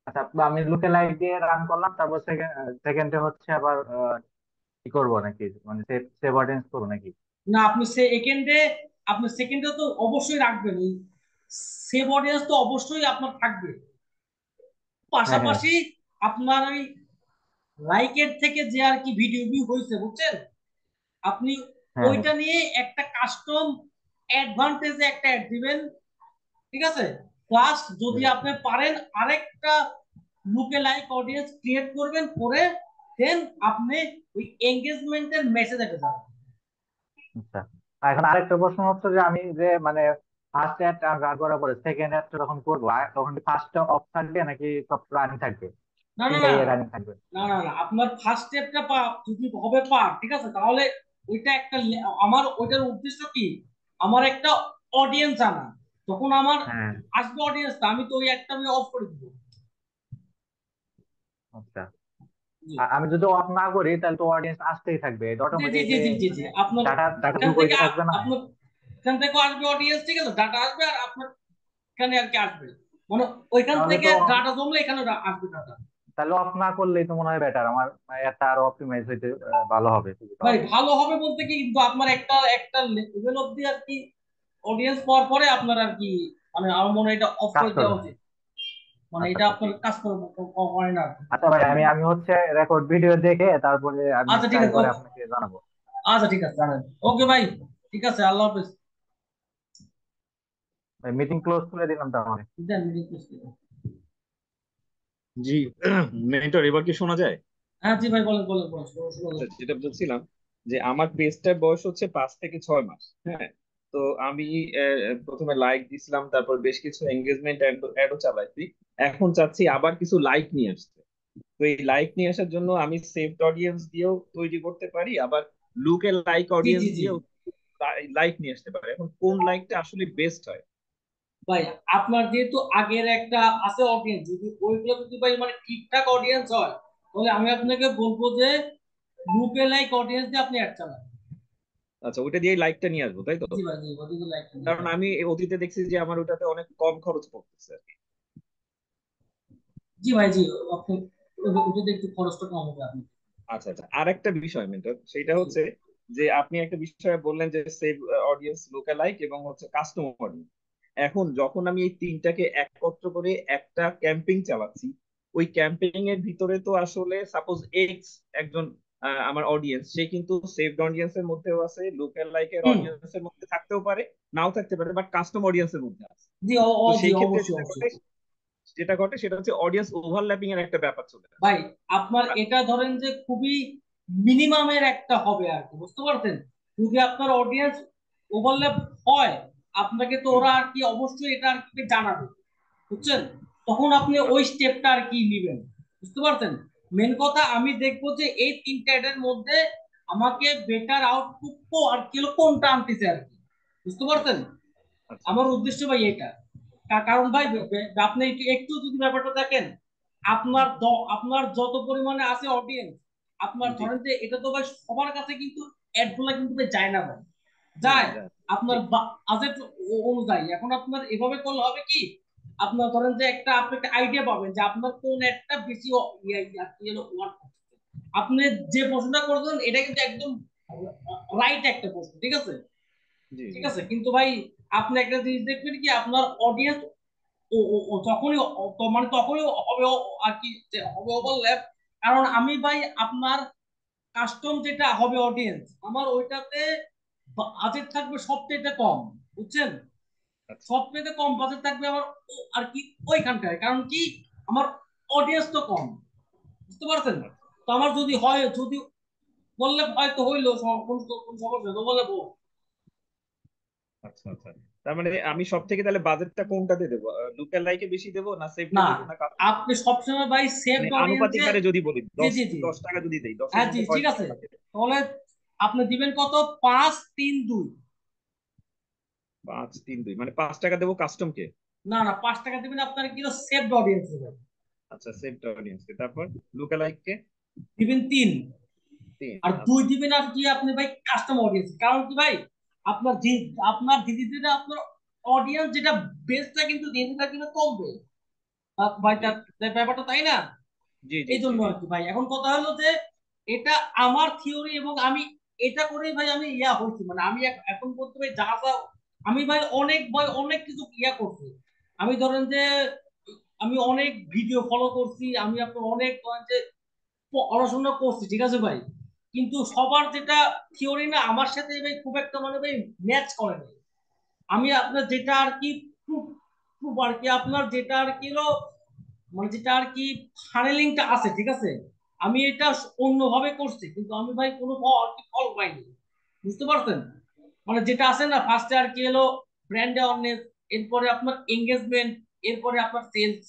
আচ্ছা, আমি লুকে লাইভ দিয়ে রান করলাম, তারপর সেকেন্ডে হচ্ছে আবার কি করবো নাকি, মানে সেভ সেভ অডিয়েন্স করবো নাকি?
না আপনি সেকেন্ডে তো অবশ্যই রাখবেন, ওই সেভ অডিয়েন্স তো অবশ্যই আপনার থাকবে।
হ্যাঁ হ্যাঁ,
পাশাপাশি আপনার ওই লাইকের থেকে যে আর কি ভিডিও ভিউ হয়েছে, বুঝছেন, আপনি
হ্যাঁ হ্যাঁ,
ওইটা নিয়ে একটা কাস্টম অ্যাডভান্টেজে একটা অ্যাড দিবেন, ঠিক আছে। প্লাস
জি
যদি
ভাই।
আপনি পারেন আরেকটা লুকে লাইক অডিয়েন্স ক্রিয়েট করবেন, করে দেন আপনি ওই এঙ্গেজমেন্টের মেসেজ একটা যাবেন।
আচ্ছা, আর এখন আরেকটা প্রশ্ন হচ্ছে যে আমি যে মানে ফার্স্ট অ্যাড রান করার পরে সেকেন্ড অ্যাডটা যখন করবো, তখন ফার্স্টটা অফ থাকবে নাকি সব রানিং থাকবে?
না না না
তিনটাই রানিং থাকবে?
না, আপনার ফার্স্ট স্টেপটা যদি হবে ঠিক আছে, তাহলে ওইটা একটা আমার ওইটার উদ্দেশ্য কি, আমার একটা অডিয়েন্স আনা, তখন আমার
হ্যাঁ,
আসবে অডিয়েন্সটা, আমি তো ওই একটা আমি অফ করে দিব।
আচ্ছা।
জি
আমি যদি অফ না করি তাহলে তো অডিয়েন্স আসতেই থাকবে, এটা
জি জি জি
অটোমেটিকলি
জি জি জি।
মানে
আপনার
ডাটা ডাটা
এখান
শুরু
থেকে
করতে থাকবে না?
আপনার এখান থেকে আসবে অডিয়েন্স, ঠিক আছে, ডাটা আসবে আর আপনার এখানে আর কি আসবে, মানে ওইখান
তাহলে
থেকে
তো,
ডাটা জমলে এখানে আসবে ডাটা।
তাহলে অফ না করলেই তো মনে হয় বেটার, আমার এটা আরো অপটিমাইজ হইতে ভালো হবে, সুবিধা
ভাই
হবে।
ভালো হবে বলতে কি, কিন্তু আপনার একটা একটা লেভেল অব্দি আর কি অডিয়েন্স পাওয়ার পরে আপনার আর কি, মানে আমার মনে হয় এটা অফ
কাজ
করে
করবে
দেওয়া
না?
উচিত, মানে
আচ্ছা
এটা
আচ্ছা,
আপনার
ঠিক আছে।
কাজ করে না আর কি।
আচ্ছা ভাই, আমি আমি হচ্ছে রেকর্ড ভিডিও দেখে তারপরে আমি
আচ্ছা ঠিক
ট্রাই
আছে,
করে আপনাকে জানাবো।
আচ্ছা ঠিক আছে, জানেন। ওকে ভাই, ঠিক আছে, আল্লাহ হাফেজ।
মিটিং ক্লোজ করে দিলাম তাহলে।
দেন meeting close করুন।
জি মেন্টর, এবার কি শোনা যায়?
হ্যাঁ জি ভাই বলেন বলেন বলেন, শোনা
আচ্ছা,
যাচ্ছে।
যেটা বলছিলাম যে আমার পেজটার বয়স হচ্ছে 5 থেকে 6 মাস। হ্যাঁ, তো আমি প্রথমে লাইক দিছিলাম, তারপর বেশ কিছু এঙ্গেজমেন্ট অ্যাডও চালাইছি। এখন চাচ্ছি আবার কিছু লাইক নিয়ে আসতে। তো এই লাইক নিয়ে আসার জন্য আমি সেভড অডিয়েন্স দিয়েও তৈরি করতে পারি, আবার লুকে লাইক
জি
অডিয়েন্স
জি জি
দিয়েও লাইক নিয়ে আসতে পারি। এখন কোন লাইকটা আসলে বেস্ট হয়?
ভাই, আপনার যেহেতু আগের একটা আছে অডিয়েন্স, যদি ওইগুলো যদি ভাই মানে ঠিকঠাক অডিয়েন্স হয়, তাহলে আমি আপনাকে বলবো যে লুকে লাইক অডিয়েন্স দিয়ে আপনি অ্যাড চালান।
আচ্ছা, ওটা দিয়ে লাইকটা নিয়ে আসবো তাই তো?
জি ভাই জি, ওদিকে লাইক নিয়ে
কারণ
যান।
আমি অতীতে দেখছি যে আমার ওটাতে অনেক কম খরচ পড়তেছে আর কি।
জি ভাই জি, আপনি ওটাতে একটু খরচটা কম হবে আপনি।
আচ্ছা আচ্ছা, আর একটা বিষয় মেন্টর, সেটা
জি
হচ্ছে যে আপনি একটা বিষয় বললেন যে সেভ অডিয়েন্স, লুকালাইক এবং হচ্ছে কাস্টম অডিয়েন্স। এখন যখন আমি এই তিনটাকে একত্র করে একটা ক্যাম্পেইন চালাচ্ছি, ওই ক্যাম্পেইন এর ভিতরে তো আসলে সাপোজ এক্স একজন আমার অডিয়েন্স, সে কিন্তু সেভড অডিয়েন্স এর মধ্যেও আছে, লুকালাইক এর
হুম।
অডিয়েন্স এর মধ্যে থাকতেও পারে, নাও থাকতে পারে, বাট কাস্টম অডিয়েন্স এর মধ্যে আছে।
জি
তো
জি
সেই ক্ষেত্রে
অবশ্যই অবশ্যই।
যেটা ঘটে সেটা হচ্ছে অডিয়েন্স ওভারল্যাপিং এর একটা ব্যাপার চলে আসে।
ভাই আপনার এটা ধরেন যে খুবই মিনিমামের একটা হবে আর কি, বুঝতে পারছেন? যদি আপনার অডিয়েন্স ওভারল্যাপ হয়, আপনাকে তো
হুম।
ওরা আর কি অবশ্যই এটা আর কি জানাবে, বুঝছেন? তখন আপনি ওই স্টেপটা আর কি নেবেন, বুঝতে পারছেন? মেন কথা আমি দেখবো যে এই তিনটা এর মধ্যে আমাকে বেটার আউটপুট আর কি কোনটা আনতেছে আর কি, বুঝতে পারছেন?
আচ্ছা আচ্ছা
আমার উদ্দেশ্য ভাই এটা। কারণ ভাই আপনি একটু একটু যদি ব্যাপারটা দেখেন, আপনার যত পরিমাণে আছে অডিয়েন্স, আপনার
জি।
ধরেন যে এটা তো ভাই সবার কাছে কিন্তু অ্যাড গুলা কিন্তু ভাই যায় না ভাই,
না
যায়
যায়।
আপনার
ঠিক।
বাজেট অনুযায়ী। এখন আপনার এভাবে করলে হবে কি, আপনার ধরেন যে আপনি একটা আইডিয়া পাবেন যে আপনার কোন একটা বেশি ওয়ার্ক করছে। আপনি যে প্রশ্নটা করছেন এটা কিন্তু একদম রাইট একটা প্রশ্ন, ঠিক আছে?
জি
ঠিক
জি।
আছে, কিন্তু ভাই আপনি একটা জিনিস দেখবেন কি, আপনার অডিয়েন্স ও যখনই মানে তখনই হবে আর কি, যে হবে ওভারল্যাপ। কারণ আমি ভাই আপনার কাস্টম যেটা হবে অডিয়েন্স, আমার ওইটাতে বাজেট থাকবে সবচেয়ে কম, বুঝছেন?
আচ্ছা
সবচেয়ে কম বাজেট থাকবে আমার আর কি ওইখানটায়। কারণ কি, আমার অডিয়েন্স তো কম, বুঝতে পারছেন?
আচ্ছা
তো আমার যদি হয়, যদি বললে হয়তো হইলো কোন সমস্যা তো বলে বল।
আচ্ছা আচ্ছা। তার মানে আমি সব থেকে তাহলে বাজেটটা কোনটাতে দেবো? লুকাল লাইকে বেশি দেবো, না সেফটে
না,
দেবো, না কাস্টমে
আপনি
দেবো?
সবসময় ভাই
মানে
সেভড
আনুপাতিক
অডিয়েন্সে।
হারে যদি বলি,
জি
দশ
জি জি,
10 টাকা যদি দেই, 10-এর
হ্যাঁ জি
মধ্যে
ঠিক
কয়টা
আছে।
টাকা দেবো?
তাহলে আপনি দিবেন কত, 5-3-2।
5-3-2 মানে 5 টাকা দেবো কাস্টমকে?
না না, 5 টাকা দিবেন আপনার কি সেভড অডিয়েন্স দিবেন।
আচ্ছা, সেফট অডিয়েন্সকে। তারপর লুকালাইককে
দিবেন 3।
3।
আর 2
আচ্ছা
দিবেন আর কি আপনি ভাই কাস্টম অডিয়েন্স। কারণ কি ভাই, আপনার আপনার ধীরে ধীরে আপনার অডিয়েন্স যেটা বেসটা কিন্তু ধীরে ধীরে কিন্তু কমবে ভাই,
জি
তার ব্যাপারটা তাই না?
জি জি
এই
জি
জন্য
জি।
আর কি ভাই, এখন কথা হলো যে এটা আমার থিওরি, এবং আমি এটা করেই ভাই আমি হচ্ছি, মানে আমি এখন বলতে ভাই যা যা আমি ভাই অনেক কিছু করছি। আমি ধরেন যে আমি অনেক ভিডিও ফলো করছি, আমি আপনার অনেক ধরেন যে পড়াশোনা করছি, ঠিক আছে ভাই? কিন্তু সবার যেটা থিওরি না আমার সাথে ভাই খুব একটা মানে ভাই ম্যাচ করে না। আমি আপনার যেটা আর কি proof আর কি, আপনার যেটা আর কি মানে যেটা আর কি ফানেলিংটা আছে, ঠিক আছে? আমি এটা অন্যভাবে করছি, কিন্তু আমি ভাই কোনো আর কি ফল পাইনি, বুঝতে পারছেন? মানে যেটা আছে না, ফার্স্টে আর কি ব্র্যান্ড অ্যাওয়ারনেস, এরপরে আপনার এঙ্গেজমেন্ট, এরপরে আপনার সেলস।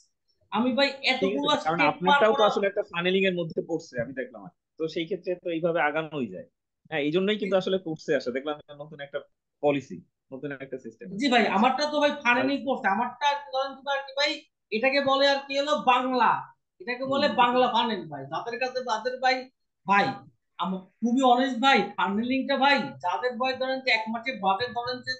আমি ভাই
ঠিক আছে,
এতগুলো
কারণ
স্টেপ পার
আপনারটাও তো
করা।
আসলে একটা ফানেলিং এর মধ্যে পড়ছে আমি দেখলাম। তো সেই ক্ষেত্রে তো এইভাবে আগানোই যায়। হ্যাঁ, এই জন্যই কিন্তু আসলে কোর্সে আসা দেখলাম নতুন একটা পলিসি, নতুন একটা সিস্টেম।
জি ভাই,
আচ্ছা।
আমারটা তো ভাই
আর
ফানেলিং করছে, আমারটা আর কি ধরেন তো আর কি ভাই, এটাকে বলে আর কি বাংলা, এটাকে বলে বাংলা ফানেল ভাই। যাদের কাছে যাদের ভাই, ভাই আমার খুবই অনেস্ট ভাই, ফানেলিংটা ভাই যাদের ভাই ধরেন যে 1 মাসে বাজেট ধরেন যে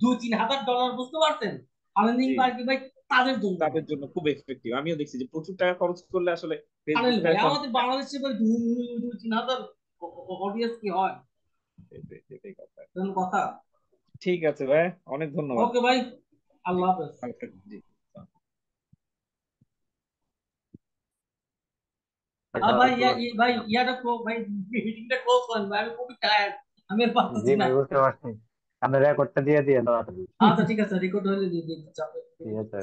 2-3 হাজার ডলার, বুঝতে পারছেন? ফানেলিং
জি,
আর কি ভাই তাদের জন্য ভাই।
তাদের জন্য খুব এফেক্টিভ। আমিও দেখছি যে প্রচুর টাকা খরচ করলে আসলে
ফানেল
ফেসবুকটা
ভাই
এখন
আমাদের বাংলাদেশে ভাই 2-3 হাজার অডিয়েন্স কি হয়,
এটাই কথা।
এরকম কথা।
ঠিক আছে ভাই, অনেক ধন্যবাদ।
ওকে ভাই,
জি,
আল্লাহ হাফেজ।
ভালো থাকবেন। জি।
আর ভাই
ওয়ালাইকুম
ভাই
আসসালাম।
ভাই মিটিংটা ক্লোজ করেন ভাই, আমি খুবই টায়ার্ড, আমি আর
জি
পারতেছি না।
ভাই, বুঝতে পারছি। আপনি রেকর্ডটা দিয়ে দিয়ে তাড়াতাড়ি।
আচ্ছা ঠিক আছে, রেকর্ড হয়ে দিয়ে দিচ্ছি।
ঠিক আছে।